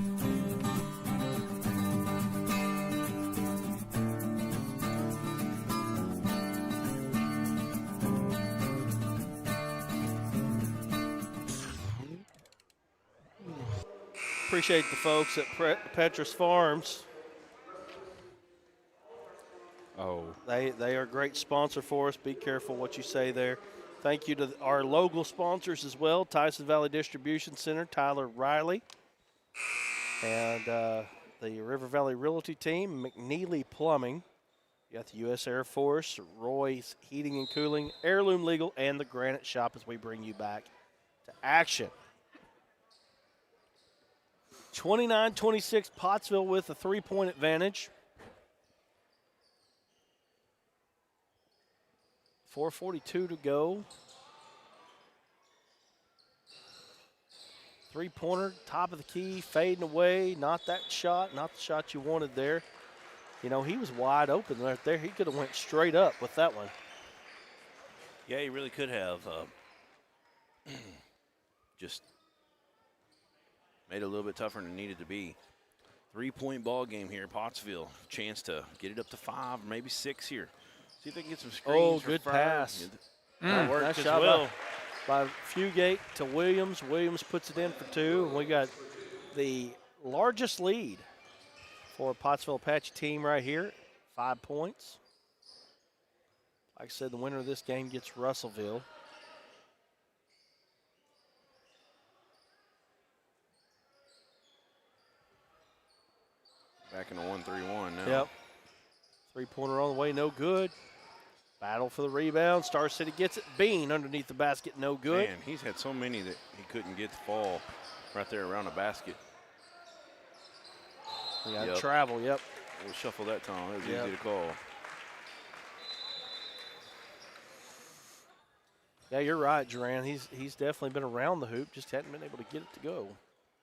Appreciate the folks at Petrus Farms. Oh. They are a great sponsor for us. Be careful what you say there. Thank you to our local sponsors as well, Tyson Valley Distribution Center, Tyler Riley, and the River Valley Realty Team, McNeely Plumbing. You got the U.S. Air Force, Roy's Heating and Cooling, Heirloom Legal, and the Granite Shop as we bring you back to action. 29-26, Pottsville with a 3-point advantage. 4:42 to go. 3-pointer, top of the key, fading away. Not that shot, not the shot you wanted there. You know, he was wide open right there. He could have went straight up with that one. Yeah, he really could have. Just made it a little bit tougher than it needed to be. 3-point ball game here, Pottsville. Chance to get it up to 5, maybe 6 here. See if they can get some screens. Oh, good pass. That worked nice as shot well. By Fugate to Williams. Williams puts it in for 2, and we got the largest lead for Pottsville Apache team right here, 5 points. Like I said, the winner of this game gets Russellville. Back in a 1-3-1 now. Yep. 3-pointer on the way, no good. Battle for the rebound. Star City gets it. Bean underneath the basket, no good. Man, he's had so many that he couldn't get to fall right there around the basket. We got travel, yep. We'll shuffle that time. It was easy to call. Yeah, you're right, Duran. He's definitely been around the hoop, just hadn't been able to get it to go.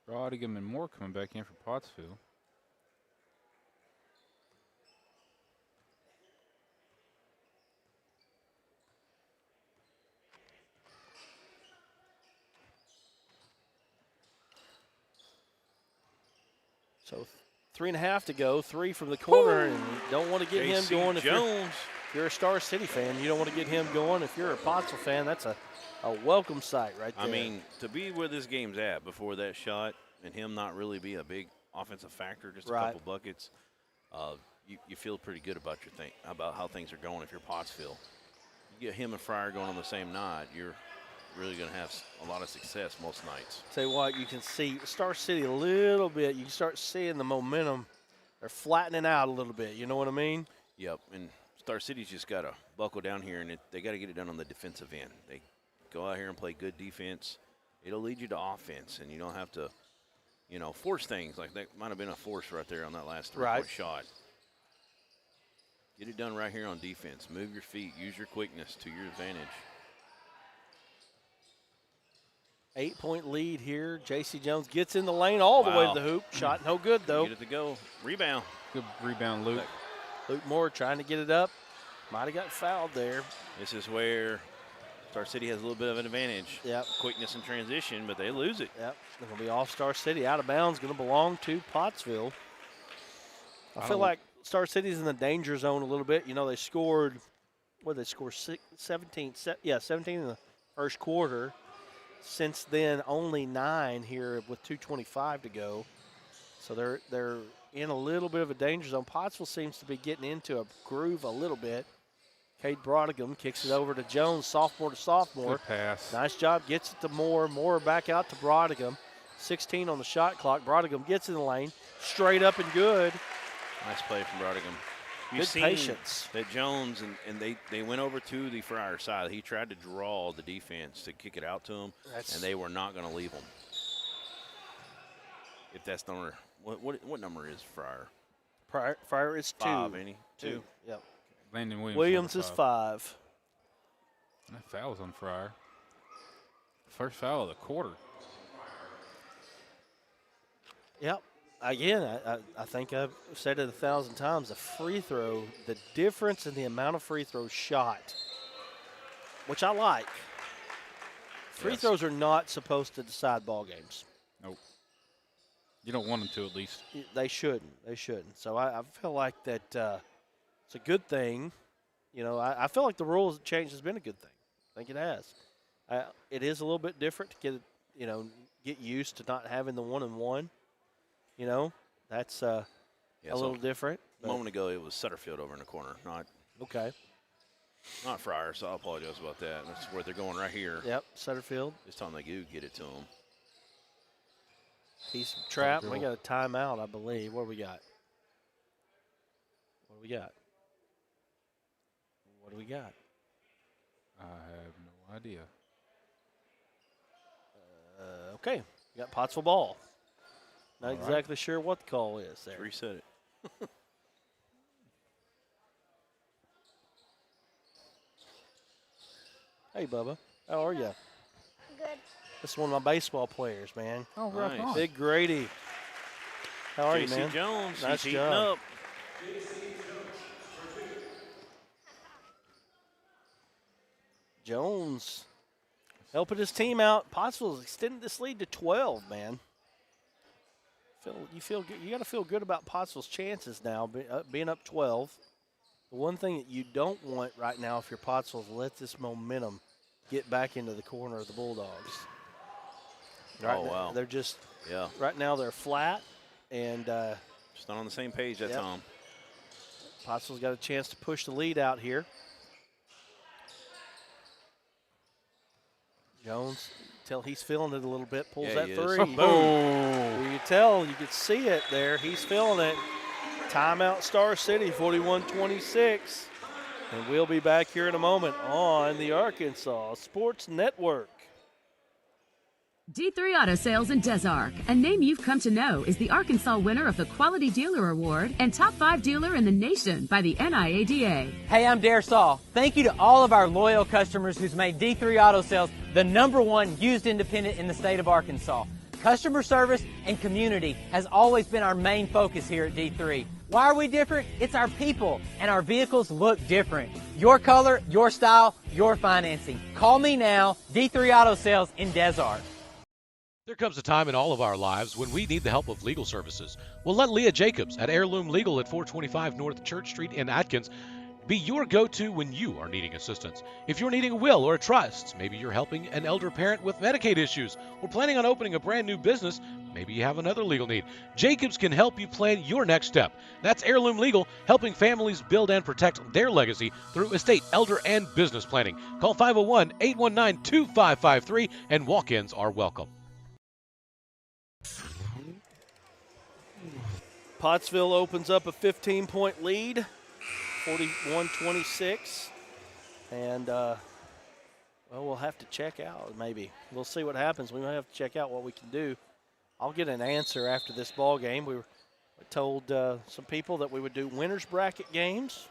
Brodigan and Moore coming back in for Pottsville. So 3.5 to go, 3 from the corner, and you don't want to get him going. If you're a Star City fan, you don't want to get him going. If you're a Pottsville fan, that's a welcome sight right there. I mean, to be where this game's at before that shot and him not really be a big offensive factor, just a couple buckets, you feel pretty good about about how things are going if you're Pottsville. You get him and Fryer going on the same night, you're really going to have a lot of success most nights. Tell you what, you can see Star City a little bit. You can start seeing the momentum. They're flattening out a little bit. You know what I mean? Yep, and Star City's just got to buckle down here, and they got to get it done on the defensive end. They go out here and play good defense. It'll lead you to offense, and you don't have to, force things. Like that might have been a force right there on that last 3-point shot. Get it done right here on defense. Move your feet. Use your quickness to your advantage. 8-point lead here. J.C. Jones gets in the lane all the way to the hoop. Shot no good, though. Get it to go. Rebound. Good rebound, Luke. Luke Moore trying to get it up. Might have got fouled there. This is where Star City has a little bit of an advantage. Yep. Quickness and transition, but they lose it. Yep. They're going to be off Star City. Out of bounds, going to belong to Pottsville. I feel like Star City's in the danger zone a little bit. They scored, they score 17 in the first quarter. Since then, only 9 here with 2:25 to go. So they're in a little bit of a danger zone. Pottsville seems to be getting into a groove a little bit. Cade Brodigan kicks it over to Jones, sophomore to sophomore. Good pass. Nice job. Gets it to Moore. Moore back out to Brodigan. 16 on the shot clock. Brodigan gets in the lane. Straight up and good. Nice play from Brodigan. Good patience. That Jones, and they went over to the Fryer side. He tried to draw the defense to kick it out to him, and they were not going to leave him. If that's number, what number is Fryer? Fryer is 2. 5, ain't he? 2. Yep. Landon Williams is 5. That foul's on Fryer. First foul of the quarter. Yep. Again, I think I've said it 1,000 times. A free throw, the difference in the amount of free throws shot, which I like. Free throws are not supposed to decide ball games. Nope. You don't want them to, at least. They shouldn't. They shouldn't. So I feel like that it's a good thing. You know, I feel like the rules change has been a good thing. I think it has. It is a little bit different to get used to not having the 1-and-1. You know, that's a little different. A moment ago, it was Sutterfield over in the corner, not Fryer. So I apologize about that. That's where they're going right here. Yep, Sutterfield. This time they do get it to him. He's trapped. We got a timeout, I believe. What do we got? What do we got? I have no idea. Okay, we got Pottsville ball. Not exactly sure what the call is there. Let's reset it. Hey, Bubba. How are you? Good. This is one of my baseball players, man. Oh, right on. Big Grady. How are you, man? Jones. Nice he's job. Heating up. Jones helping his team out. Pottsville's extended this lead to 12, man. You got to feel good about Pottsville's chances now, being up 12. The one thing that you don't want right now, if you're Pottsville, is let this momentum get back into the corner of the Bulldogs. Right wow. They're just right now they're flat and just not on the same page that time. Pottsville's got a chance to push the lead out here. Jones, tell he's feeling it a little bit, pulls that 3. Boom. You can tell, you can see it there. He's feeling it. Timeout Star City, 41-26. And we'll be back here in a moment on the Arkansas Sports Network. D3 Auto Sales in Des Arc, a name you've come to know, is the Arkansas winner of the Quality Dealer Award and Top 5 Dealer in the Nation by the NIADA. Hey, I'm Dare Saul. Thank you to all of our loyal customers who's made D3 Auto Sales the #1 used independent in the state of Arkansas. Customer service and community has always been our main focus here at D3. Why are we different? It's our people, and our vehicles look different. Your color, your style, your financing. Call me now, D3 Auto Sales in Des Arc. There comes a time in all of our lives when we need the help of legal services. Well, let Leah Jacobs at Heirloom Legal at 425 North Church Street in Atkins be your go-to when you are needing assistance. If you're needing a will or a trust, maybe you're helping an elder parent with Medicaid issues, or planning on opening a brand new business, maybe you have another legal need. Jacobs can help you plan your next step. That's Heirloom Legal, helping families build and protect their legacy through estate, elder, and business planning. Call 501-819-2553, and walk-ins are welcome. Pottsville opens up a 15-point lead, 41-26. And, we'll have to check out maybe. We'll see what happens. We might have to check out what we can do. I'll get an answer after this ball game. We told some people that we would do winner's bracket games.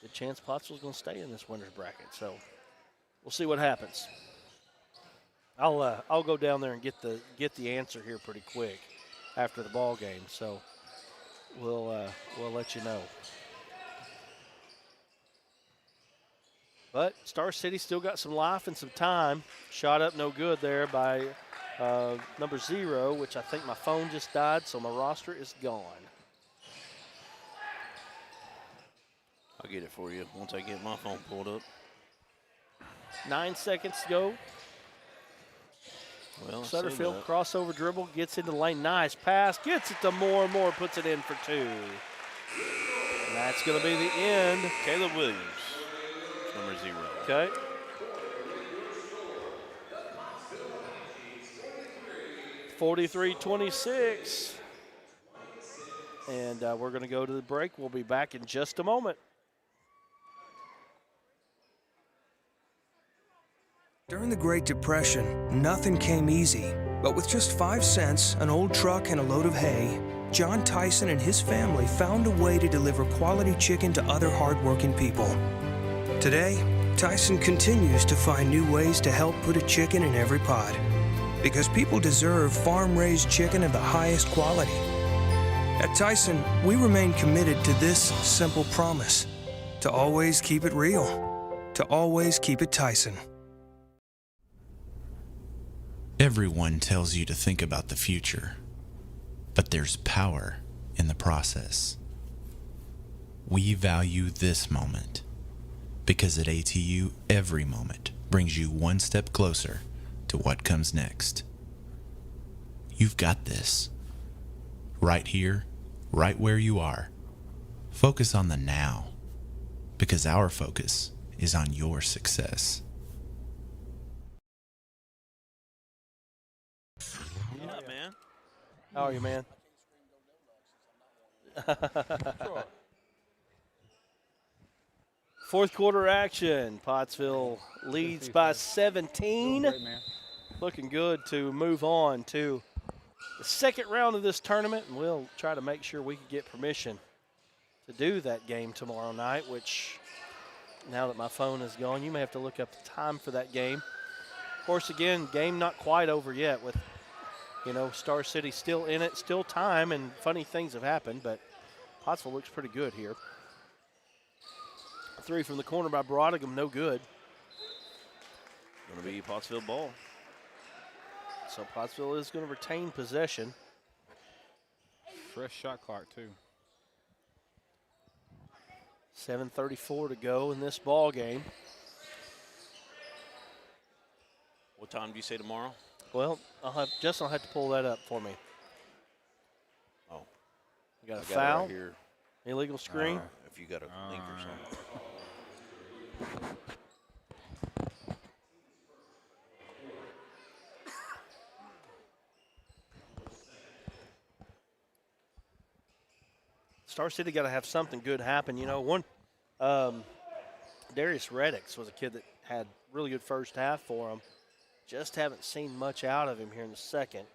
Good chance Pottsville's going to stay in this winner's bracket. So we'll see what happens. I'll go down there and get the answer here pretty quick after the ball game. So we'll let you know. But Star City still got some life and some time. Shot up no good there by number 0, which I think my phone just died, so my roster is gone. I'll get it for you once I get my phone pulled up. 9 seconds to go. Well, Sutterfield crossover dribble, gets into the lane. Nice pass, gets it to Moore. Moore puts it in for 2. And that's going to be the end. Caleb Williams, number 0. Okay. (43-26), and we're going to go to the break. We'll be back in just a moment. During the Great Depression, nothing came easy. But with just 5 cents, an old truck, and a load of hay, John Tyson and his family found a way to deliver quality chicken to other hardworking people. Today, Tyson continues to find new ways to help put a chicken in every pot. Because people deserve farm-raised chicken of the highest quality. At Tyson, we remain committed to this simple promise: to always keep it real, to always keep it Tyson. Everyone tells you to think about the future, but there's power in the process. We value this moment because at ATU, every moment brings you one step closer to what comes next. You've got this. Right here, right where you are. Focus on the now, because our focus is on your success. What up, man? How are you, man? Fourth quarter action. Pottsville leads by 17. Looking good to move on to the second round of this tournament, and we'll try to make sure we can get permission to do that game tomorrow night, which, now that my phone is gone, you may have to look up the time for that game. Of course, again, game not quite over yet with, Star City still in it, still time, and funny things have happened, but Pottsville looks pretty good here. 3 from the corner by Broadicum, no good. Going to be Pottsville ball. So Pottsville is going to retain possession. Fresh shot clock, too. 7:34 to go in this ball game. What time do you say tomorrow? Well, Justin will have to pull that up for me. Oh. We got a I got it foul, right here. illegal screen. If you got a link or something. Star City got to have something good happen. Darius Reddix was a kid that had really good first half for him. Just haven't seen much out of him here in the second.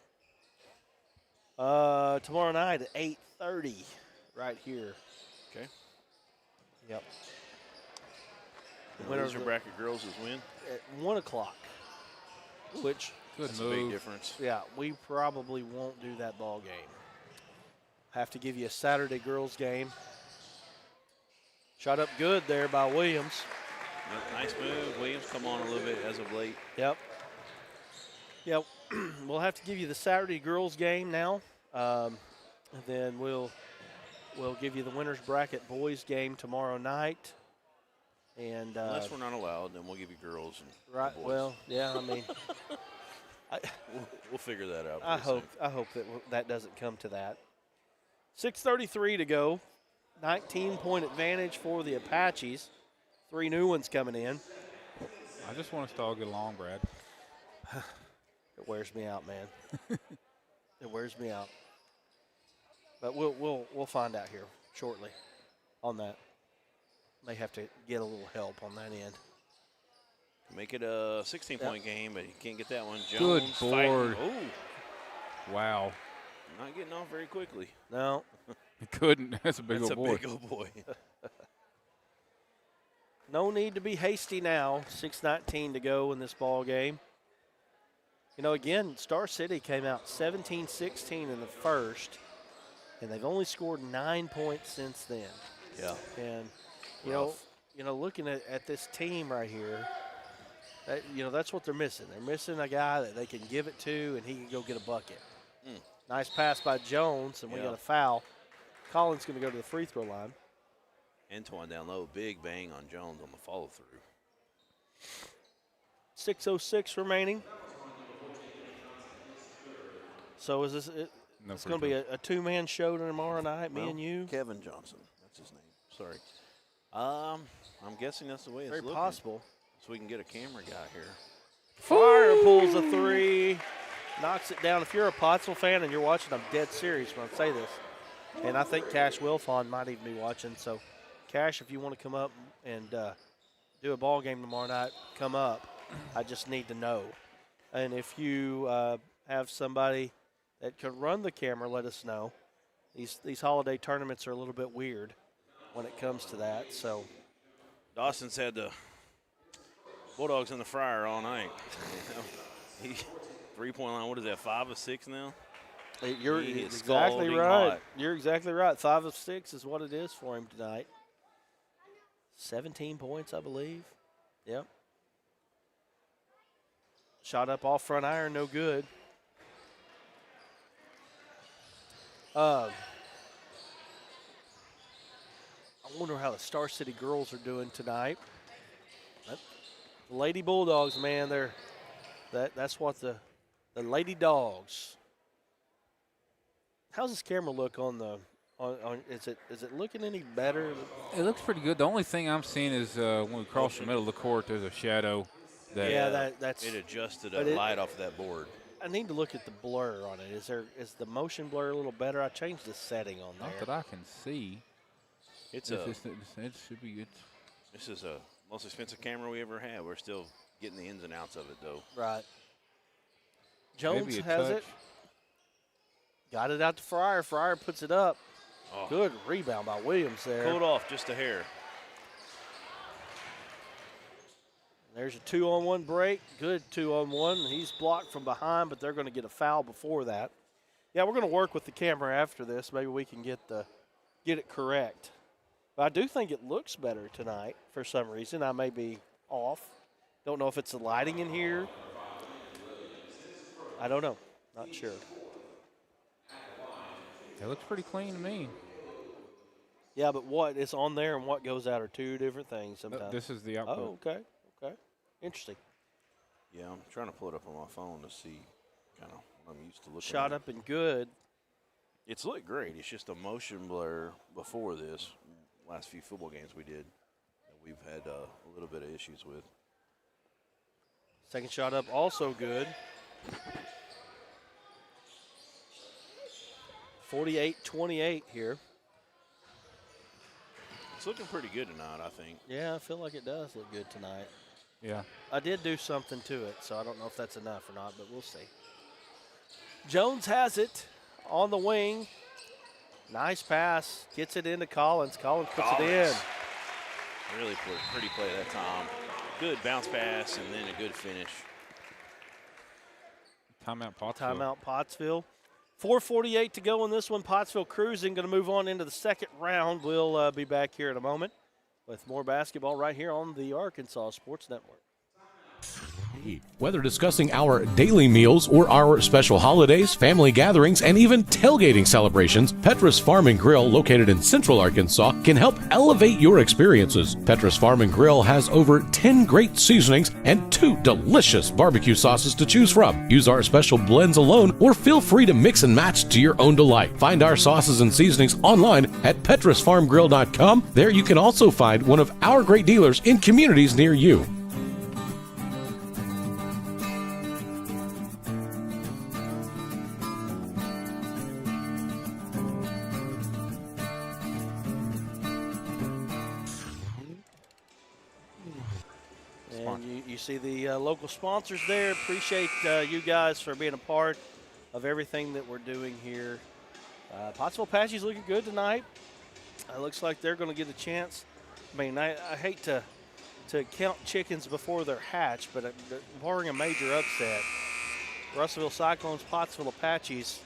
Tomorrow night at 8:30 right here. Okay. Yep. The loser bracket girls is when? At 1 o'clock, which That's a big difference. Yeah, we probably won't do that ball game. Have to give you a Saturday girls game. Shot up good there by Williams. Nice move. Williams come on a little bit as of late. Yep. Yep. We'll have to give you the Saturday girls game now. And then we'll give you the winners bracket boys game tomorrow night. And unless we're not allowed, then we'll give you girls and right. boys. Well, yeah. I mean, we'll figure that out. I hope that doesn't come to that. 6:33 to go. 19-point advantage for the Apaches. 3 new ones coming in. I just want us to all get along, Brad. It wears me out, man. It wears me out. But we'll find out here shortly on that. May have to get a little help on that end. Make it a 16-point game, but you can't get that one. Good Jones board. fighting. Oh. Wow. Not getting off very quickly. No. He couldn't. That's a big old boy. That's a big old boy. No need to be hasty now. 6:19 to go in this ball game. Again, Star City came out 17-16 in the first, and they've only scored 9 points since then. Yeah. And, looking at this team right here, that's what they're missing. They're missing a guy that they can give it to, and he can go get a bucket. Nice pass by Jones, and we got a foul. Collins going to go to the free throw line. Antoine down low, big bang on Jones on the follow-through. 6:06 remaining. So is this it's going to be a two-man show tomorrow night, me and you? Kevin Johnson, that's his name. Sorry. I'm guessing that's the way it's Very looking. possible. So we can get a camera guy here. Fire pulls a 3, knocks it down. If you're a Pottsville fan and you're watching, I'm dead serious when I say this. And I think Cash Wilfon might even be watching. So, Cash, if you want to come up and do a ball game tomorrow night, come up. I just need to know. And if you have somebody that can run the camera let us know. These holiday tournaments are a little bit weird when it comes to that. So Dawson's had the Bulldogs in the fryer all night. 3-point line, what is that, 5 of 6 now? You're He is exactly scalding right. hot. You're exactly right. 5 of 6 is what it is for him tonight. 17 points, I believe. Yep. Shot up off front iron, no good. I wonder how the Star City girls are doing tonight. The Lady Bulldogs, man, that's what the Lady Dogs. How's this camera look on the is it looking any better? It looks pretty good. The only thing I'm seeing is when we cross the middle of the court, there's a shadow. That's it adjusted a light off that board. I need to look at the blur on it. Is the motion blur a little better? I changed the setting on there. Not that I can see. It should be good. This is a most expensive camera we ever had. We're still getting the ins and outs of it, though. Right. Jones Maybe a has touch. it. Got it out to Fryer. Fryer puts it up. Oh. Good rebound by Williams there. Pulled off just a hair. There's a 2-on-1 break. Good 2-on-1. He's blocked from behind, but they're going to get a foul before that. Yeah, we're going to work with the camera after this. Maybe we can get it correct. But I do think it looks better tonight for some reason. I may be off. Don't know if it's the lighting in here. I don't know. Not sure. It looks pretty clean to me. Yeah, but what is on there and what goes out are two different things sometimes. This is the output. Oh, okay. Okay. Interesting. Yeah, I'm trying to pull it up on my phone to see kind of what I'm used to looking Shot at. up and good. It's looked great. It's just a motion blur before this. Last few football games we did that we've had a little bit of issues with. Second shot up, also good. 48-28 here. It's looking pretty good tonight, I think. Yeah, I feel like it does look good tonight. Yeah. I did do something to it, so I don't know if that's enough or not, but we'll see. Jones has it on the wing. Nice pass. Gets it into Collins. Collins puts it in. Really pretty play that time. Good bounce pass and then a good finish. Timeout Pottsville. Timeout Pottsville. 4:48 to go in this one. Pottsville cruising, going to move on into the second round. We'll be back here in a moment with more basketball right here on the Arkansas Sports Network. Whether discussing our daily meals or our special holidays, family gatherings, and even tailgating celebrations, Petra's Farm and Grill, located in Central Arkansas, can help elevate your experiences. Petra's Farm and Grill has over 10 great seasonings and 2 delicious barbecue sauces to choose from. Use our special blends alone or feel free to mix and match to your own delight. Find our sauces and seasonings online at petrasfarmgrill.com. There you can also find one of our great dealers in communities near you. And you see the local sponsors there. Appreciate you guys for being a part of everything that we're doing here. Pottsville Apaches looking good tonight. It looks like they're going to get a chance. I mean, I hate to count chickens before they're hatched, but barring a major upset, Russellville Cyclones, Pottsville Apaches,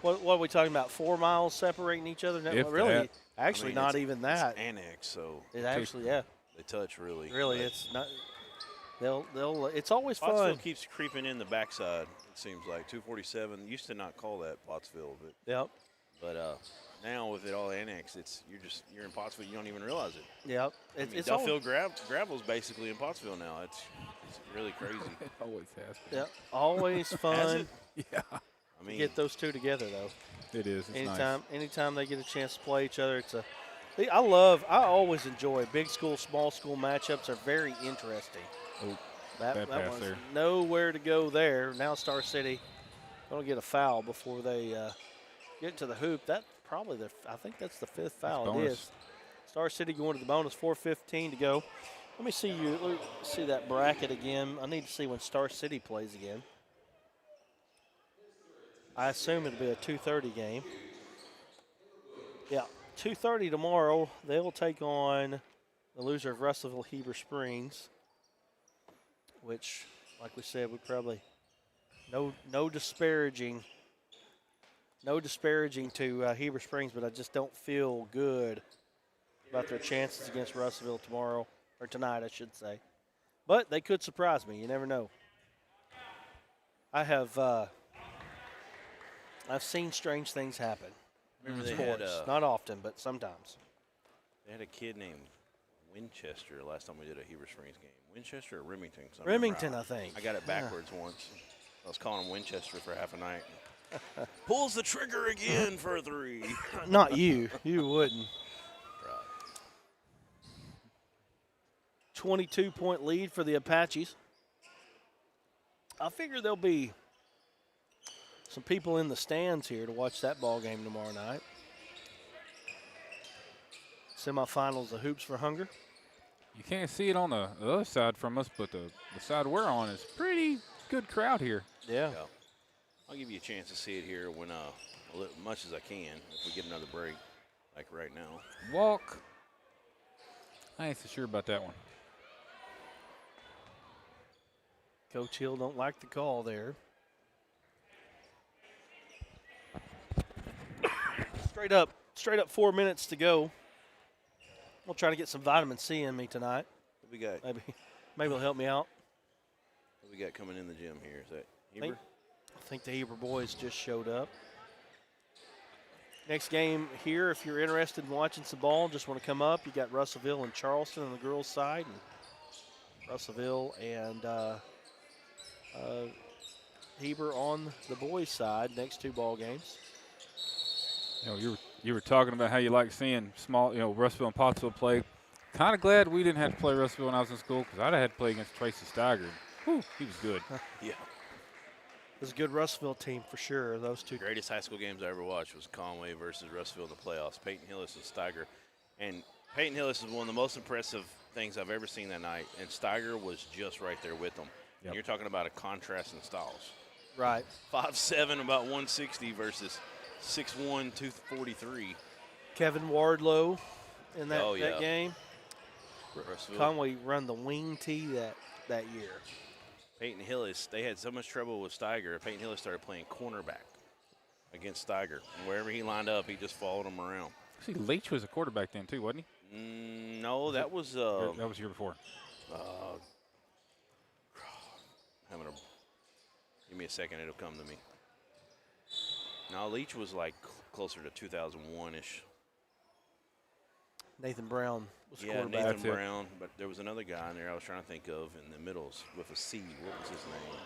what are we talking about, 4 miles separating each other? If really, that. actually not even that. It's annex, so It actually, yeah. they touch really. Really, it's not. They'll. It's always Pottsville fun. keeps creeping in the backside. It seems like 247 used to not call that Pottsville, but Yep. Now with it all annexed, you're in Pottsville. You don't even realize it. Yep. It's Duffield Gravel's basically in Pottsville now. It's really crazy. It always has been. Yep. Always fun. Has it? Yeah. I mean, Get those two together though. It is. It's nice. Anytime they get a chance to play each other, I always enjoy big school, small school matchups are very interesting. Oh, that pass was there. nowhere to go there. Now Star City going to get a foul before they get to the hoop. I think that's the 5th foul. It bonus. is. Star City going to the bonus. 4:15 to go. Let me see that bracket again. I need to see when Star City plays again. I assume it'll be a 2:30 game. Yeah, 2:30 tomorrow. They will take on the loser of Russellville Heber Springs, which, like we said, would probably no disparaging to Heber Springs, but I just don't feel good about their chances against Russellville tomorrow, or tonight, I should say. But they could surprise me. You never know. I've seen strange things happen. Remember in they had, sports. Not often, but sometimes. They had a kid named Winchester last time we did a Heber Springs game. Winchester or Remington? Remington, I think. I got it backwards once. I was calling him Winchester for half a night. Pulls the trigger again for a 3. Not you. You wouldn't. Right. 22-point lead for the Apaches. I figure there'll be some people in the stands here to watch that ball game tomorrow night. Semifinals of Hoops for Hunger. You can't see it on the other side from us, but the side we're on is pretty good crowd here. Yeah. I'll give you a chance to see it here when much as I can if we get another break, like right now. Walk. I ain't so sure about that one. Coach Hill don't like the call there. Straight up 4 minutes to go. We'll try to get some vitamin C in me tonight. What we got? Maybe it'll help me out. What we got coming in the gym here? Is that Heber? I think the Heber boys just showed up. Next game here, if you're interested in watching some ball, just want to come up. You got Russellville and Charleston on the girls' side, and Russellville and Heber on the boys' side. Next 2 ball games. You were talking about how you like seeing small, Russellville and Pottsville play. Kind of glad we didn't have to play Russellville when I was in school, because I'd have had to play against Tracy Steiger. Whew, he was good. Yeah. It was a good Russellville team for sure. Those two. The greatest high school games I ever watched was Conway versus Russellville in the playoffs. Peyton Hillis and Steiger. And Peyton Hillis is one of the most impressive things I've ever seen that night. And Steiger was just right there with them. Yep. And you're talking about a contrast in styles. Right. 5'7", about 160 versus 6'1", 243. Kevin Wardlow in that game. Russellville. Conway run the wing tee that year. Peyton Hillis, they had so much trouble with Steiger. Peyton Hillis started playing cornerback against Steiger. And wherever he lined up, he just followed him around. See, Leach was a quarterback then too, wasn't he? No, that was that was year before. Give me a second, it'll come to me. No, Leach was like closer to 2001-ish. Nathan Brown was quarterback. Nathan Brown, but there was another guy in there I was trying to think of in the middles with a C. What was his name?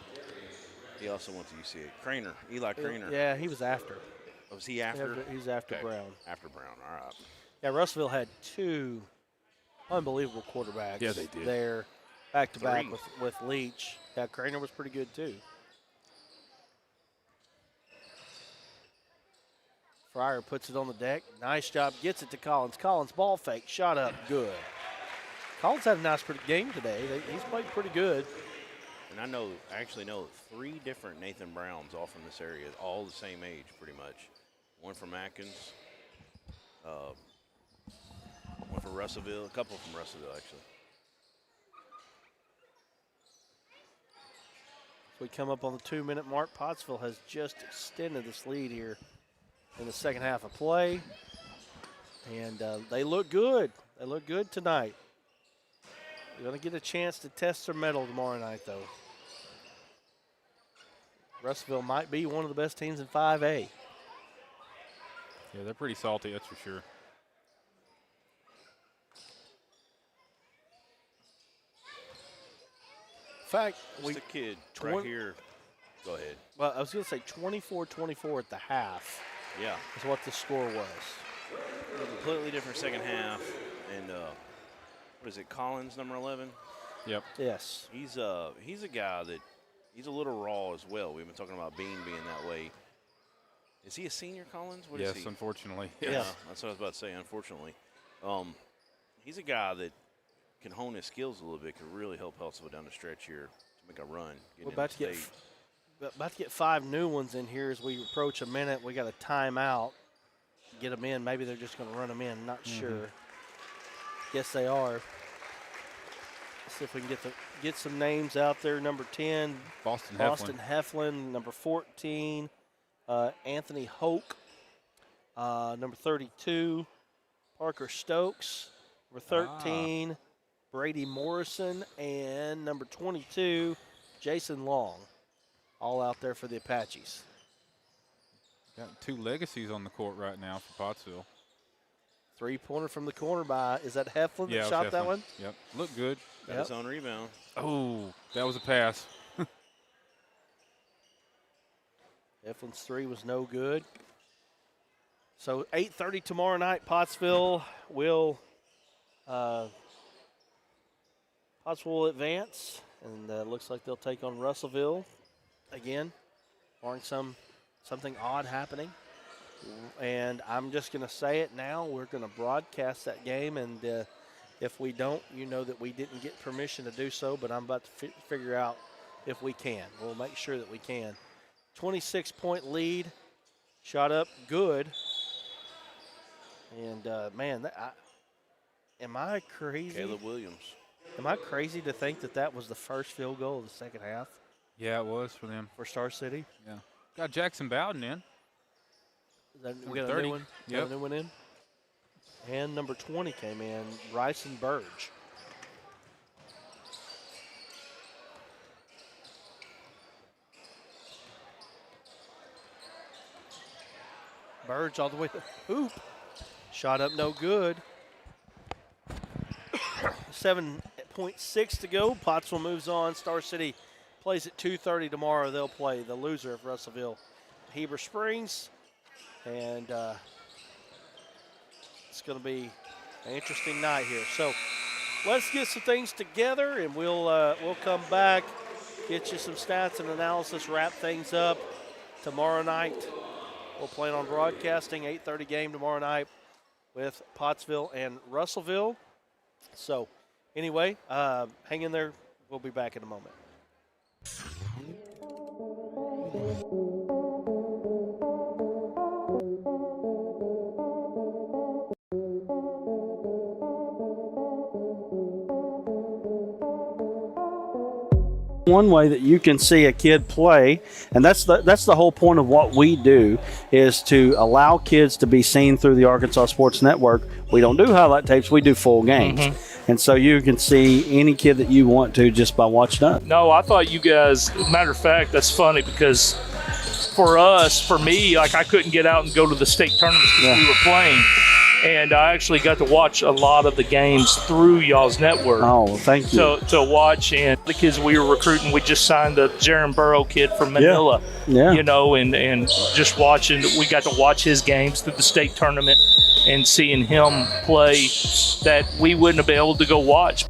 He also went to UCA. Craner, Eli Craner. Yeah, he was after. Was he after? He was after Brown. After Brown, all right. Yeah, Russellville had 2 unbelievable quarterbacks. Yeah, they did. There, back-to-back with Leach. Yeah, Craner was pretty good too. Fryer puts it on the deck. Nice job. Gets it to Collins. Collins ball fake. Shot up. Good. Collins had a nice game today. He's played pretty good. And I actually know 3 different Nathan Browns all from this area, all the same age pretty much. One from Atkins, one from Russellville, a couple from Russellville actually. So we come up on the 2-minute mark. Pottsville has just extended this lead here in the second half of play. And they look good. They look good tonight. They're going to get a chance to test their mettle tomorrow night, though. Russellville might be one of the best teams in 5A. Yeah, they're pretty salty, that's for sure. In fact, the kid right here. Go ahead. Well, I was going to say 24-24 at the half. Yeah. Is what the score was. A completely different second half. And what is it, Collins, number 11? Yep. Yes. He's a guy that he's a little raw as well. We've been talking about Bean being that way. Is he a senior, Collins? What is he? Yes, unfortunately. Yeah, that's what I was about to say, unfortunately. He's a guy that can hone his skills a little bit, could really help Pottsville down the stretch here to make a run. We're about to get about to get 5 new ones in here as we approach a minute. We got a timeout. Get them in. Maybe they're just going to run them in. Not sure. Guess they are. Let's see if we can get some names out there. Number 10, Boston Heflin. Number 14, Anthony Hoke. Number 32, Parker Stokes. Number 13, Brady Morrison. And number 22, Jason Long. All out there for the Apaches. Got 2 legacies on the court right now for Pottsville. 3-pointer from the corner by, is that Heflin that shot that one? Yep, looked good. Got his own rebound. Oh, that was a pass. Heflin's 3 was no good. So 8:30 tomorrow night, Pottsville will advance, and looks like they'll take on Russellville again, barring something odd happening. And I'm just going to say it now. We're going to broadcast that game, and if we don't, you know that we didn't get permission to do so, but I'm about to figure out if we can. We'll make sure that we can. 26-point lead, shot up good. And, man, am I crazy? Caleb Williams. Am I crazy to think that was the first field goal of the second half? Yeah, it was for them. For Star City? Yeah. Got Jackson Bowden in. We got a new one? Yep. Got a new one in? And number 20 came in, Bryson Burge. Burge all the way to the hoop. Shot up no good. 7.6 to go. Pottsville moves on. Star City plays at 2:30 tomorrow. They'll play the loser of Russellville, Heber Springs. And it's going to be an interesting night here. So let's get some things together, and we'll come back, get you some stats and analysis, wrap things up tomorrow night. We'll plan on broadcasting 8:30 game tomorrow night with Pottsville and Russellville. So anyway, hang in there. We'll be back in a moment. One way that you can see a kid play, and that's the whole point of what we do, is to allow kids to be seen through the Arkansas Sports Network. We don't do highlight tapes, we do full games. And so you can see any kid that you want to just by watching us. No, I thought you guys, matter of fact, that's funny because for me, like I couldn't get out and go to the state tournaments because we were playing. And I actually got to watch a lot of the games through y'all's network. Oh, well, thank you. To watch, and the kids we were recruiting, we just signed the Jaron Burrow kid from Manila. Yeah. You know, and just watching, we got to watch his games through the state tournament and seeing him play that we wouldn't have been able to go watch.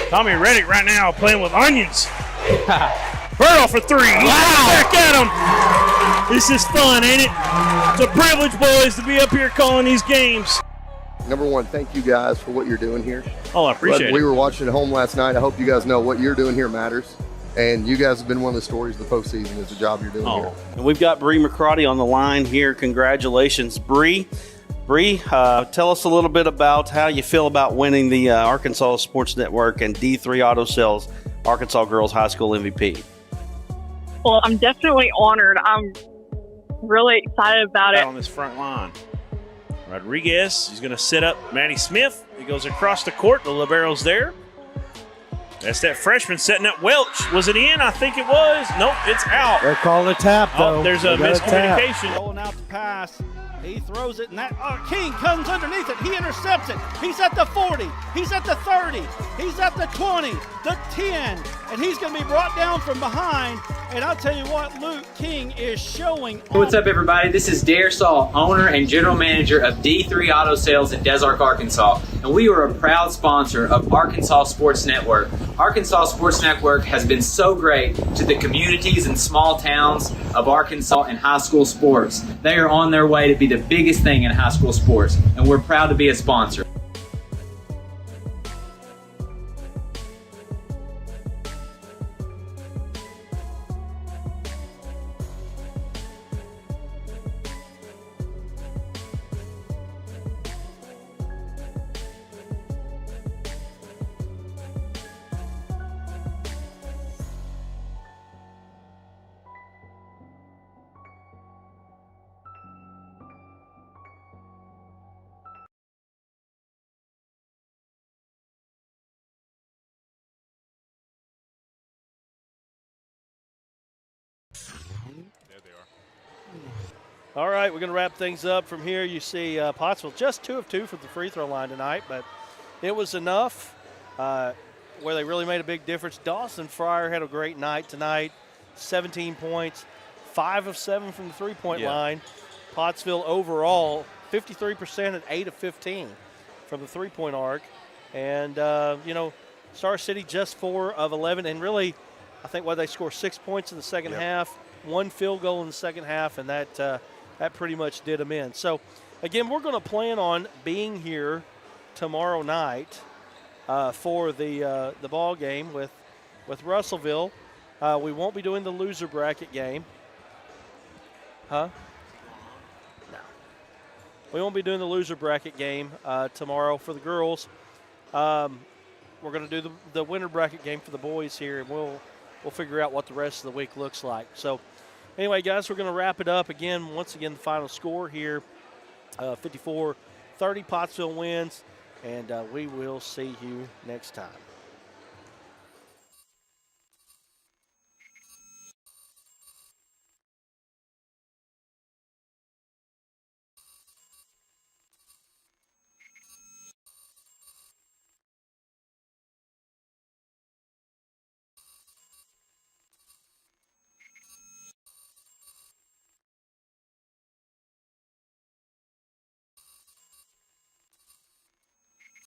Tommy Reddick right now playing with onions. Burrow for 3. Wow. Back at him. This is fun, ain't it? It's a privilege, boys, to be up here calling these games. Number one, thank you guys for what you're doing here. Oh, I appreciate it. We were watching at home last night. I hope you guys know what you're doing here matters. And you guys have been one of the stories of the postseason is the job you're doing here. And we've got Bree McCarty on the line here. Congratulations, Bree. Bree, tell us a little bit about how you feel about winning the Arkansas Sports Network and D3 Auto Sales Arkansas Girls High School MVP. Well, I'm definitely honored. I'm really excited about it. On this front line. Rodriguez, he's going to set up Maddie Smith. He goes across the court. The libero's there. That's that freshman setting up Welch. Was it in? I think it was. Nope, it's out. They're calling a tap, though. Oh, there's a miscommunication. Rolling out the pass. He throws it, and King comes underneath it. He intercepts it. He's at the 40. He's at the 30. He's at the 20, the 10, and he's going to be brought down from behind. And I'll tell you what, Luke King is showing. What's up, everybody? This is Dare Saul, owner and general manager of D3 Auto Sales in Des Arc, Arkansas. And we are a proud sponsor of Arkansas Sports Network. Arkansas Sports Network has been so great to the communities and small towns of Arkansas and high school sports. They are on their way to be the biggest thing in high school sports, and we're proud to be a sponsor. All right, we're going to wrap things up from here. You see Pottsville just 2 of 2 from the free throw line tonight, but it was enough where they really made a big difference. Dawson Fryer had a great night tonight, 17 points, 5 of 7 from the three-point line. Pottsville overall, 53% at 8 of 15 from the three-point arc. And, Star City just 4 of 11. And really, I think they scored 6 points in the second half, 1 field goal in the second half, and that pretty much did them in. So, again, we're going to plan on being here tomorrow night for the ball game with Russellville. We won't be doing the loser bracket game. Huh? No. We won't be doing the loser bracket game tomorrow for the girls. We're going to do the winner bracket game for the boys here, and we'll figure out what the rest of the week looks like. So, anyway, guys, we're going to wrap it up again. Once again, the final score here, 54-30, Pottsville wins, and we will see you next time.